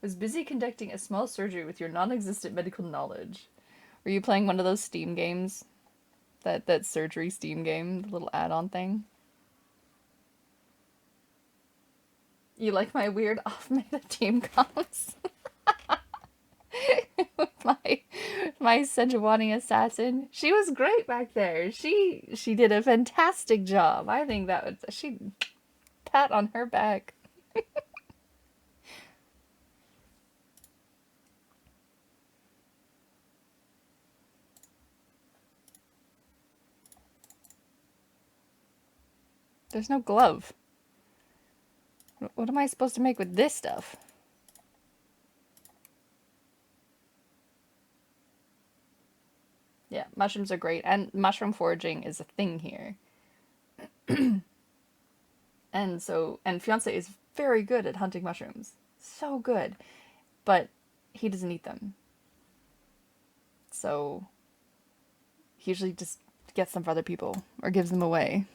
was busy conducting a small surgery with your non-existent medical knowledge. Were you playing one of those Steam games? That surgery Steam game, the little add-on thing? You like my weird off-meta team comps? my Sejuani assassin. She was great back there. She did a fantastic job. I think that was she pat on her back. There's no glove. What am I supposed to make with this stuff? Yeah, mushrooms are great, and mushroom foraging is a thing here. And fiance is very good at hunting mushrooms. So good. But he doesn't eat them. So he usually just gets them for other people or gives them away.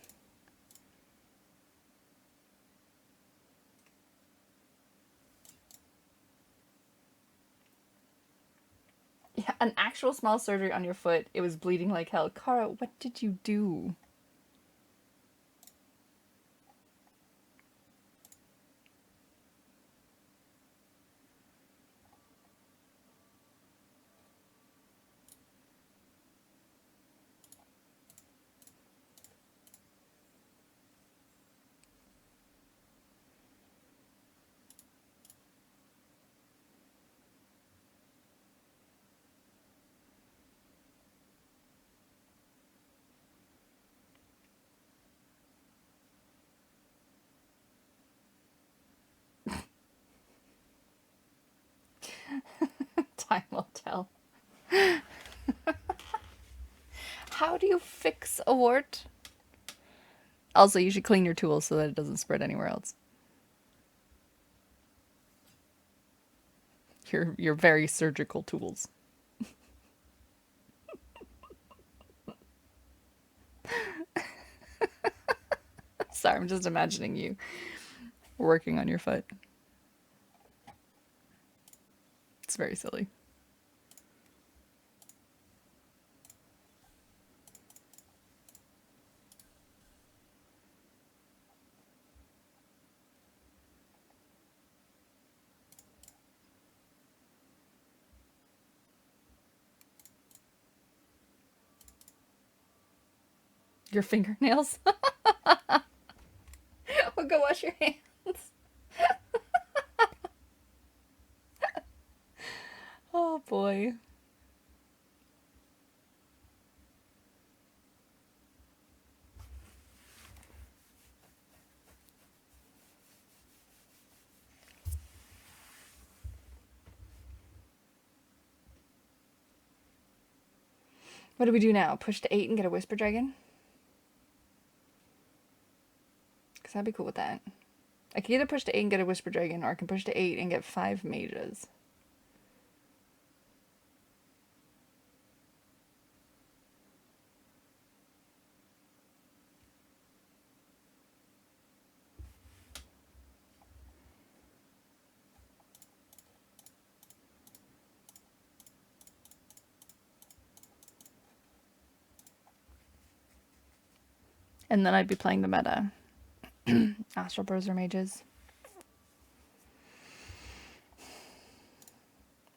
Yeah, an actual small surgery on your foot. It was bleeding like hell. Kara, what did you do? Time will tell. How do you fix a wart? Also, you should clean your tools so that it doesn't spread anywhere else. Your very surgical tools. Sorry, I'm just imagining you working on your foot. It's very silly. Your fingernails? Well, go wash your hands. Oh boy. What do we do now? Push to 8 and get a Whisper Dragon? Because I'd be cool with that. I can either push to 8 and get a Whisper Dragon, or I can push to 8 and get 5 mages. And then I'd be playing the meta. Astral Bros or mages.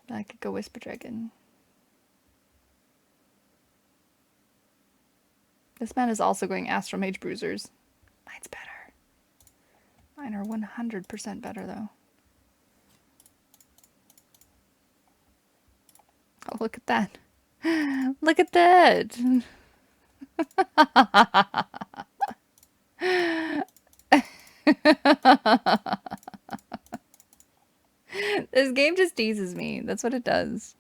I could go Whisper Dragon. This man is also going Astral Mage Bruisers. Mine's better. Mine are 100% better, though. Oh, look at that. Look at that! This game just teases me. That's what it does.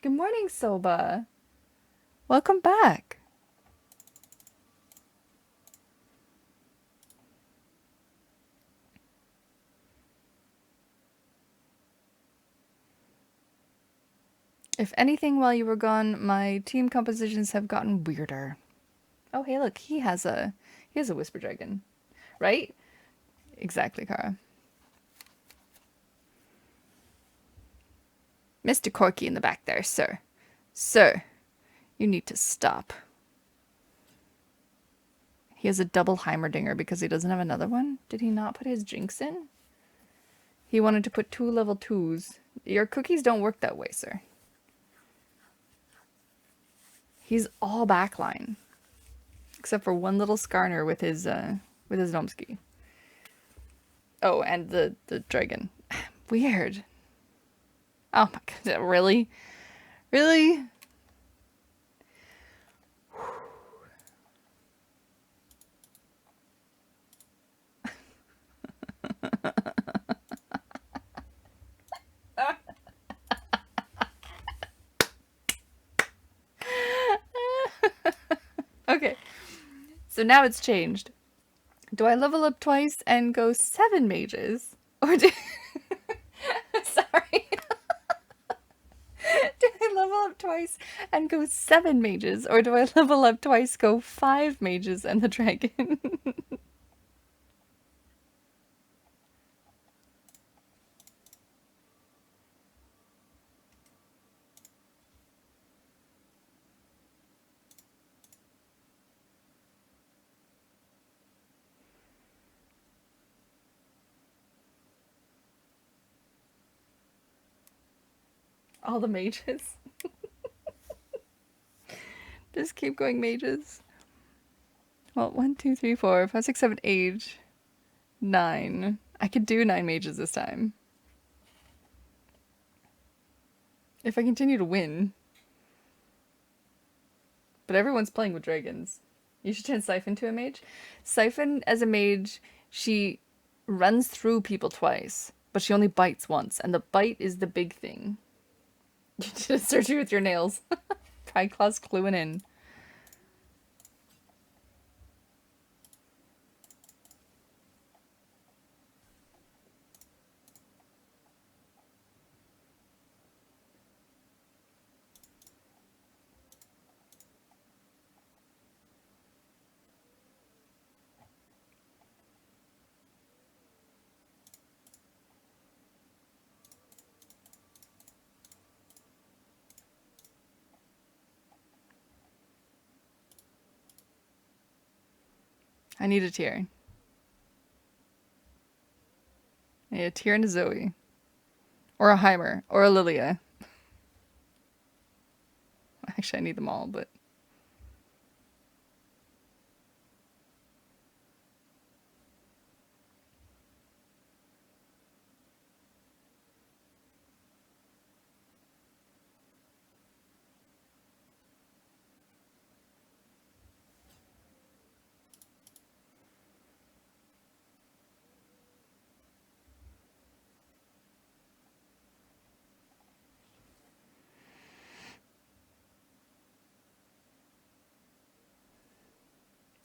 Good morning, Soba. Welcome back. If anything, while you were gone, my team compositions have gotten weirder. Oh, hey, look, he has a whisper dragon, right? Exactly, Kara. Mr. Corky in the back there, sir. Sir, you need to stop. He has a double Heimerdinger because he doesn't have another one. Did he not put his Jinx in? He wanted to put 2 level 2s. Your cookies don't work that way, sir. He's all backline. Except for one little Skarner with his Nomski. Oh, and the dragon. Weird. Oh my god, really? Really? Okay. So now it's changed. Do I level up twice and go 7 mages? Or do... Sorry. Do I level up twice and go 7 mages? Or do I level up twice, go 5 mages and the dragon? All the mages. Just keep going mages. Well, 1, 2, 3, 4, 5, 6, 7, 8, 9. I could do 9 mages this time. If I continue to win. But everyone's playing with dragons. You should turn Siphon to a mage. Siphon, as a mage, she runs through people twice, but she only bites once, and the bite is the big thing. You did a surgery with your nails. Pride claws cluing in. I need a tier. I need a tier and a Zoe. Or a Heimer. Or a Lilia. Actually, I need them all, but...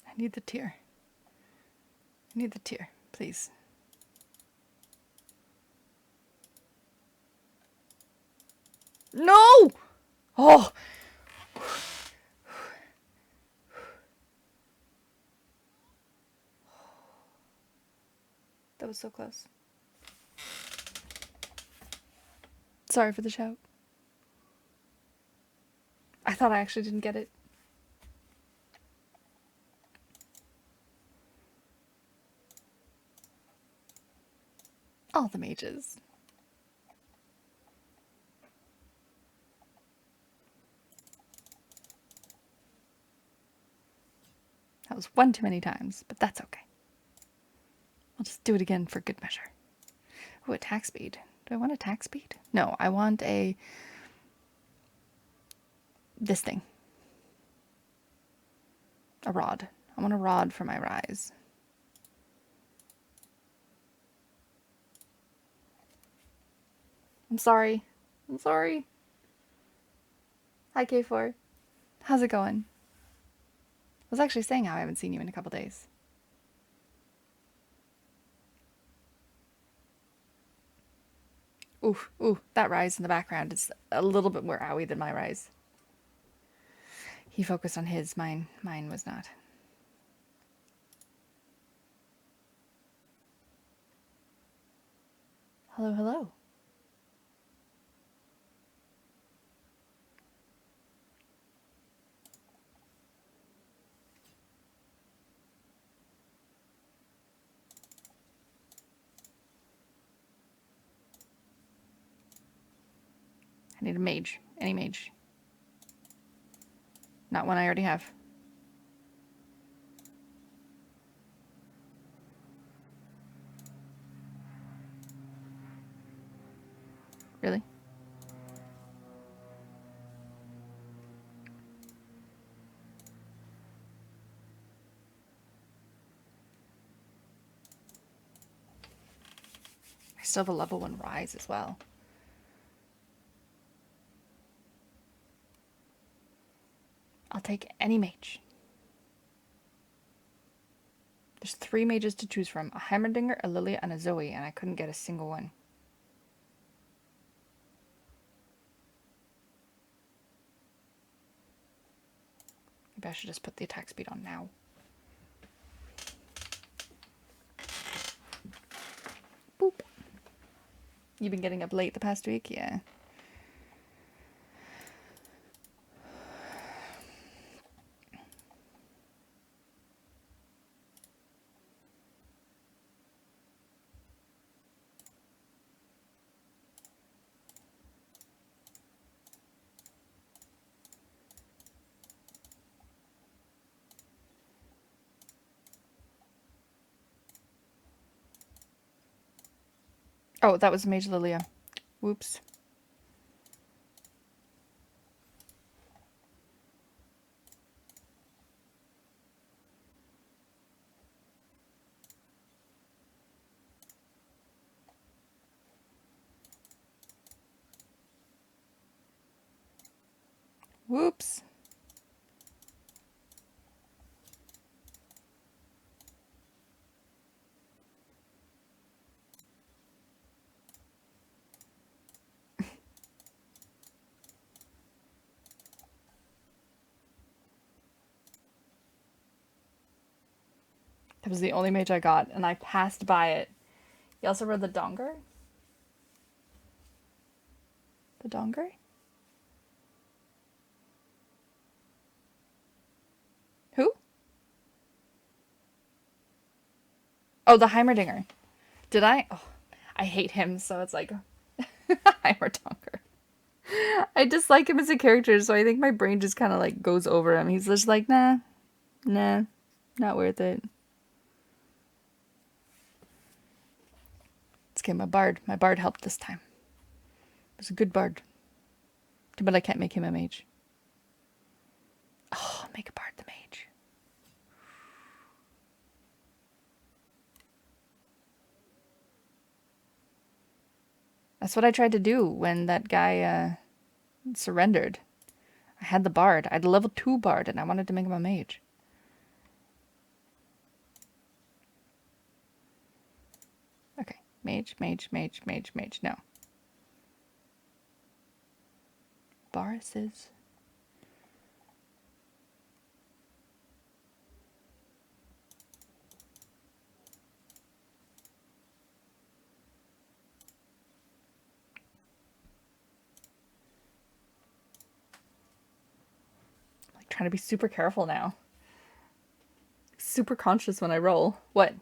I need the tier. I need the tier, please. No! Oh! That was so close. Sorry for the shout. I thought I actually didn't get it. All the mages. That was one too many times, but that's okay. I'll just do it again for good measure. Oh, attack speed. Do I want attack speed? No, I want this thing. A rod. I want a rod for my rise. I'm sorry. I'm sorry. Hi, K4. How's it going? I was actually saying how I haven't seen you in a couple days. Ooh, that rise in the background is a little bit more owie than my rise. He focused on his, mine was not. Hello, hello. I need a mage. Any mage. Not one I already have. Really? I still have a level 1 rise as well. I'll take any mage. There's 3 mages to choose from. A Heimerdinger, a Lilia, and a Zoe, and I couldn't get a single one. Maybe I should just put the attack speed on now. Boop. You've been getting up late the past week? Yeah. Oh, that was Mage Lilia. Whoops. Whoops. That was the only mage I got, and I passed by it. You also read the Donger? The Donger? Who? Oh, the Heimerdinger. Did I? Oh, I hate him, so it's like Heimerdinger. I dislike him as a character, so I think my brain just kind of like goes over him. He's just like, nah, not worth it. It's okay, my bard. My bard helped this time. It was a good bard. But I can't make him a mage. Oh, make a bard the mage. That's what I tried to do when that guy surrendered. I had the bard. I had a level 2 bard, and I wanted to make him a mage. Okay, mage. No. Barises. Trying to be super careful now. Super conscious when I roll. What?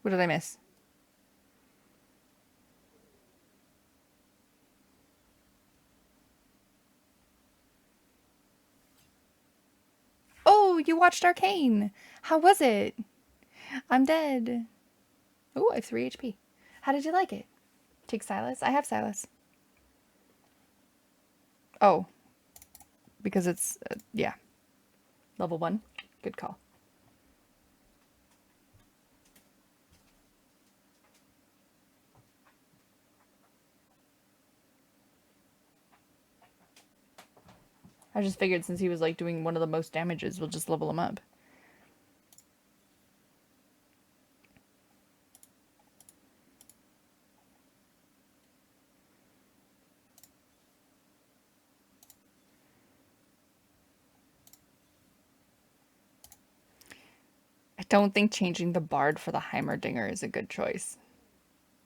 What did I miss? you watched Arcane. How was it? I'm dead. Oh, I have 3 HP. How did you like it? Take Silas? I have Silas. Oh, because it's, yeah. Level 1. Good call. I just figured since he was like doing one of the most damages, we'll just level him up. I don't think changing the Bard for the Heimerdinger is a good choice.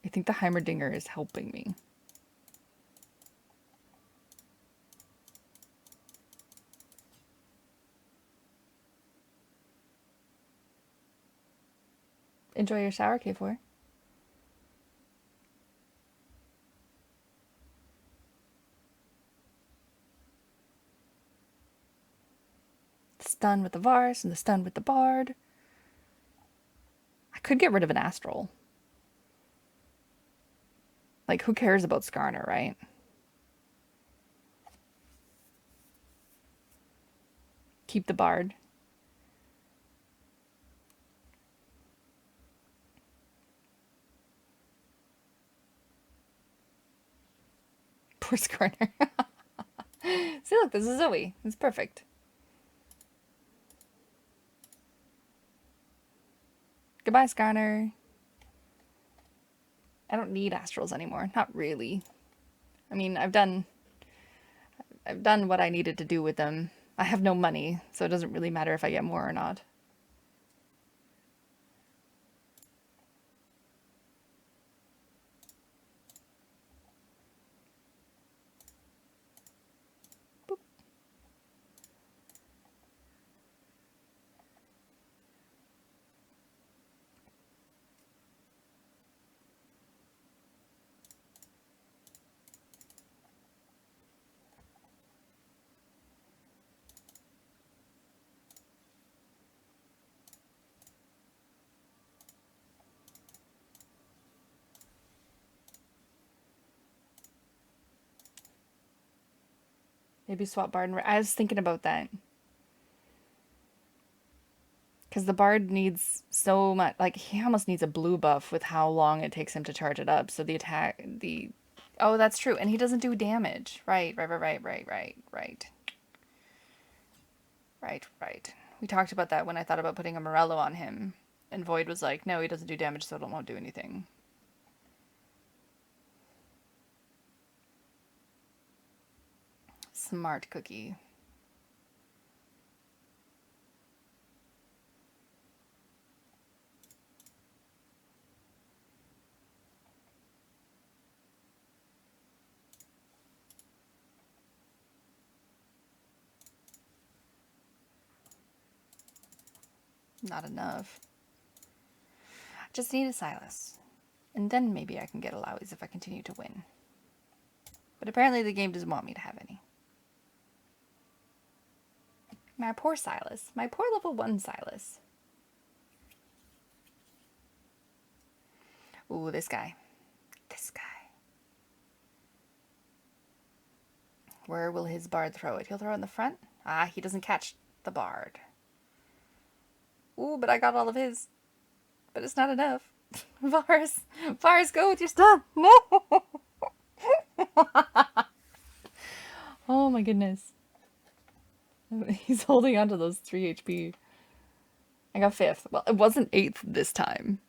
I think the Heimerdinger is helping me. Enjoy your shower, K4. Stun with the Vars and the stun with the Bard. I could get rid of an Astral. Like, who cares about Skarner, right? Keep the Bard. Poor Skarner. See, look, this is Zoe. It's perfect. Goodbye, Skarner. I don't need Astrals anymore. Not really. I mean, I've done what I needed to do with them. I have no money, so it doesn't really matter if I get more or not. Boop. Maybe swap Bard and... I was thinking about that. Because the Bard needs so much... Like, he almost needs a blue buff with how long it takes him to charge it up. So the attack... Oh, that's true. And he doesn't do damage. Right. We talked about that when I thought about putting a Morello on him. And Void was like, no, he doesn't do damage, so it won't do anything. Smart cookie. Not enough. I just need a Silas. And then maybe I can get Alawies if I continue to win. But apparently the game doesn't want me to have any. My poor Silas. My poor level 1 Silas. Ooh, this guy. This guy. Where will his Bard throw it? He'll throw it in the front? Ah, he doesn't catch the Bard. Ooh, but I got all of his. But it's not enough. Vars. Vars, go with your stuff. No! Oh my goodness. He's holding on to those 3 HP. I got 5th. Well, it wasn't 8th this time.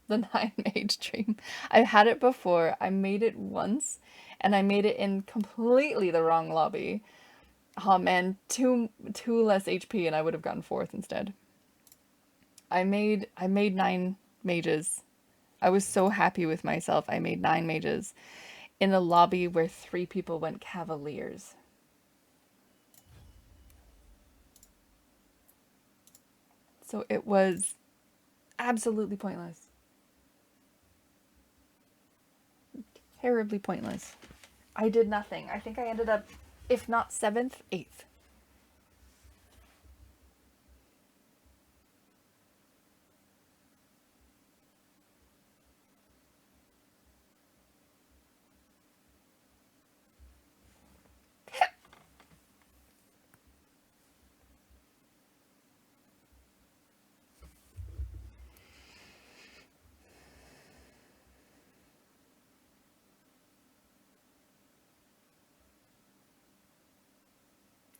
The 9 mage dream. I've had it before. I made it once, and I made it in completely the wrong lobby. Oh man, two less HP, and I would have gotten 4th instead. I made 9 mages. I was so happy with myself. I made 9 mages in a lobby where 3 people went Cavaliers. So it was absolutely pointless. Terribly pointless. I did nothing. I think I ended up, if not seventh, eighth.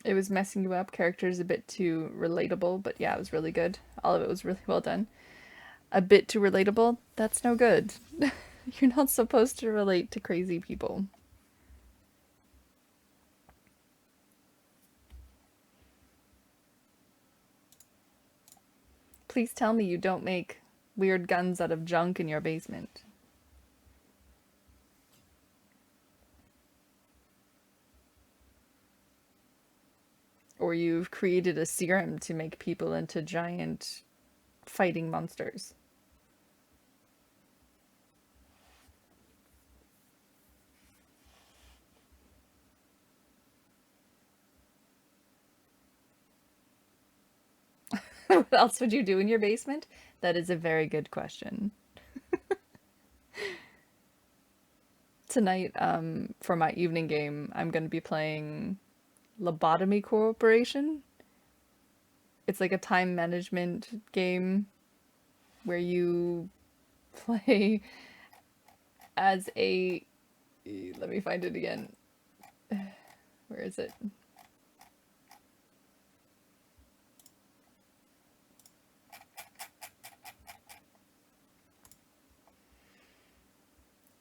It was messing you up. Characters a bit too relatable, but yeah, it was really good. All of it was really well done. A bit too relatable? That's no good. You're not supposed to relate to crazy people. Please tell me you don't make weird guns out of junk in your basement. Or you've created a serum to make people into giant fighting monsters. What else would you do in your basement? That is a very good question. Tonight, for my evening game, I'm going to be playing Lobotomy Corporation. It's like a time management game where you play as a. Let me find it again. Where is it?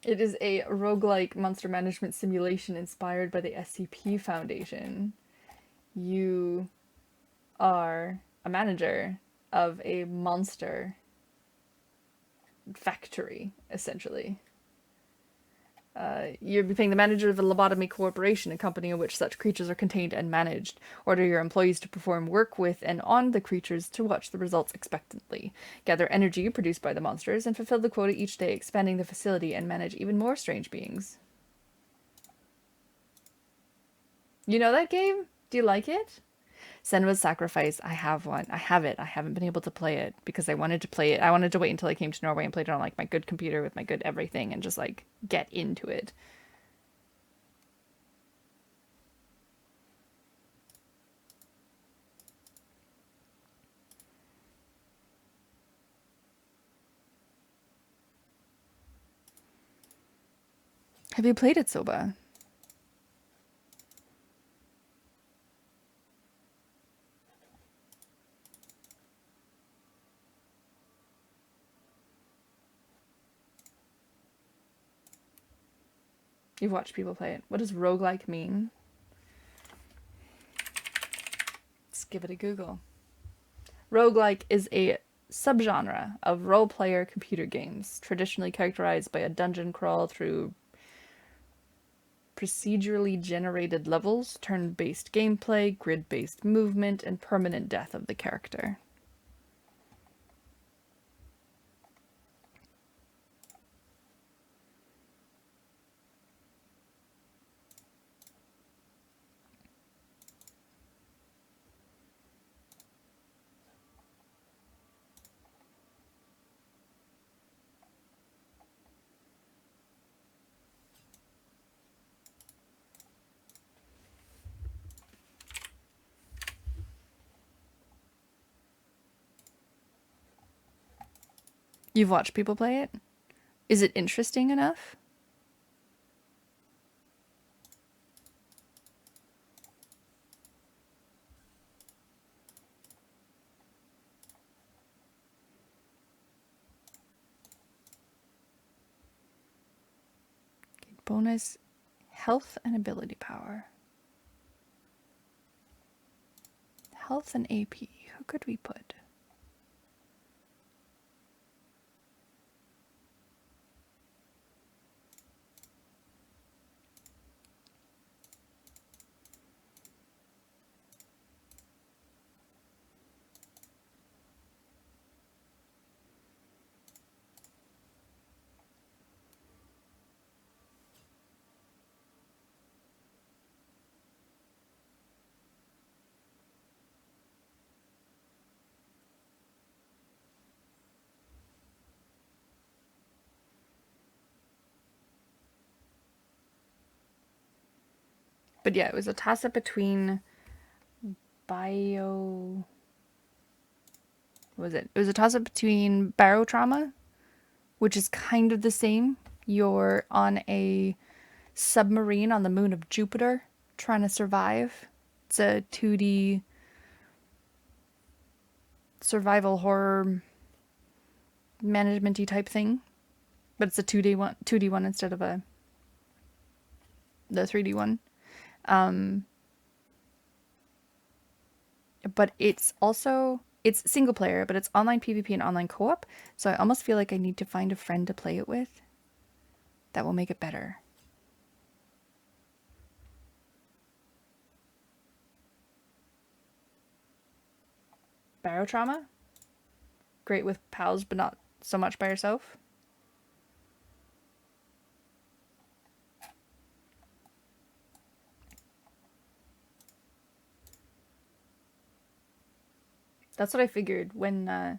It is a roguelike monster management simulation inspired by the SCP Foundation. You are a manager of a monster factory, essentially. You're being the manager of the Lobotomy Corporation, a company in which such creatures are contained and managed. Order your employees to perform work with and on the creatures to watch the results expectantly. Gather energy produced by the monsters and fulfill the quota each day, expanding the facility and manage even more strange beings. You know that game? Do you like it? Senwa's Sacrifice. I have one. I have it. I haven't been able to play it because I wanted to play it. I wanted to wait until I came to Norway and played it on like my good computer with my good everything and just like get into it. Have you played it, Soba? You've watched people play it. What does roguelike mean? Let's give it a Google. Roguelike is a subgenre of role-player computer games, traditionally characterized by a dungeon crawl through procedurally generated levels, turn-based gameplay, grid-based movement, and permanent death of the character. You've watched people play it? Is it interesting enough? Bonus health and ability power. Health and AP. Who could we put? But yeah, it was a toss-up between bio... What was it? It was a toss-up between barotrauma, which is kind of the same. You're on a submarine on the moon of Jupiter trying to survive. It's a 2D survival horror management-y type thing. But it's a 2D one instead of the 3D one. But it's single player, but it's online PvP and online co-op. So I almost feel like I need to find a friend to play it with. That will make it better. Barotrauma? Great with pals, but not so much by yourself. That's what I figured when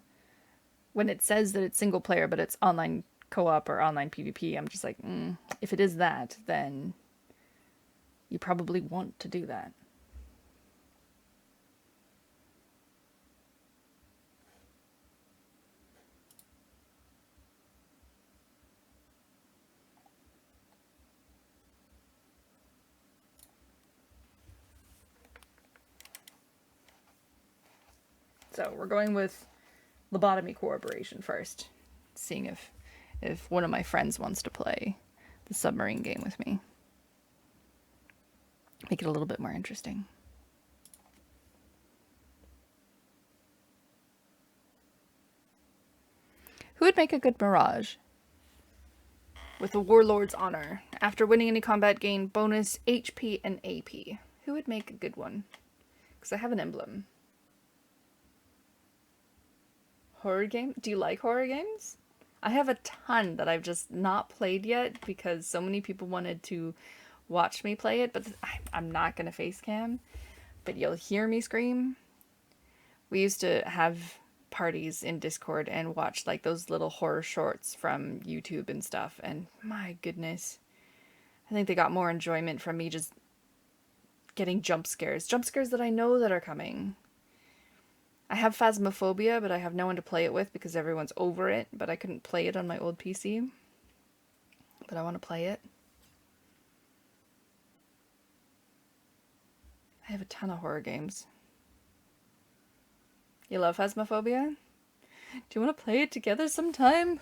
it says that it's single player, but it's online co-op or online PvP. I'm just like, if it is that, then you probably want to do that. So we're going with Lobotomy Corporation first, seeing if one of my friends wants to play the submarine game with me. Make it a little bit more interesting. Who would make a good Mirage? With the Warlord's Honor. After winning any combat, gain bonus HP and AP. Who would make a good one? Because I have an emblem. Horror game? Do you like horror games? I have a ton that I've just not played yet because so many people wanted to watch me play it, but I'm not going to face cam. But you'll hear me scream. We used to have parties in Discord and watch like those little horror shorts from YouTube and stuff, and my goodness. I think they got more enjoyment from me just getting jump scares. Jump scares that I know that are coming. I have Phasmophobia, but I have no one to play it with because everyone's over it, but I couldn't play it on my old PC. But I want to play it. I have a ton of horror games. You love Phasmophobia? Do you want to play it together sometime?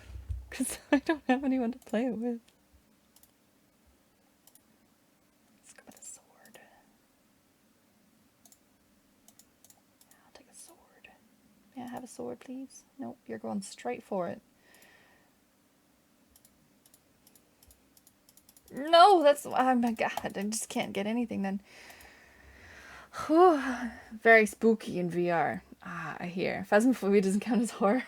Because I don't have anyone to play it with. Let's go with a sword. I'll take a sword. May I have a sword, please? Nope, you're going straight for it. No, that's... Oh my god, I just can't get anything then. Whew. Very spooky in VR. Ah, I hear. Phasmophobia doesn't count as horror.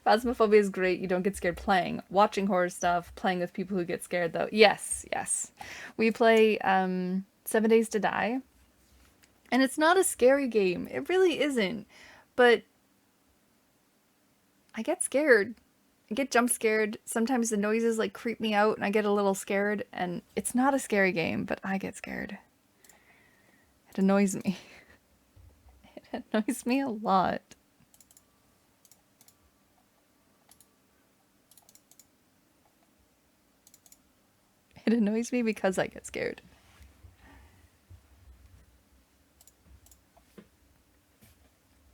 Phasmophobia is great. You don't get scared playing. Watching horror stuff, playing with people who get scared though. Yes, yes. We play 7 Days to Die. And it's not a scary game. It really isn't. But I get scared. I get jump scared. Sometimes the noises like creep me out and I get a little scared. And it's not a scary game, but I get scared. It annoys me. It annoys me a lot. It annoys me because I get scared.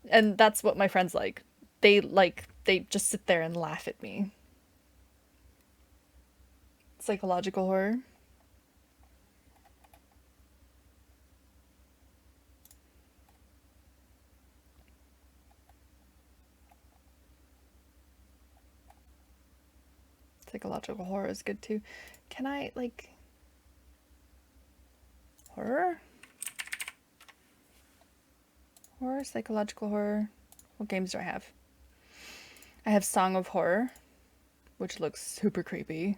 And that's what my friends like. They just sit there and laugh at me. Psychological horror. Psychological horror is good too. Can I, like... Horror? Horror? Psychological horror? What games do I have? I have Song of Horror, which looks super creepy.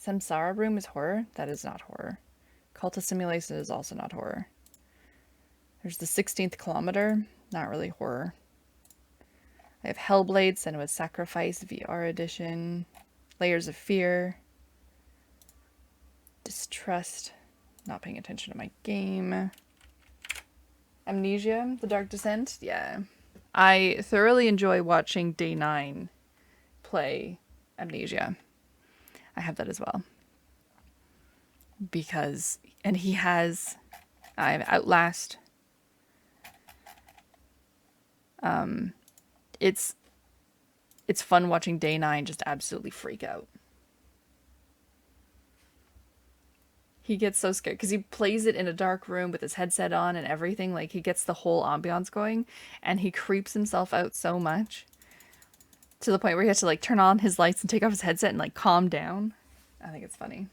Samsara Room is horror? That is not horror. Cult of Simulation is also not horror. There's the 16th Kilometer. Not really horror. I have Hellblade, Senua's Sacrifice, VR edition, Layers of Fear, Distrust, not paying attention to my game, Amnesia, The Dark Descent. Yeah. I thoroughly enjoy watching Day 9 play Amnesia. I have that as well. Because, and he has, I have Outlast. It's fun watching Day 9 just absolutely freak out. He gets so scared because he plays it in a dark room with his headset on and everything. Like, he gets the whole ambiance going, and he creeps himself out so much to the point where he has to like turn on his lights and take off his headset and like calm down. I think it's funny.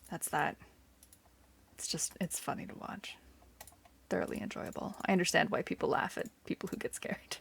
That's that. It's funny to watch. Thoroughly enjoyable. I understand why people laugh at people who get scared.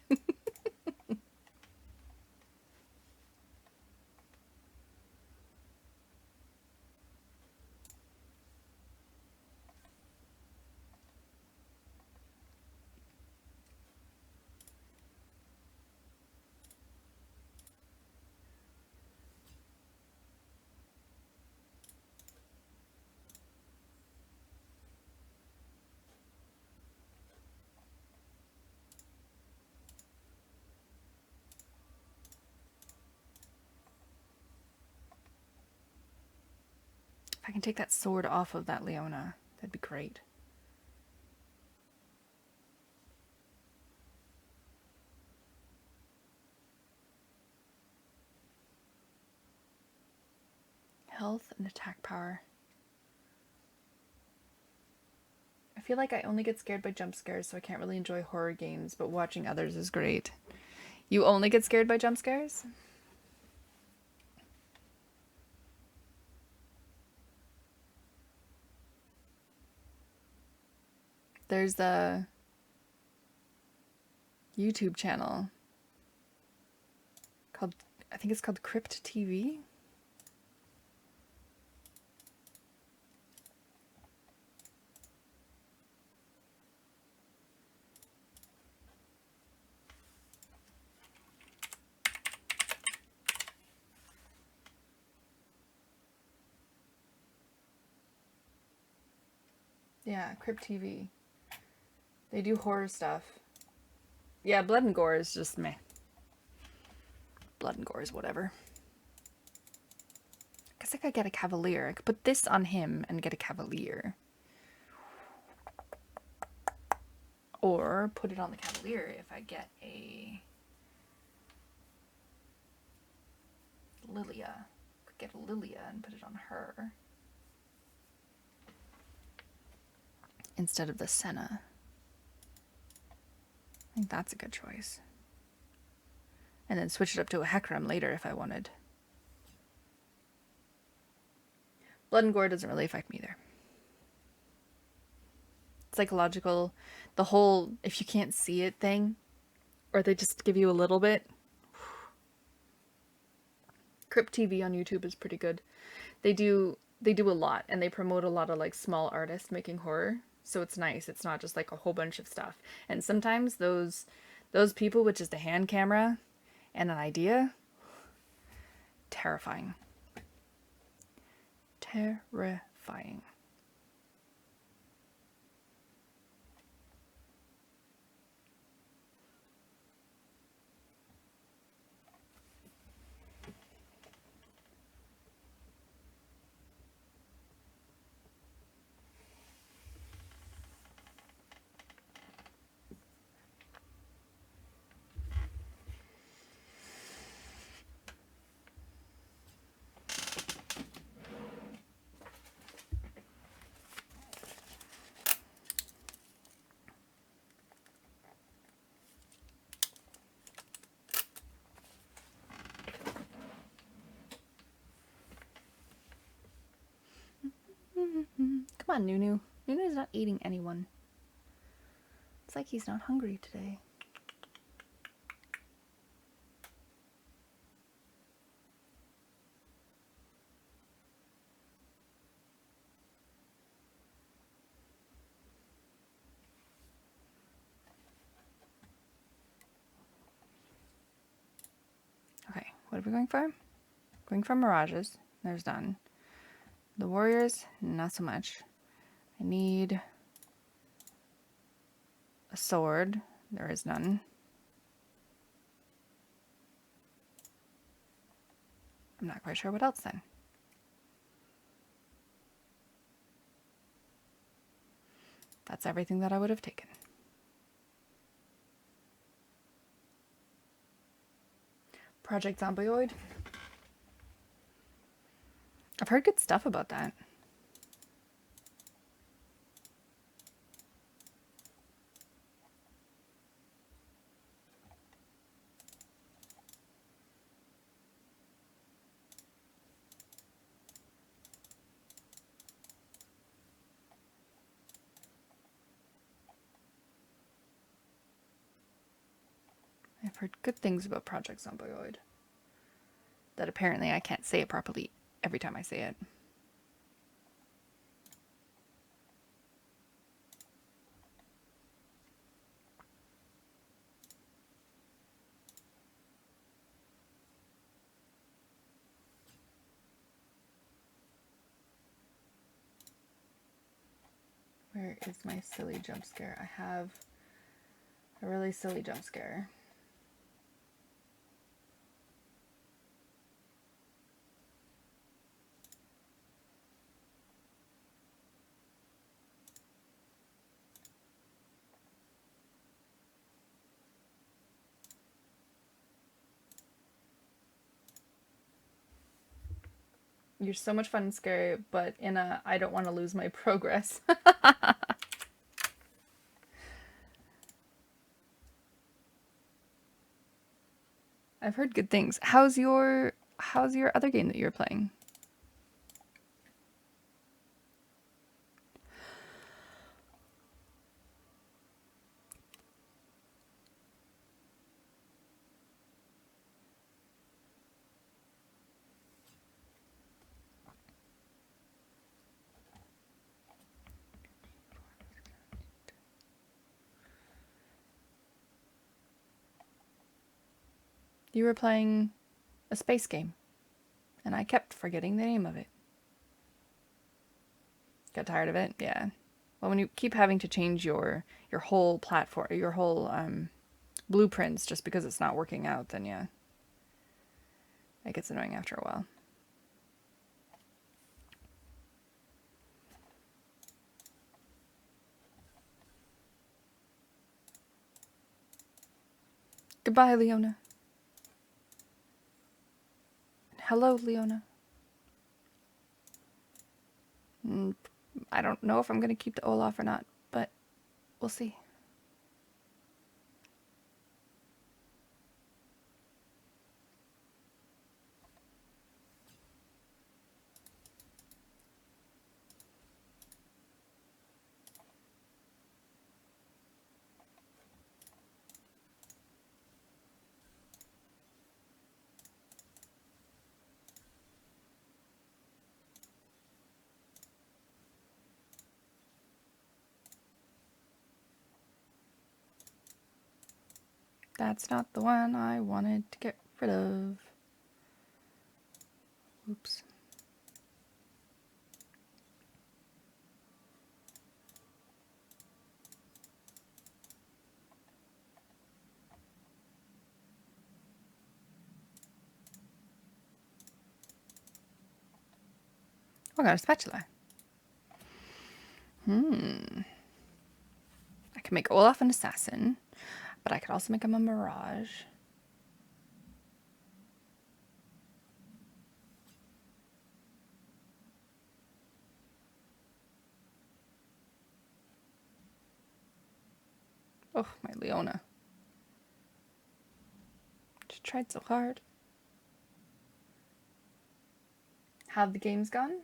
If I can take that sword off of that Leona, that'd be great. Health and attack power. I feel like I only get scared by jump scares, so I can't really enjoy horror games, but watching others is great. You only get scared by jump scares? There's the YouTube channel called, I think it's called Crypt TV. Yeah, Crypt TV. They do horror stuff. Yeah, blood and gore is just meh. Blood and gore is whatever. I guess I could get a Cavalier. I could put this on him and get a Cavalier. Or put it on the Cavalier if I get a Lilia. Could get a Lilia and put it on her. Instead of the Senna. I think that's a good choice. And then switch it up to a Hecarim later if I wanted. Blood and gore doesn't really affect me either. Psychological, the whole if you can't see it thing, or they just give you a little bit. Crypt TV on YouTube is pretty good. They do a lot, and they promote a lot of like small artists making horror. So it's nice. It's not just like a whole bunch of stuff. And sometimes those people with just a hand camera and an idea, terrifying. Terrifying. Come on, Nunu. Nunu's not eating anyone. It's like he's not hungry today. Okay, what are we going for? Going for Mirages. There's none. The Warriors, not so much. I need a sword. There is none. I'm not quite sure what else then. That's everything that I would have taken. Project Zombioid. I've heard good stuff about that. I've heard good things about Project Zombioid. That apparently I can't say it properly every time I say it. Where is my silly jump scare? I have a really silly jump scare. You're so much fun and scary, but in a I don't want to lose my progress. I've heard good things. How's your other game that you were playing? You were playing a space game, and I kept forgetting the name of it. Got tired of it? Yeah. Well, when you keep having to change your whole platform, your whole blueprints just because it's not working out, then yeah, it gets annoying after a while. Goodbye, Leona. Hello, Leona. I don't know if I'm going to keep the Olaf or not, but we'll see. That's not the one I wanted to get rid of. Oops. Oh, I got a spatula. I can make Olaf an assassin, but I could also make him a mirage. Oh, my Leona. She tried so hard. Have the games gone?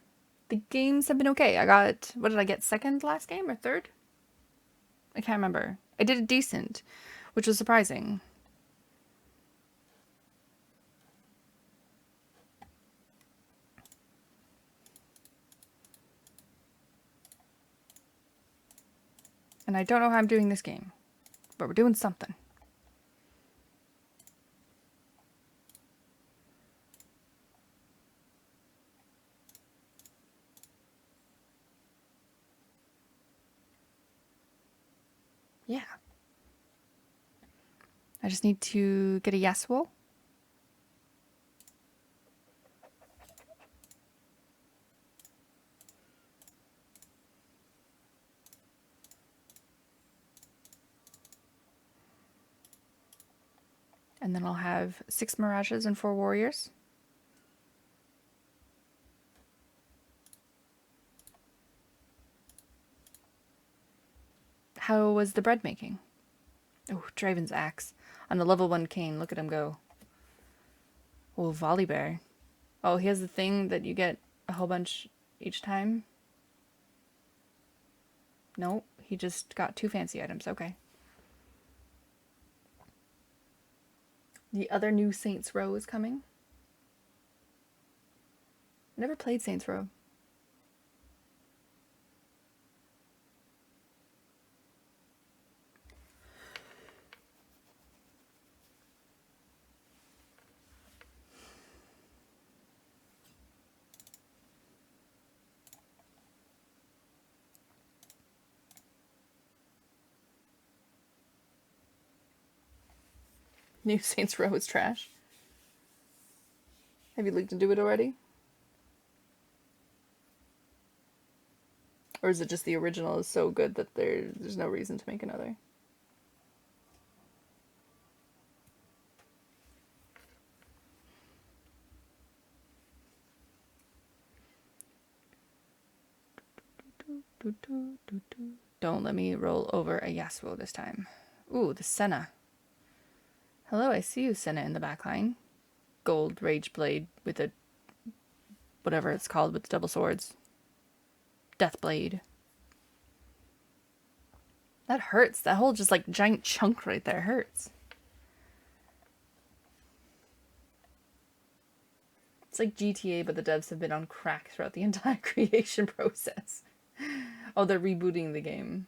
The games have been okay. I got, what did I get, second last game or third? I can't remember. I did a decent, which was surprising. And I don't know how I'm doing this game, but we're doing something. Yeah. I just need to get a Yasuo. And then I'll have 6 Mirages and 4 Warriors. How was the bread making? Oh, Draven's Axe. On a level 1 cane, look at him go. Oh, Volibear. Oh, he has the thing that you get a whole bunch each time? No, he just got 2 fancy items, okay. The other new Saints Row is coming. I never played Saints Row. New Saints Row is trash. Have you looked into it already? Or is it just the original is so good that there's no reason to make another? Don't let me roll over a Yasuo this time. Ooh, the Senna. Hello, I see you, Senna, in the back line. Gold Rage Blade with a... whatever it's called with the double swords. Death Blade. That hurts. That whole just like giant chunk right there hurts. It's like GTA, but the devs have been on crack throughout the entire creation process. Oh, they're rebooting the game.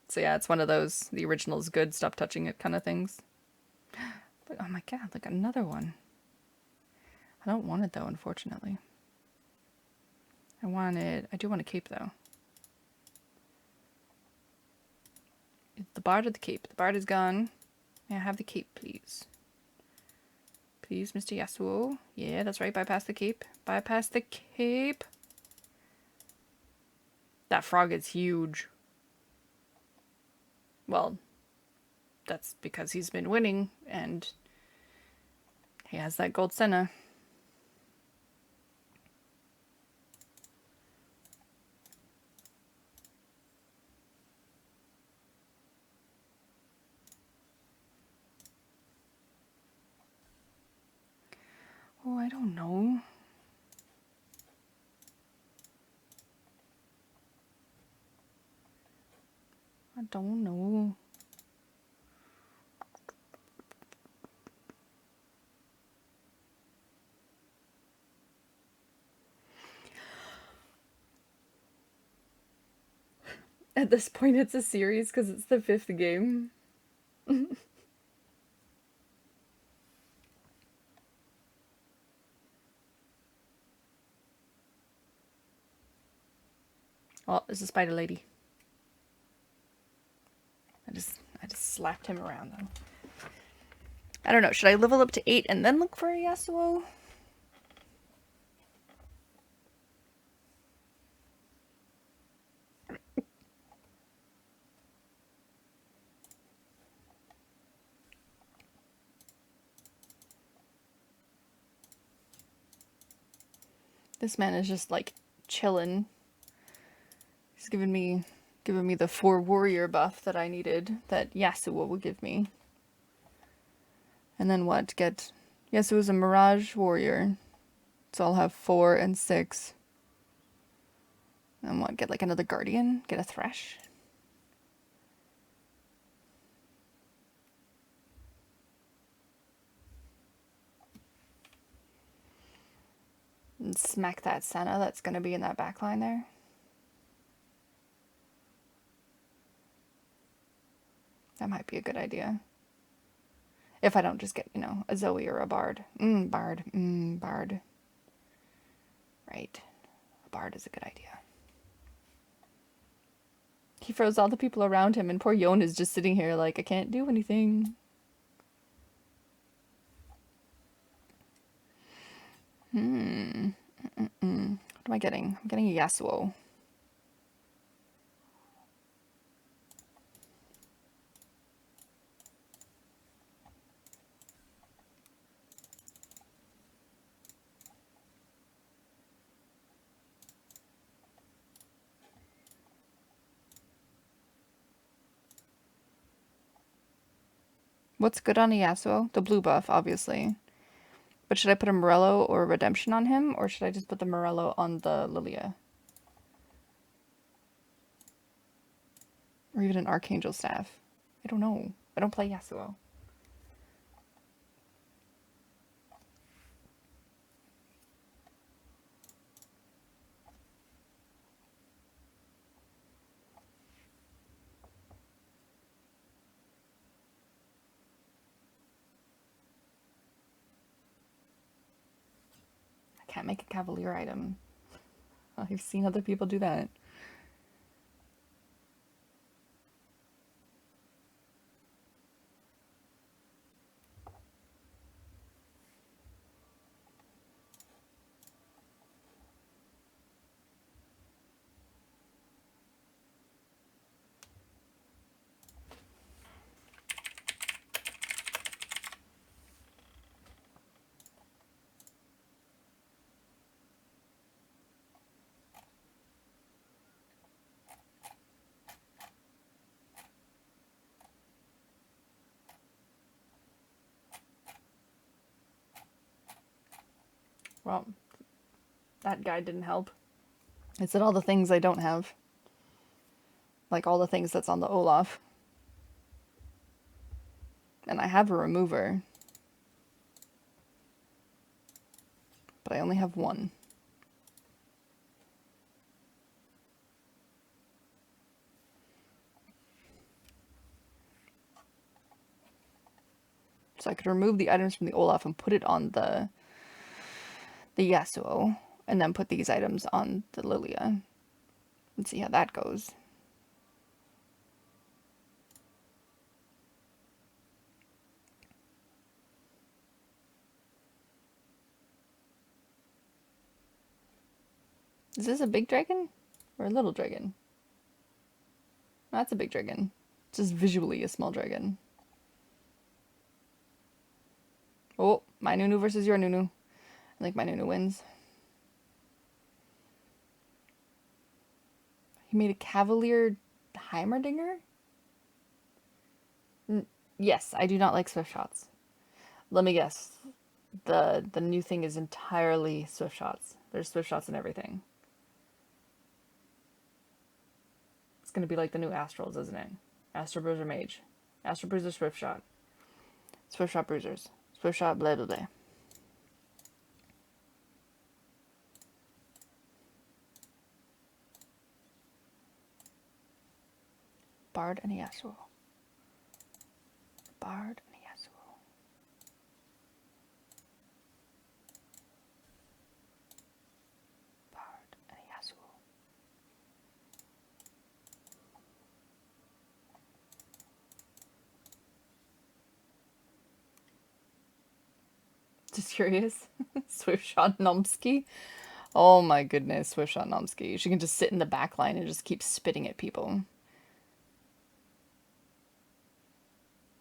So yeah, it's one of those, the original's good, stop touching it kind of things. Oh my god, look, another one. I don't want it though, unfortunately. I do want a cape though. The bard or the cape? The bard is gone. May I have the cape, please? Please, Mr. Yasuo. Yeah, that's right, bypass the cape. Bypass the cape. That frog is huge. Well, that's because he's been winning, and he has that gold Senna. Oh, I don't know. I don't know. At this point, it's a series because it's the 5th game. Oh, there's a spider lady. I just slapped him around though. I don't know. Should I level up to 8 and then look for a Yasuo? This man is just like chilling. He's giving me the 4 warrior buff that I needed, that Yasuo would give me. And then what? Get Yasuo's a Mirage warrior. So I'll have 4 and 6. And what, get like another guardian? Get a thresh? And smack that Senna that's going to be in that back line there. That might be a good idea. If I don't just get, you know, a Zoe or a Bard. Bard. Bard. Right. A Bard is a good idea. He froze all the people around him, and poor Yon is just sitting here like, I can't do anything. What am I getting? I'm getting a Yasuo. What's good on a Yasuo? The blue buff, obviously. But should I put a Morello or a Redemption on him, or should I just put the Morello on the Lilia? Or even an Archangel Staff? I don't know. I don't play Yasuo. I can't make a Cavalier item. I've seen other people do that. Well, that guy didn't help. It said all the things I don't have. Like all the things that's on the Olaf. And I have a remover. But I only have one. So I could remove the items from the Olaf and put it on the Yasuo. And then put these items on the Lilia. And see how that goes. Is this a big dragon? Or a little dragon? That's a big dragon. It's just visually a small dragon. Oh, my Nunu versus your Nunu. I think my Nunu wins. He made a Cavalier Heimerdinger? Yes, I do not like swift shots. Let me guess. The new thing is entirely swift shots. There's swift shots in everything. It's gonna be like the new Astrals, isn't it? Astral Bruiser Mage. Astral Bruiser Swift Shot. Swift Shot Bruisers. Swift Shot blah blah blah. Bard and Yasuo. Bard and Yasuo. Bard and Yasuo. Just curious. Swift Shot Nomsky. Oh my goodness, Swift Shot Nomsky. She can just sit in the back line and just keep spitting at people.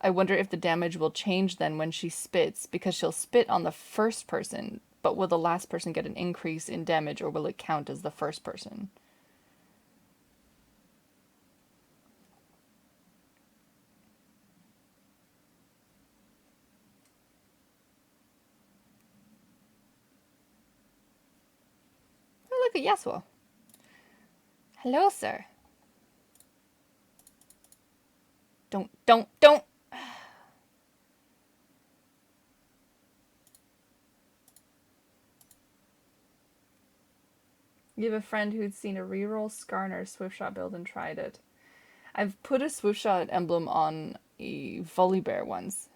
I wonder if the damage will change then when she spits, because she'll spit on the first person, but will the last person get an increase in damage, or will it count as the first person? look at Yasuo. Hello, sir. Don't. You have a friend who'd seen a reroll Skarner Swiftshot build and tried it. I've put a Swiftshot emblem on a Volibear once.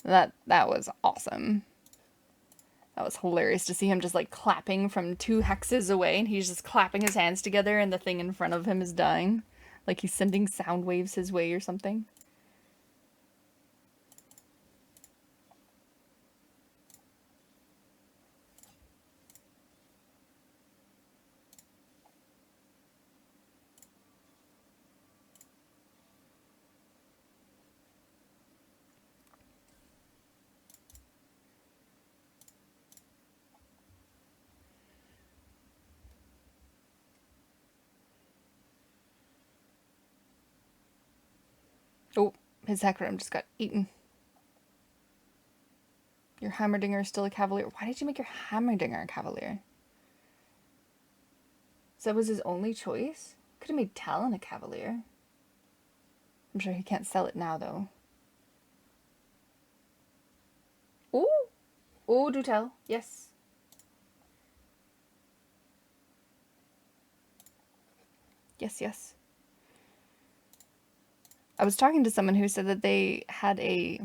That was awesome. That was hilarious to see him just like clapping from 2 hexes away, and he's just clapping his hands together and the thing in front of him is dying. Like he's sending sound waves his way or something. Oh, his Hecarim just got eaten. Your Heimerdinger is still a Cavalier. Why did you make your Heimerdinger a Cavalier? So that was his only choice? Could have made Talon a Cavalier. I'm sure he can't sell it now, though. Ooh! Ooh, do tell. Yes. Yes. I was talking to someone who said that they had a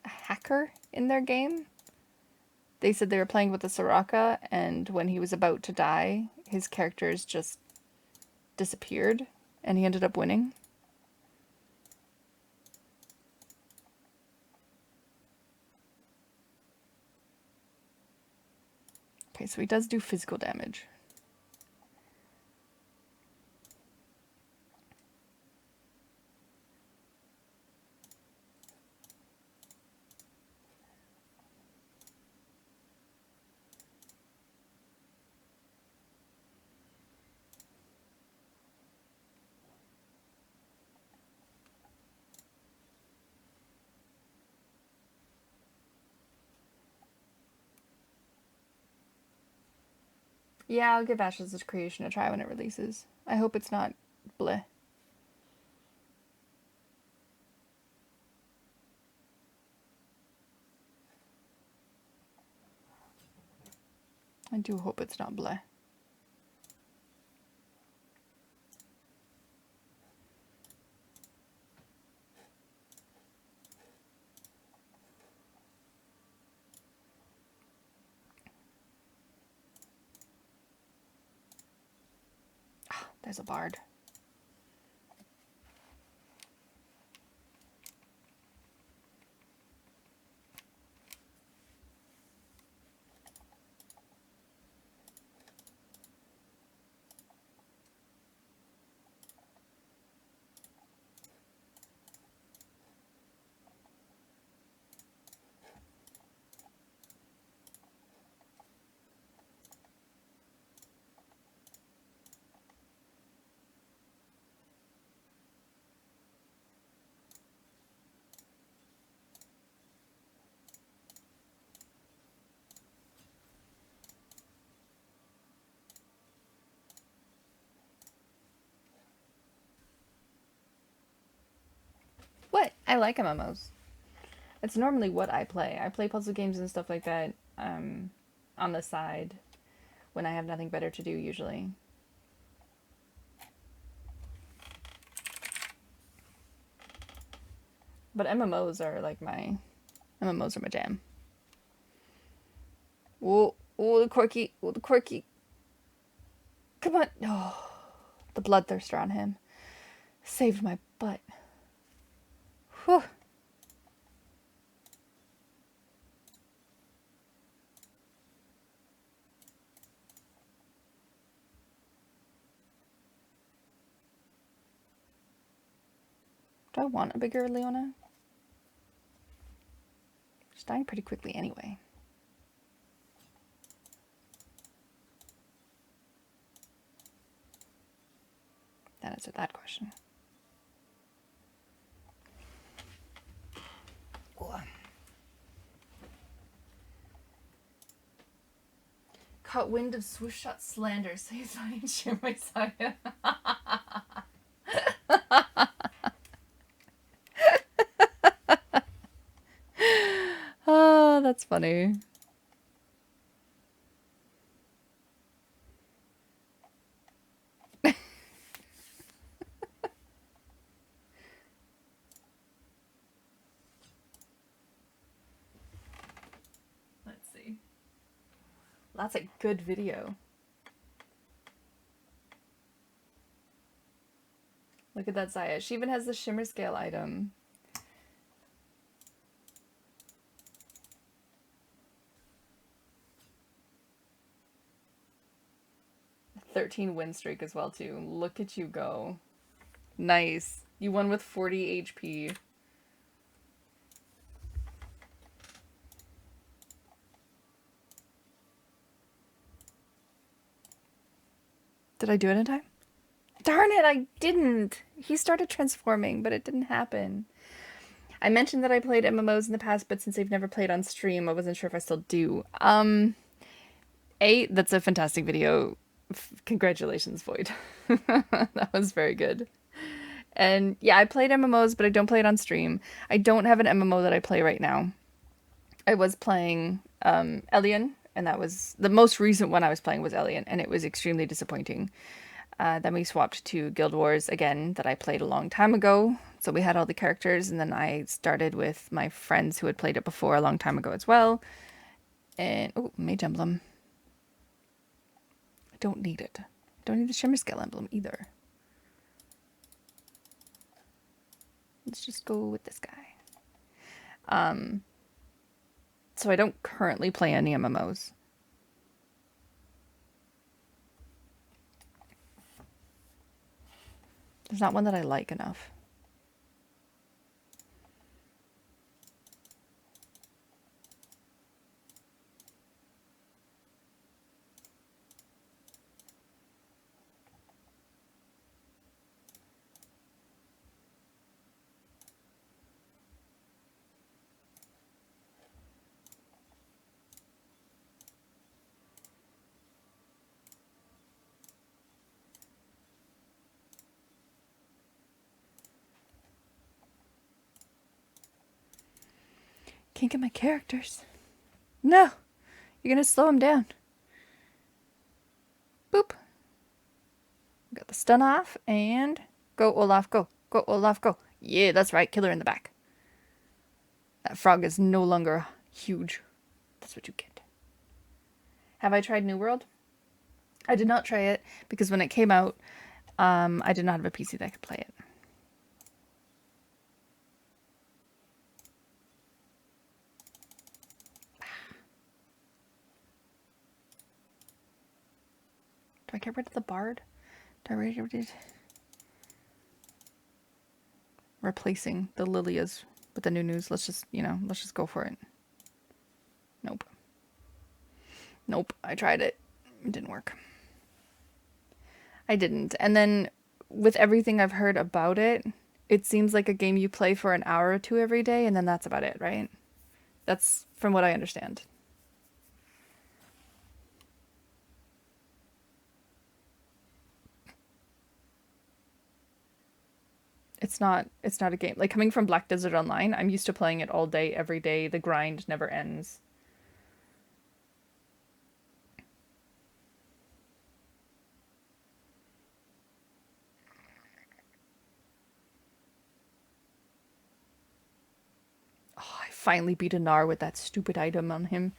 hacker in their game. They said they were playing with the Soraka, and when he was about to die, his characters just disappeared, and he ended up winning. Okay, so he does do physical damage. Yeah, I'll give Ashes of Creation a try when it releases. I hope it's not bleh. I do hope it's not bleh. Ah, there's a bard. What? I like MMOs. It's normally what I play. I play puzzle games and stuff like that on the side when I have nothing better to do, usually. But MMOs are my jam. Oh, the Corky. Oh, the Corky. Come on. Oh, the Bloodthirster on him. Saved my butt. Whew. Do I want a bigger Leona? She's dying pretty quickly anyway. That answered that question. Caught wind of swoosh shot slander. Say it's not in share my saga. Oh, that's funny. Let's see. That's a good video. Look at that Zaya. She even has the shimmer scale item. A 13 win streak as well too. Look at you go. Nice. You won with 40 HP. Did I do it in time? Darn it, I didn't. He started transforming, but it didn't happen. I mentioned that I played MMOs in the past, but since I've never played on stream, I wasn't sure if I still do. That's a fantastic video. Congratulations, Void. That was very good. And yeah, I played MMOs, but I don't play it on stream. I don't have an MMO that I play right now. I was playing Elian, and that was the most recent one I was playing was Elian, and it was extremely disappointing. Then we swapped to Guild Wars again, that I played a long time ago. So we had all the characters, and then I started with my friends who had played it before a long time ago as well. And, oh, Mage Emblem. I don't need it. I don't need the Shimmer Scale emblem either. Let's just go with this guy. So I don't currently play any MMOs. There's not one that I like enough. Can't get my characters. No! You're gonna slow him down. Boop. Got the stun off, and go Olaf, go. Go Olaf, go. Yeah, that's right. Killer in the back. That frog is no longer huge. That's what you get. Have I tried New World? I did not try it because when it came out, I did not have a PC that could play it. Do I get rid of the bard? Do I get rid of replacing the Lilias with the news? Let's just, let's just go for it. Nope. Nope. I tried it. It didn't work. I didn't. And then with everything I've heard about it, it seems like a game you play for an hour or two every day, and then that's about it, right? That's from what I understand. It's not a game. Like, coming from Black Desert Online, I'm used to playing it all day, every day. The grind never ends. Oh, I finally beat a Gnar with that stupid item on him.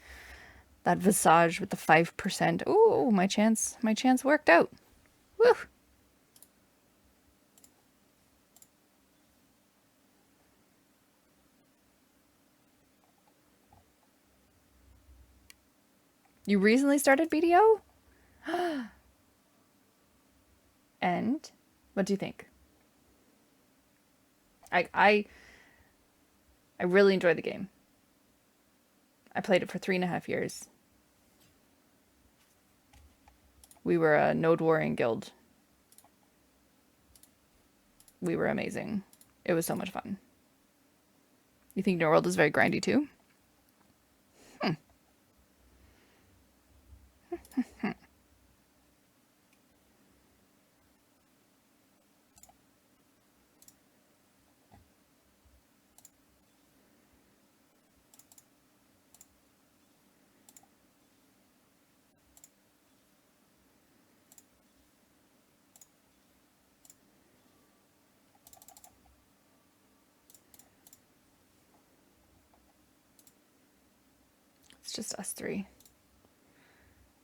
That Visage with the 5%. Oh, my chance worked out. Woo! You recently started BDO? And what do you think? I really enjoyed the game. I played it for 3.5 years. We were a node warring guild. We were amazing. It was so much fun. You think New World is very grindy too? just us three.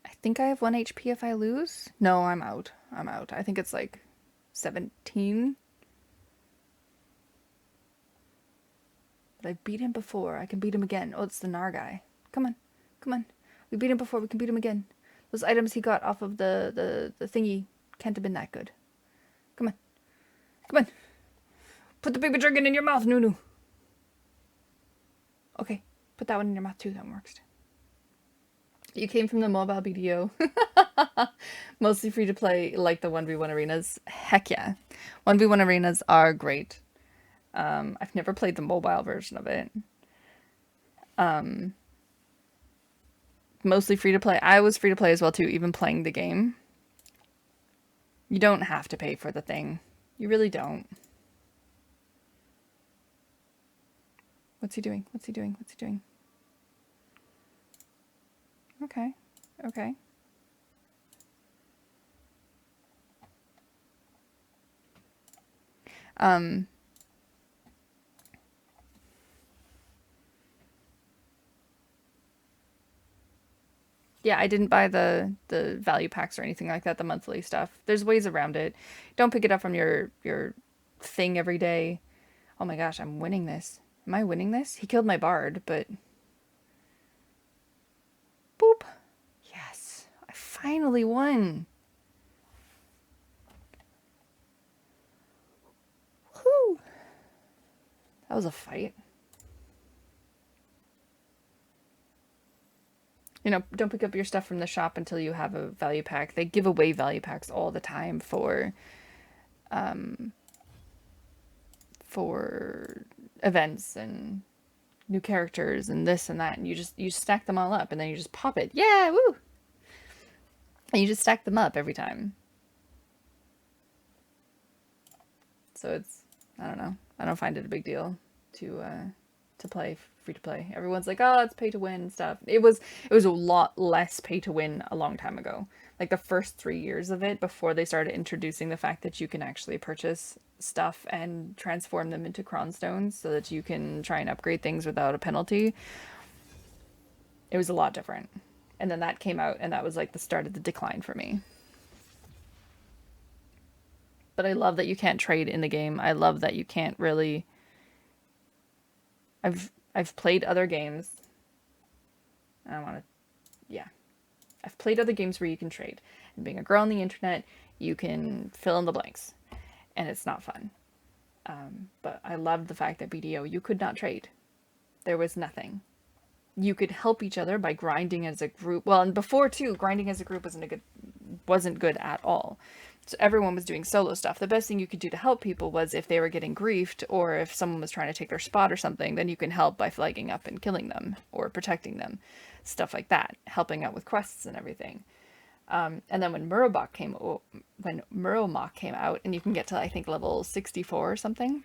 I think I have 1 HP if I lose. No, I'm out. I'm out. I think it's like 17. But I beat him before. I can beat him again. Oh, it's the Gnar guy. Come on. Come on. We beat him before. We can beat him again. Those items he got off of the thingy can't have been that good. Come on. Come on. Put the baby dragon in your mouth, Nunu. Okay. Put that one in your mouth too. That one works. You came from the mobile BDO. Mostly free to play, like the 1v1 arenas. Heck yeah. 1v1 arenas are great. I've never played the mobile version of it. Mostly free to play. I was free to play as well too, even playing the game. You don't have to pay for the thing. You really don't. What's he doing? What's he doing? What's he doing? Okay. Okay. Yeah, I didn't buy the value packs or anything like that, the monthly stuff. There's ways around it. Don't pick it up from your thing every day. Oh my gosh, I'm winning this. Am I winning this? He killed my bard, but... Boop. Yes. I finally won. Whew. That was a fight. You know, don't pick up your stuff from the shop until you have a value pack. They give away value packs all the time for events and new characters and this and that, and you stack them all up and then you just pop it. Yeah, woo! And you just stack them up every time. So it's, I don't know. I don't find it a big deal to play free to play. Everyone's like, oh, it's pay to win stuff. It was a lot less pay to win a long time ago. Like the first 3 years of it, before they started introducing the fact that you can actually purchase stuff and transform them into cronstones so that you can try and upgrade things without a penalty. It was a lot different. And then that came out, and that was like the start of the decline for me. But I love that you can't trade in the game. I love that you can't really... I've played other games. I don't want to... Yeah. I've played other games where you can trade. And being a girl on the internet, you can fill in the blanks. And it's not fun. But I loved the fact that BDO, you could not trade. There was nothing. You could help each other by grinding as a group. Well, and before too, grinding as a group wasn't good at all. So everyone was doing solo stuff. The best thing you could do to help people was if they were getting griefed or if someone was trying to take their spot or something, then you can help by flagging up and killing them or protecting them. Stuff like that. Helping out with quests and everything. And then when Murloc came out, and you can get to, I think, level 64 or something,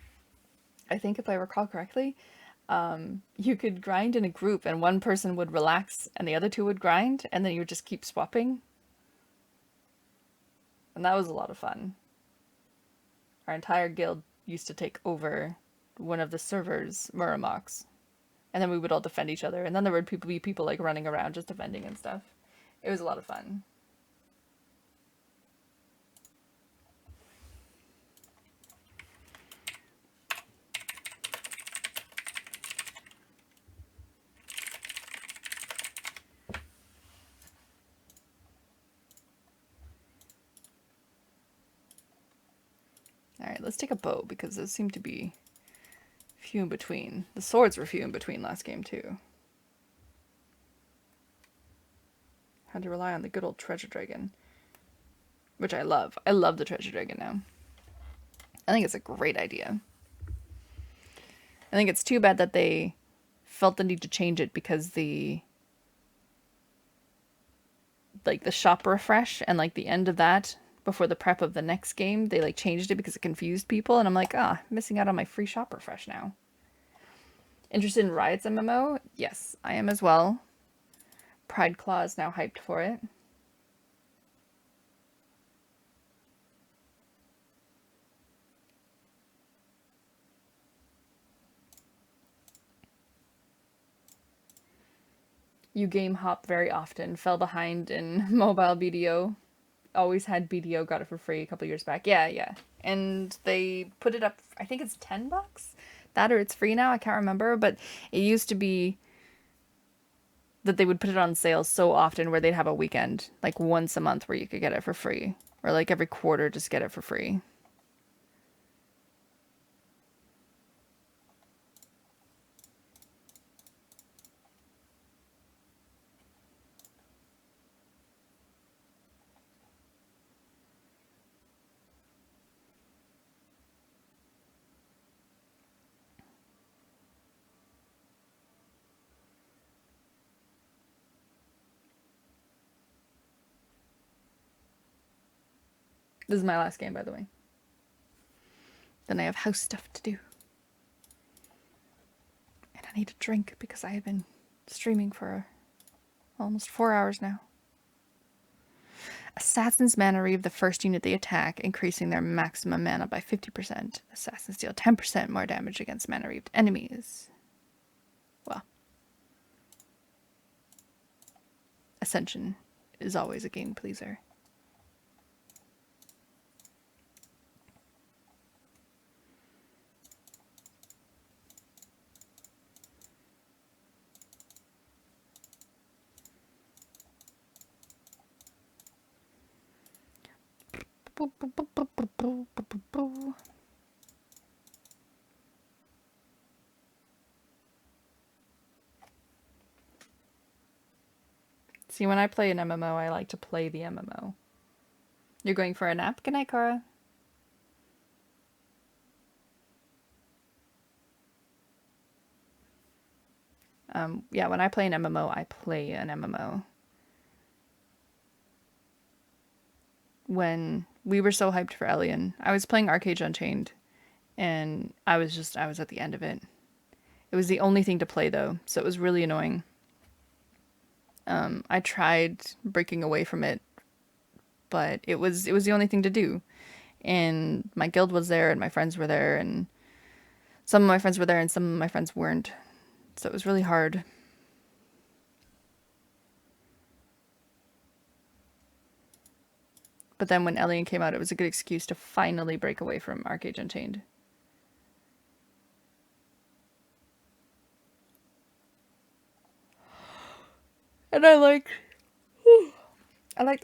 I think if I recall correctly, you could grind in a group and one person would relax and the other two would grind, and then you would just keep swapping. And that was a lot of fun. Our entire guild used to take over one of the servers' Murlocs. And then we would all defend each other. And then there would be people like running around just defending and stuff. It was a lot of fun. Alright, let's take a bow, because those seem to be few in between. The swords were few in between last game, too. Had to rely on the good old treasure dragon. Which I love. I love the treasure dragon now. I think it's a great idea. I think it's too bad that they felt the need to change it because the shop refresh and like the end of that before the prep of the next game, they like changed it because it confused people, and I'm like, missing out on my free shop refresh now. Interested in Riot's MMO? Yes, I am as well. Pride Claw is now hyped for it. You game hop very often, fell behind in mobile BDO, always had BDO, got it for free a couple years back. Yeah, yeah. And they put it up, I think it's $10. That or it's free now, I can't remember, but it used to be that they would put it on sale so often where they'd have a weekend, like once a month where you could get it for free. Or like every quarter just get it for free. This is my last game, by the way. Then I have house stuff to do. And I need a drink because I have been streaming for almost 4 hours now. Assassins mana relieve the first unit they attack, increasing their maximum mana by 50%. Assassins deal 10% more damage against mana relieved enemies. Well, Ascension is always a game pleaser. See, when I play an MMO, I like to play the MMO. You're going for a nap? Good night, Cara. Yeah, when I play an MMO, I play an MMO. When we were so hyped for Elian, I was playing Arcade Unchained, and I was at the end of it. It was the only thing to play, though, so it was really annoying. I tried breaking away from it, but it was the only thing to do. And my guild was there, and my friends were there, and some of my friends were there, and some of my friends weren't. So it was really hard. But then when Elian came out, it was a good excuse to finally break away from Arcade Unchained. And I liked,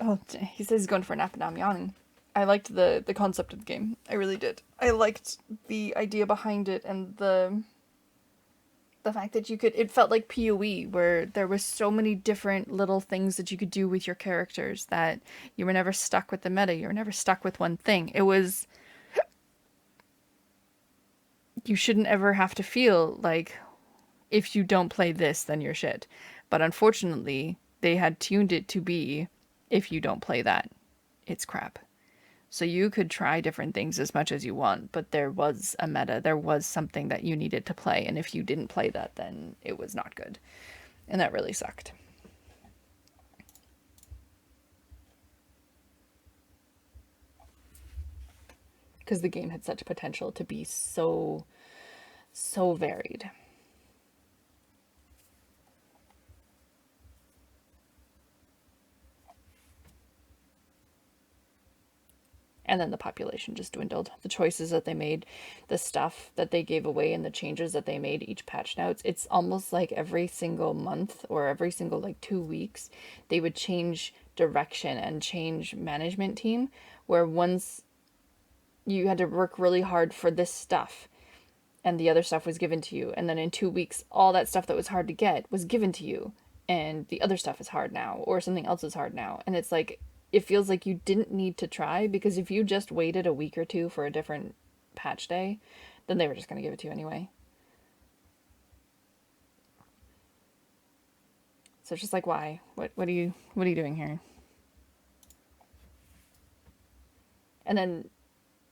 oh, he says he's going for a nap and now I'm yawning. I liked the concept of the game. I really did. I liked the idea behind it and the fact that it felt like PoE, where there was so many different little things that you could do with your characters that you were never stuck with the meta. You were never stuck with one thing. It was, you shouldn't ever have to feel like if you don't play this, then you're shit. But unfortunately, they had tuned it to be, if you don't play that, it's crap. So you could try different things as much as you want, but there was a meta, there was something that you needed to play, and if you didn't play that, then it was not good. And that really sucked. Because the game had such potential to be so varied. And then the population just dwindled. The choices that they made, the stuff that they gave away, and the changes that they made each patch notes, it's almost like every single month or every single like 2 weeks, they would change direction and change management team, where once you had to work really hard for this stuff and the other stuff was given to you. And then in 2 weeks, all that stuff that was hard to get was given to you. And the other stuff is hard now, or something else is hard now. And it's like, it feels like you didn't need to try, because if you just waited a week or two for a different patch day, then they were just going to give it to you anyway. So it's just like, why? What are you doing here? And then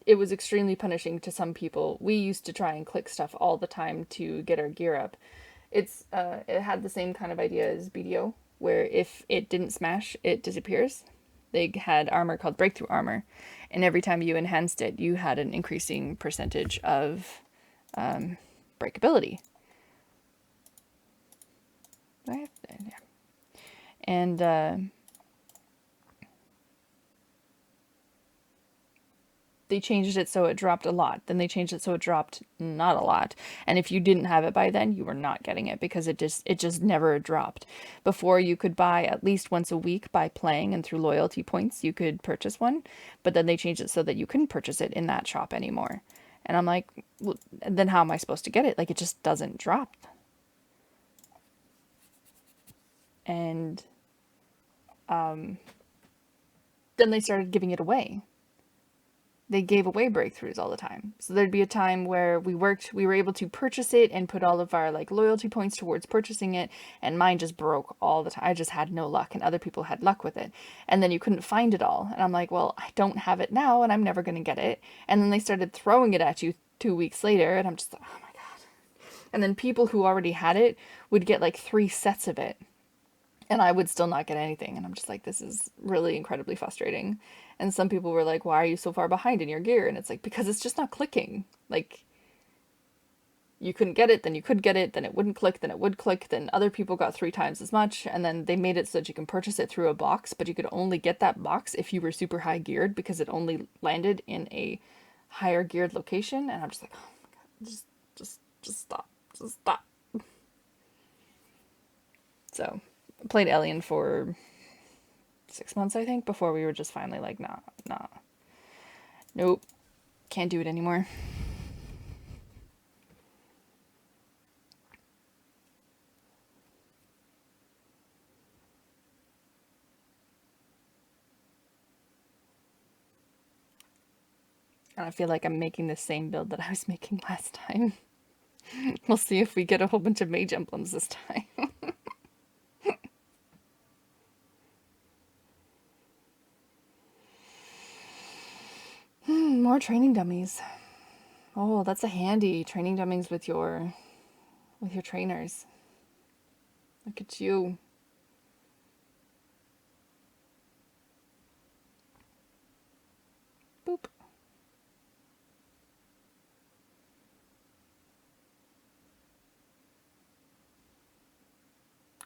it was extremely punishing to some people. We used to try and click stuff all the time to get our gear up. It had the same kind of idea as BDO, where if it didn't smash, it disappears. They had armor called breakthrough armor, and every time you enhanced it, you had an increasing percentage of breakability. Yeah. And they changed it so it dropped a lot. Then they changed it so it dropped not a lot. And if you didn't have it by then, you were not getting it because it just never dropped. Before you could buy at least once a week by playing, and through loyalty points you could purchase one, but then they changed it so that you couldn't purchase it in that shop anymore. And I'm like, well, then how am I supposed to get it? Like, it just doesn't drop. And then they started giving it away. They gave away breakthroughs all the time. So there'd be a time where we were able to purchase it and put all of our like loyalty points towards purchasing it, and mine just broke all the time. I just had no luck, and other people had luck with it. And then you couldn't find it all. And I'm like, well, I don't have it now, and I'm never going to get it. And then they started throwing it at you 2 weeks later, and I'm just like, oh my God. And then people who already had it would get like 3 sets of it, and I would still not get anything. And I'm just like, this is really incredibly frustrating. And some people were like, why are you so far behind in your gear? And it's like, because it's just not clicking. Like, you couldn't get it, then you could get it, then it wouldn't click, then it would click, then other people got 3 times as much, and then they made it so that you can purchase it through a box, but you could only get that box if you were super high geared because it only landed in a higher geared location. And I'm just like, oh my God, just stop. Just stop. So I played Alien for 6 months, I think, before we were just finally like, nah, nope, can't do it anymore. And I feel like I'm making the same build that I was making last time. We'll see if we get a whole bunch of mage emblems this time. More training dummies. Oh, that's a handy. Training dummies with your trainers. Look at you. Boop.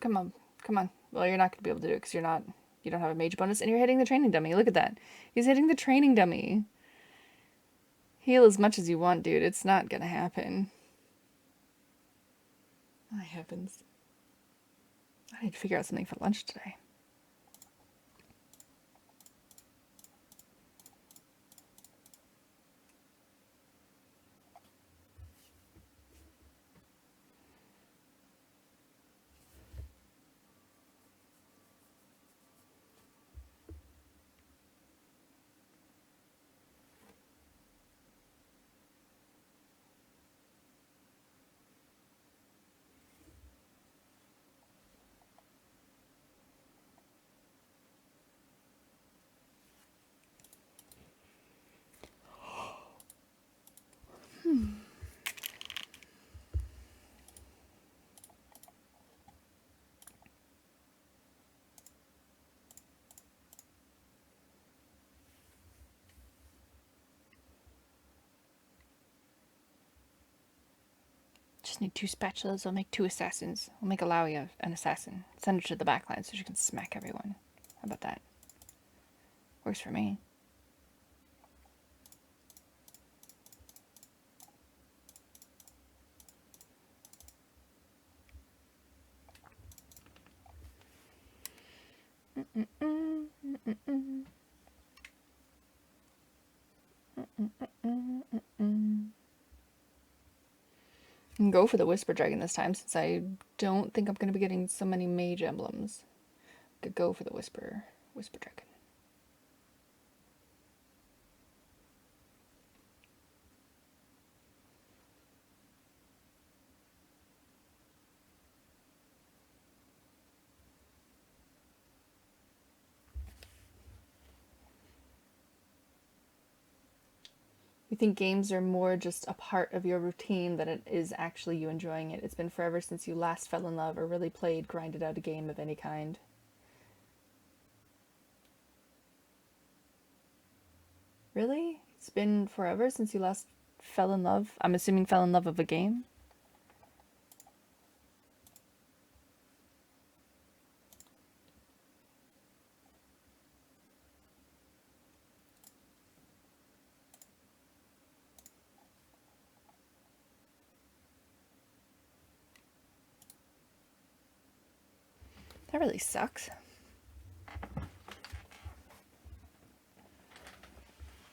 Come on. Come on. Well, you're not going to be able to do it because you don't have a mage bonus, and you're hitting the training dummy. Look at that. He's hitting the training dummy. Heal as much as you want, dude. It's not going to happen. My heavens. I need to figure out something for lunch today. Just need 2 spatulas. I'll make 2 assassins. I'll make Alawia an assassin. Send her to the backline so she can smack everyone. How about that? Works for me. And go for the Whisper Dragon this time, since I don't think I'm going to be getting so many mage emblems. Could go for the Whisper Dragon. You think games are more just a part of your routine than it is actually you enjoying it. It's been forever since you last fell in love or really played, grinded out a game of any kind. Really? It's been forever since you last fell in love? I'm assuming fell in love of a game? That really sucks.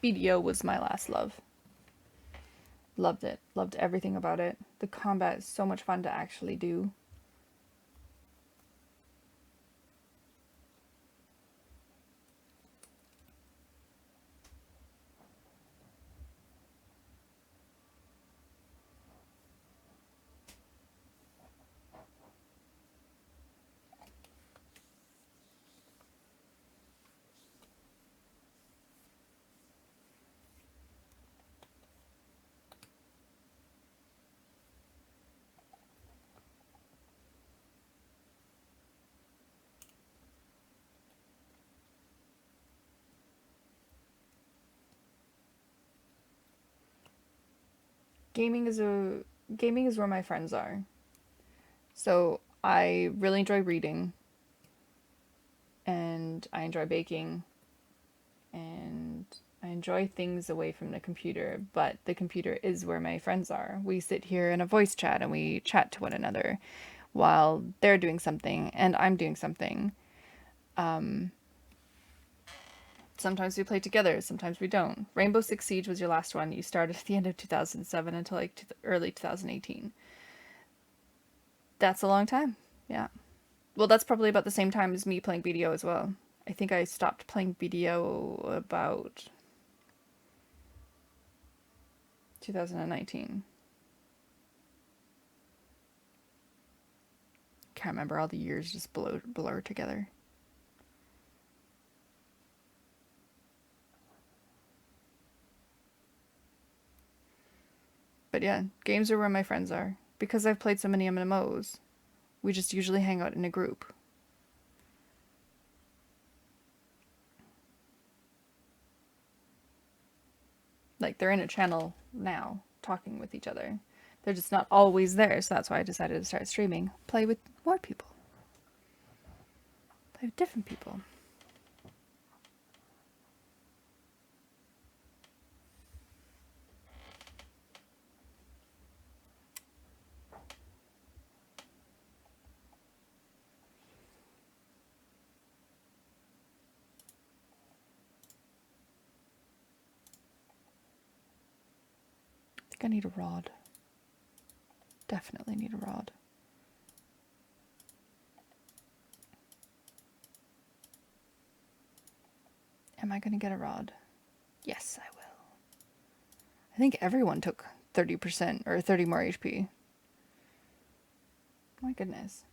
BDO was my last love. Loved it. Loved everything about it. The combat is so much fun to actually do. Gaming is where my friends are. So I really enjoy reading, and I enjoy baking, and I enjoy things away from the computer, but the computer is where my friends are. We sit here in a voice chat and we chat to one another while they're doing something and I'm doing something. Sometimes we play together, sometimes we don't. Rainbow Six Siege was your last one. You started at the end of 2007 until like early 2018. That's a long time. Yeah. Well, that's probably about the same time as me playing BDO as well. I think I stopped playing BDO about 2019. Can't remember, all the years just blur together. But yeah, games are where my friends are. Because I've played so many MMOs, we just usually hang out in a group. Like, they're in a channel now, talking with each other. They're just not always there, so that's why I decided to start streaming. Play with more people. Play with different people. I think I need a rod. Definitely need a rod. Am I going to get a rod? Yes, I will. I think everyone took 30% or 30 more HP. My goodness.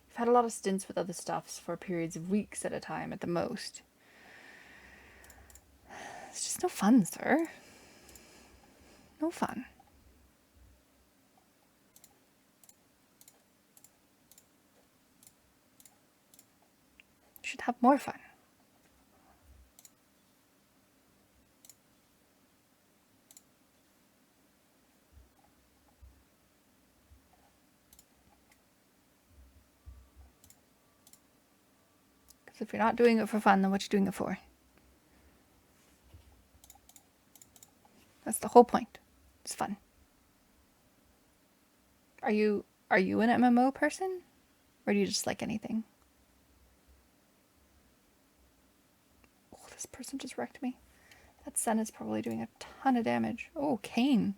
You've had a lot of stints with other stuffs for periods of weeks at a time at the most. It's just no fun, sir. No fun. You should have more fun. Because if you're not doing it for fun, then what you doing it for? That's the whole point. It's fun. Are you an MMO person? Or do you just like anything? Oh, this person just wrecked me. That sun is probably doing a ton of damage. Oh, Kane.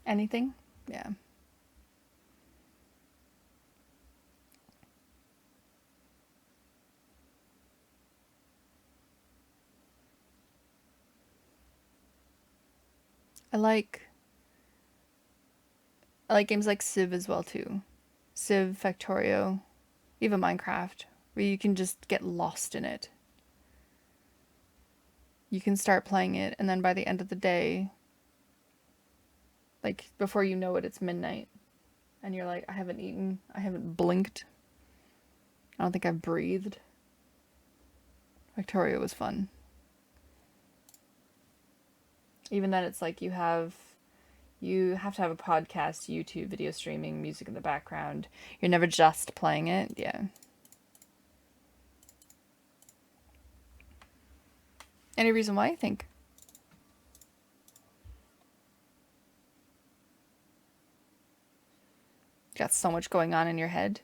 Anything? Yeah. I like games like Civ as well too. Civ, Factorio, even Minecraft, where you can just get lost in it. you can start playing it, and then by the end of the day, like before you know it, it's midnight, and you're like, I haven't eaten, I haven't blinked, I don't think I've breathed. Victoria was fun. Even then, it's like you have to have a podcast, YouTube, video streaming, music in the background. You're never just playing it. Yeah. Any reason why you think? You got so much going on in your head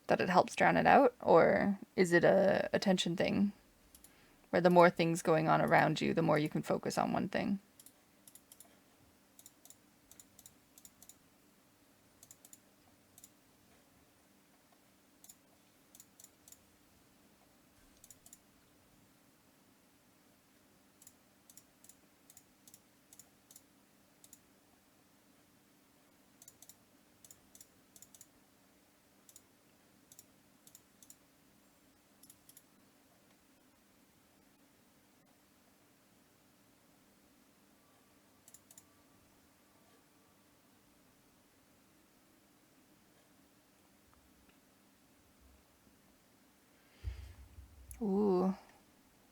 that it helps drown it out? Or is it a attention thing where the more things going on around you, the more you can focus on one thing? Ooh,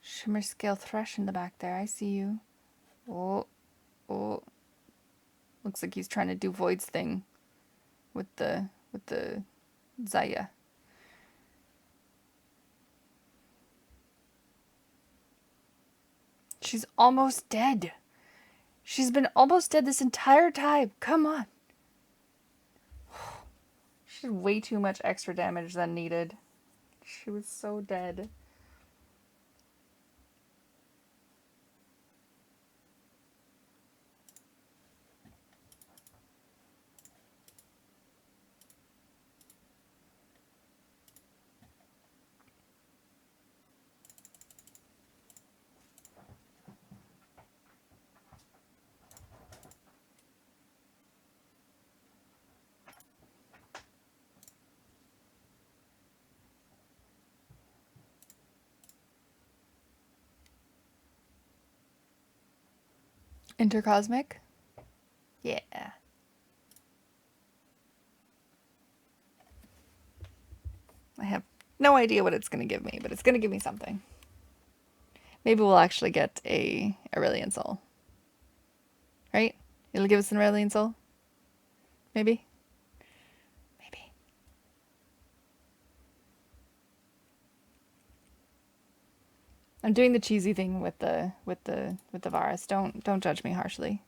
shimmer scale thrush in the back there. I see you. Oh, oh. Looks like he's trying to do Void's thing with the Zaya. She's almost dead. She's been almost dead this entire time. Come on. She did way too much extra damage than needed. She was so dead. Intercosmic? Yeah. I have no idea what it's going to give me, but it's going to give me something. Maybe we'll actually get a Aurelian Soul. Right? It'll give us an Aurelian Soul? Maybe? Maybe. I'm doing the cheesy thing with the Varus. Don't judge me harshly.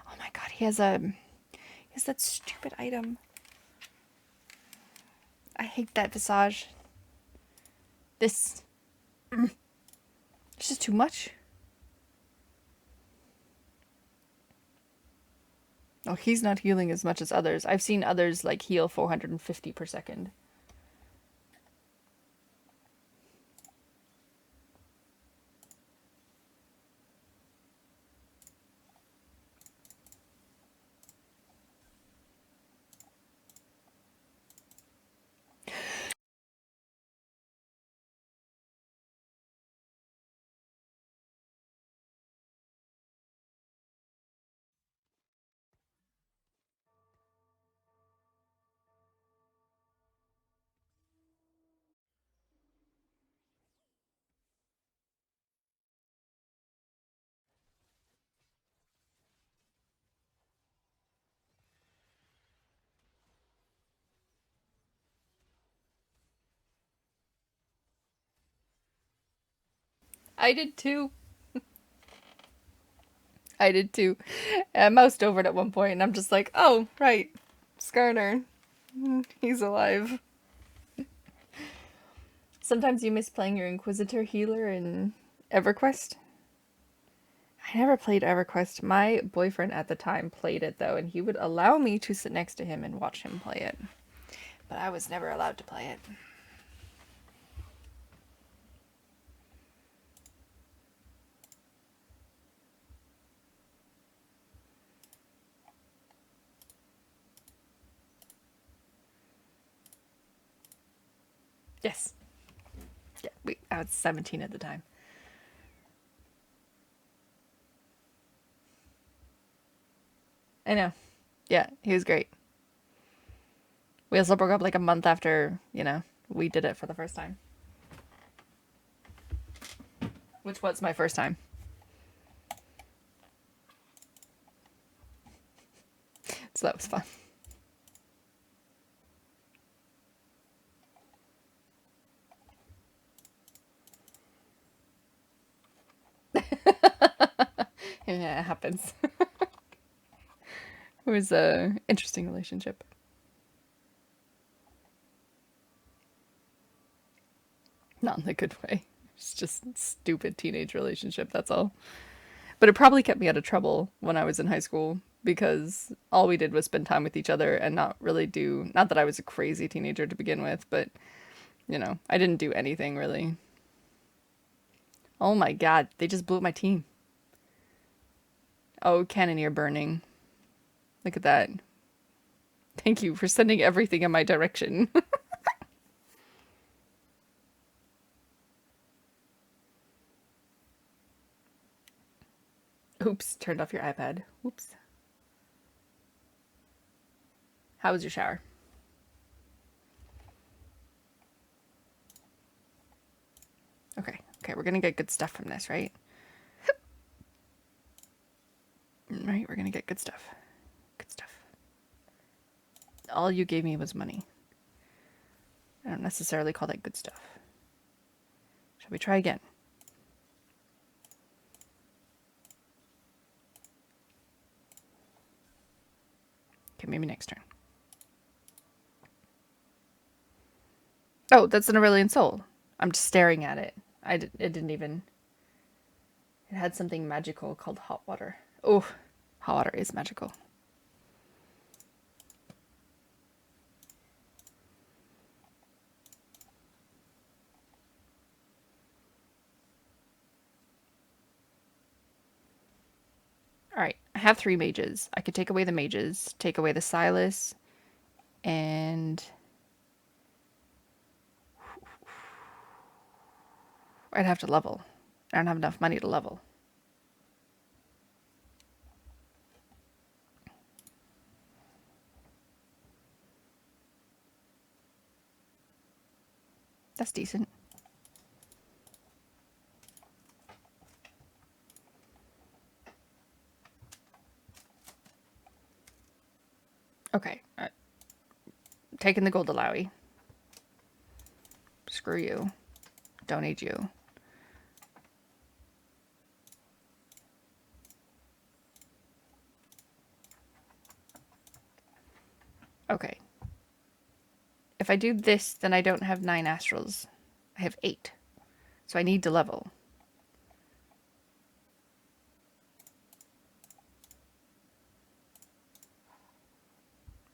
Oh my god, he has that stupid item. I hate that visage. This. It's just too much. Oh, he's not healing as much as others. I've seen others like heal 450 per second. I did too. I did too. I moused over it at one point and I'm just like, oh, right. Skarner. He's alive. Sometimes you miss playing your Inquisitor healer in EverQuest. I never played EverQuest. My boyfriend at the time played it though, and he would allow me to sit next to him and watch him play it. But I was never allowed to play it. Yes. Yeah, I was 17 at the time. I know. Yeah, he was great. We also broke up like a month after, we did it for the first time, which was my first time. So that was fun. Yeah, it happens. It was a interesting relationship. Not in a good way. It's just stupid teenage relationship, that's all. But it probably kept me out of trouble when I was in high school because all we did was spend time with each other and not really do, not that I was a crazy teenager to begin with, but I didn't do anything really. Oh my god, they just blew up my team. Oh, Cannoneer burning. Look at that. Thank you for sending everything in my direction. Oops, turned off your iPad. Oops. How was your shower? Okay, okay, we're gonna get good stuff from this, right? Right, we're gonna get good stuff. Good stuff. All you gave me was money. I don't necessarily call that good stuff. Shall we try again? Okay, maybe next turn. Oh, that's an Aurelian Soul. I'm just staring at it. It didn't even... It had something magical called hot water. Oh, hot water is magical. Alright, I have 3 mages. I could take away the mages, take away the Silas, and... I'd have to level. I don't have enough money to level. That's decent. Okay. Taking the gold Alawi. Screw you. Don't need you. Okay. If I do this, then I don't have 9 astrals. I have 8. So I need to level.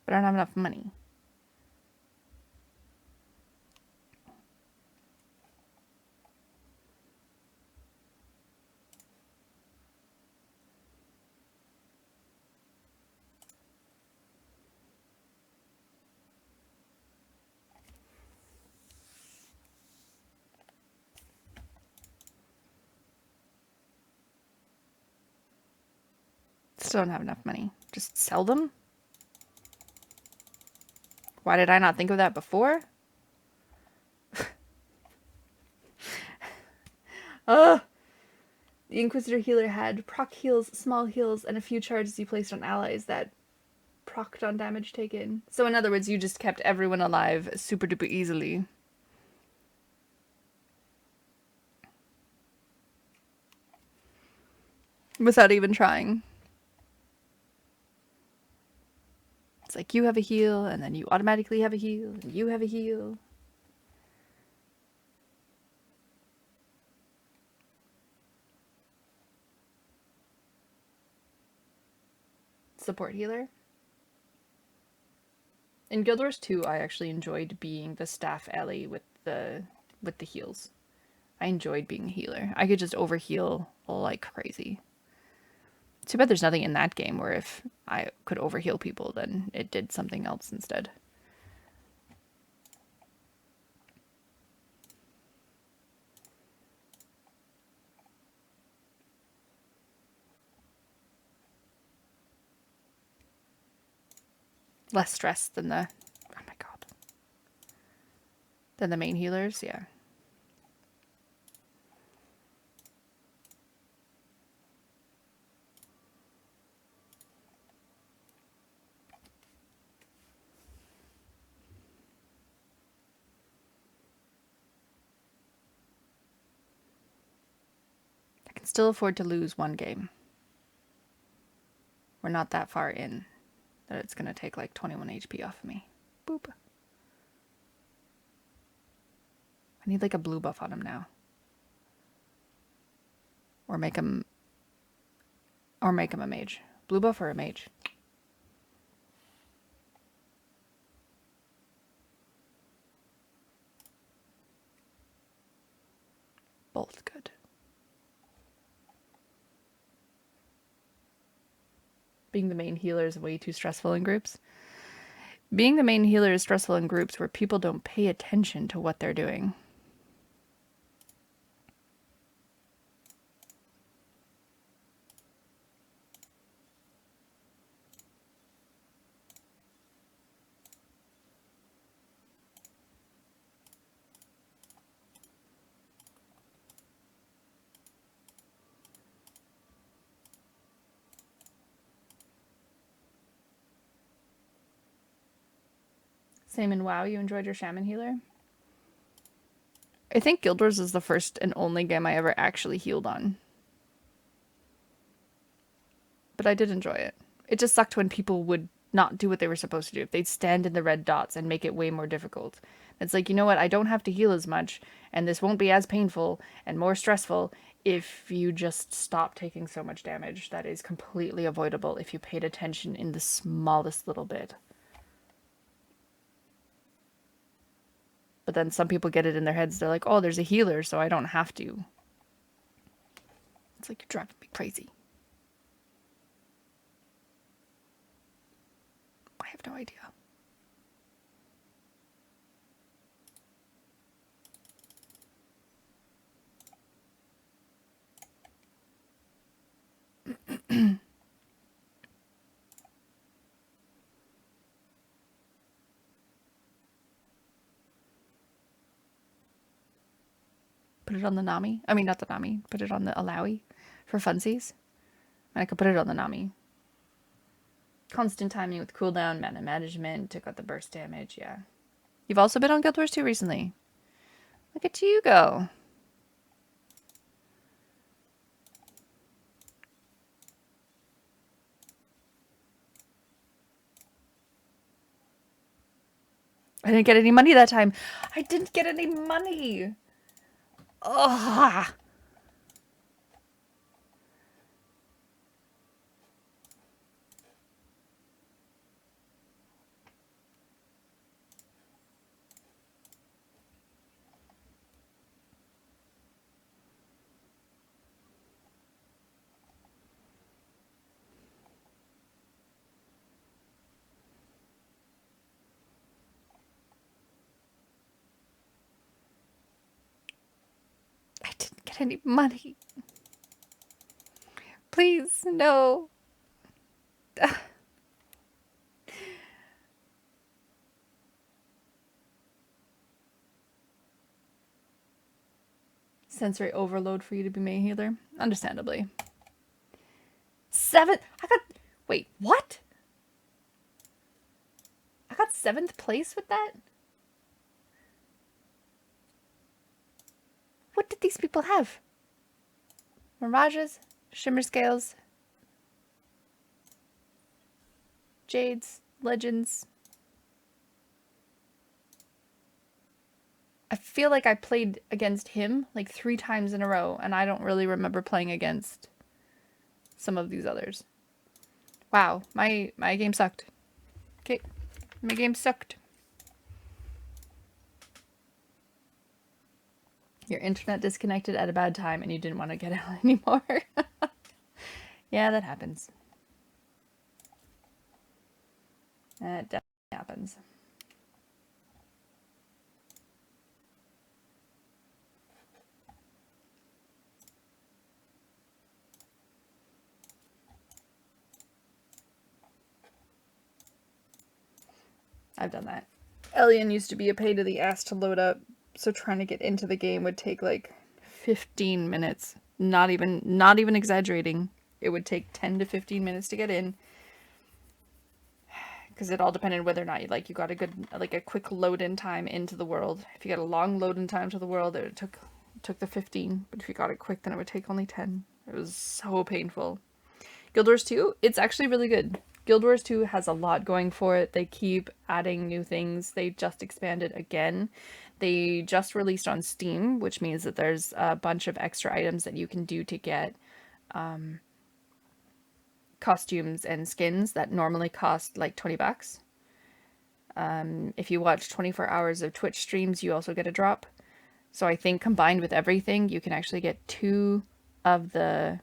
But I don't have enough money. Still don't have enough money. Just sell them? Why did I not think of that before? Ugh! The Inquisitor healer had proc heals, small heals, and a few charges you placed on allies that procced on damage taken. So in other words, you just kept everyone alive super duper easily. Without even trying. It's like you have a heal, and then you automatically have a heal, and you have a heal. Support healer. In Guild Wars 2, I actually enjoyed being the staff ally with the heals. I enjoyed being a healer. I could just overheal like crazy. Too bad there's nothing in that game where if I could overheal people, then it did something else instead. Less stress than the, oh my god, than the main healers, yeah. I can still afford to lose one game. We're not that far in that it's going to take like 21 HP off of me. Boop. I need like a blue buff on him now. Or make him a mage. Blue buff or a mage? Both good. Being the main healer is way too stressful in groups. Being the main healer is stressful in groups where people don't pay attention to what they're doing. Same in WoW, you enjoyed your Shaman healer? I think Guild Wars is the first and only game I ever actually healed on. But I did enjoy it. It just sucked when people would not do what they were supposed to do. If they'd stand in the red dots and make it way more difficult. It's like, you know what, I don't have to heal as much, and this won't be as painful and more stressful if you just stop taking so much damage. That is completely avoidable if you paid attention in the smallest little bit. But then some people get it in their heads. They're like, oh, there's a healer, so I don't have to. It's like, you're driving me crazy. I have no idea. Put it on the Nami. I mean, not the Nami. Put it on the Alawi for funsies. And I could put it on the Nami. Constant timing with cooldown, mana management, took out the burst damage, yeah. You've also been on Guild Wars 2 recently. Look at you go. I didn't get any money that time. I didn't get any money. Ugh. I didn't get any money. Please, no. Sensory overload for you to be main healer. Understandably. 7. I got. Wait, what? I got 7th place with that? What did these people have? Mirages, Shimmer Scales, Jades, Legends. I feel like I played against him like 3 times in a row, and I don't really remember playing against some of these others. Wow, my game sucked. Okay, my game sucked. Your internet disconnected at a bad time and you didn't want to get out anymore. Yeah, that happens. That definitely happens. I've done that. Elian used to be a pain in the ass to load up, so trying to get into the game would take like 15 minutes. Not even exaggerating. It would take 10 to 15 minutes to get in. Because it all depended whether or not you got a good, like a quick load-in time into the world. If you got a long load-in time to the world, it took the 15. But if you got it quick, then it would take only 10. It was so painful. Guild Wars 2, it's actually really good. Guild Wars 2 has a lot going for it. They keep adding new things. They just expanded again. They just released on Steam, which means that there's a bunch of extra items that you can do to get costumes and skins that normally cost like $20. If you watch 24 hours of Twitch streams, you also get a drop. So I think combined with everything, you can actually get two of the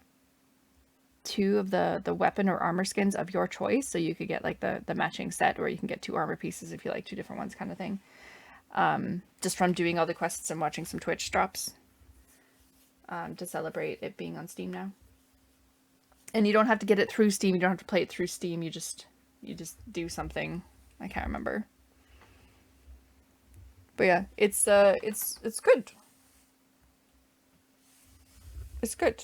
weapon or armor skins of your choice. So you could get like the matching set, or you can get 2 armor pieces if you like 2 different ones, kind of thing. Just from doing all the quests and watching some Twitch drops to celebrate it being on Steam now. And you don't have to get it through Steam. You don't have to play it through Steam. You just do something. I can't remember. But yeah, it's good. It's good.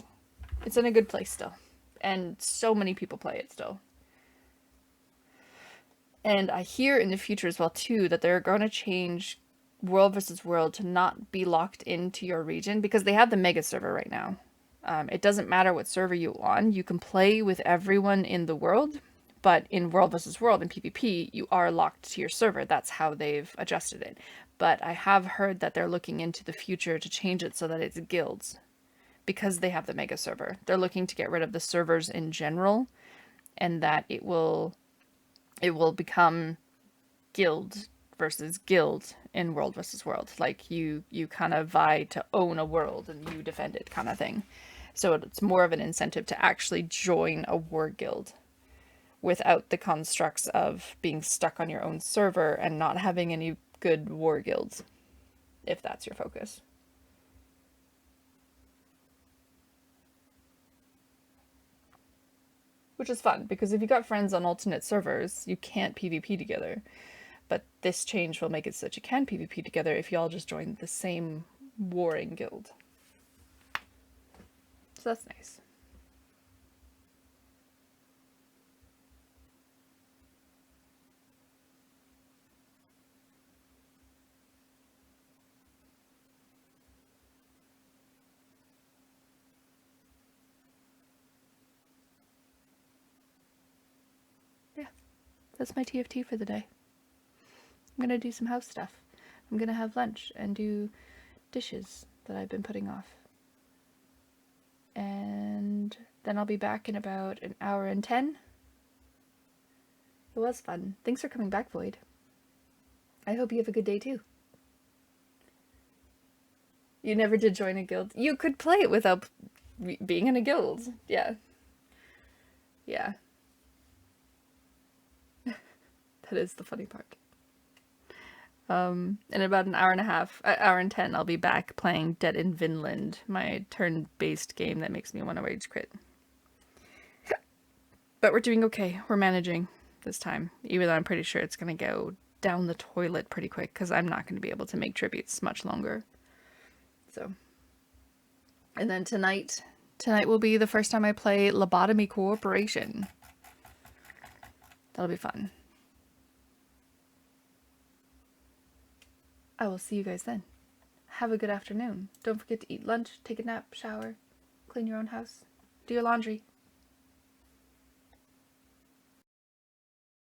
It's in a good place still. And so many people play it still. And I hear in the future as well too that they're going to change World versus World to not be locked into your region, because they have the mega server right now. It doesn't matter what server you're on. You can play with everyone in the world, but in World versus World and PvP, you are locked to your server. That's how they've adjusted it. But I have heard that they're looking into the future to change it so that it's guilds, because they have the mega server. They're looking to get rid of the servers in general, and that it will become guild versus guild in World versus World. Like you kind of vie to own a world and you defend it, kind of thing. So it's more of an incentive to actually join a war guild without the constructs of being stuck on your own server and not having any good war guilds, if that's your focus. Which is fun, because if you got friends on alternate servers, you can't PvP together. But this change will make it so that you can PvP together if you all just join the same warring guild. So that's nice. Yeah, that's my TFT for the day. I'm gonna do some house stuff. I'm gonna have lunch and do dishes that I've been putting off. And then I'll be back in about an hour and 10. It was fun. Thanks for coming back, Void. I hope you have a good day too. You never did join a guild. You could play it without being in a guild. Yeah. Yeah. That is the funny part. In about an hour and a half, hour and 10, I'll be back playing Dead in Vinland, my turn-based game that makes me want to rage quit. But we're doing okay. We're managing this time, even though I'm pretty sure it's going to go down the toilet pretty quick, because I'm not going to be able to make tributes much longer. So, and then tonight will be the first time I play Lobotomy Corporation. That'll be fun. I will see you guys then. Have a good afternoon. Don't forget to eat lunch, take a nap, shower, clean your own house, do your laundry.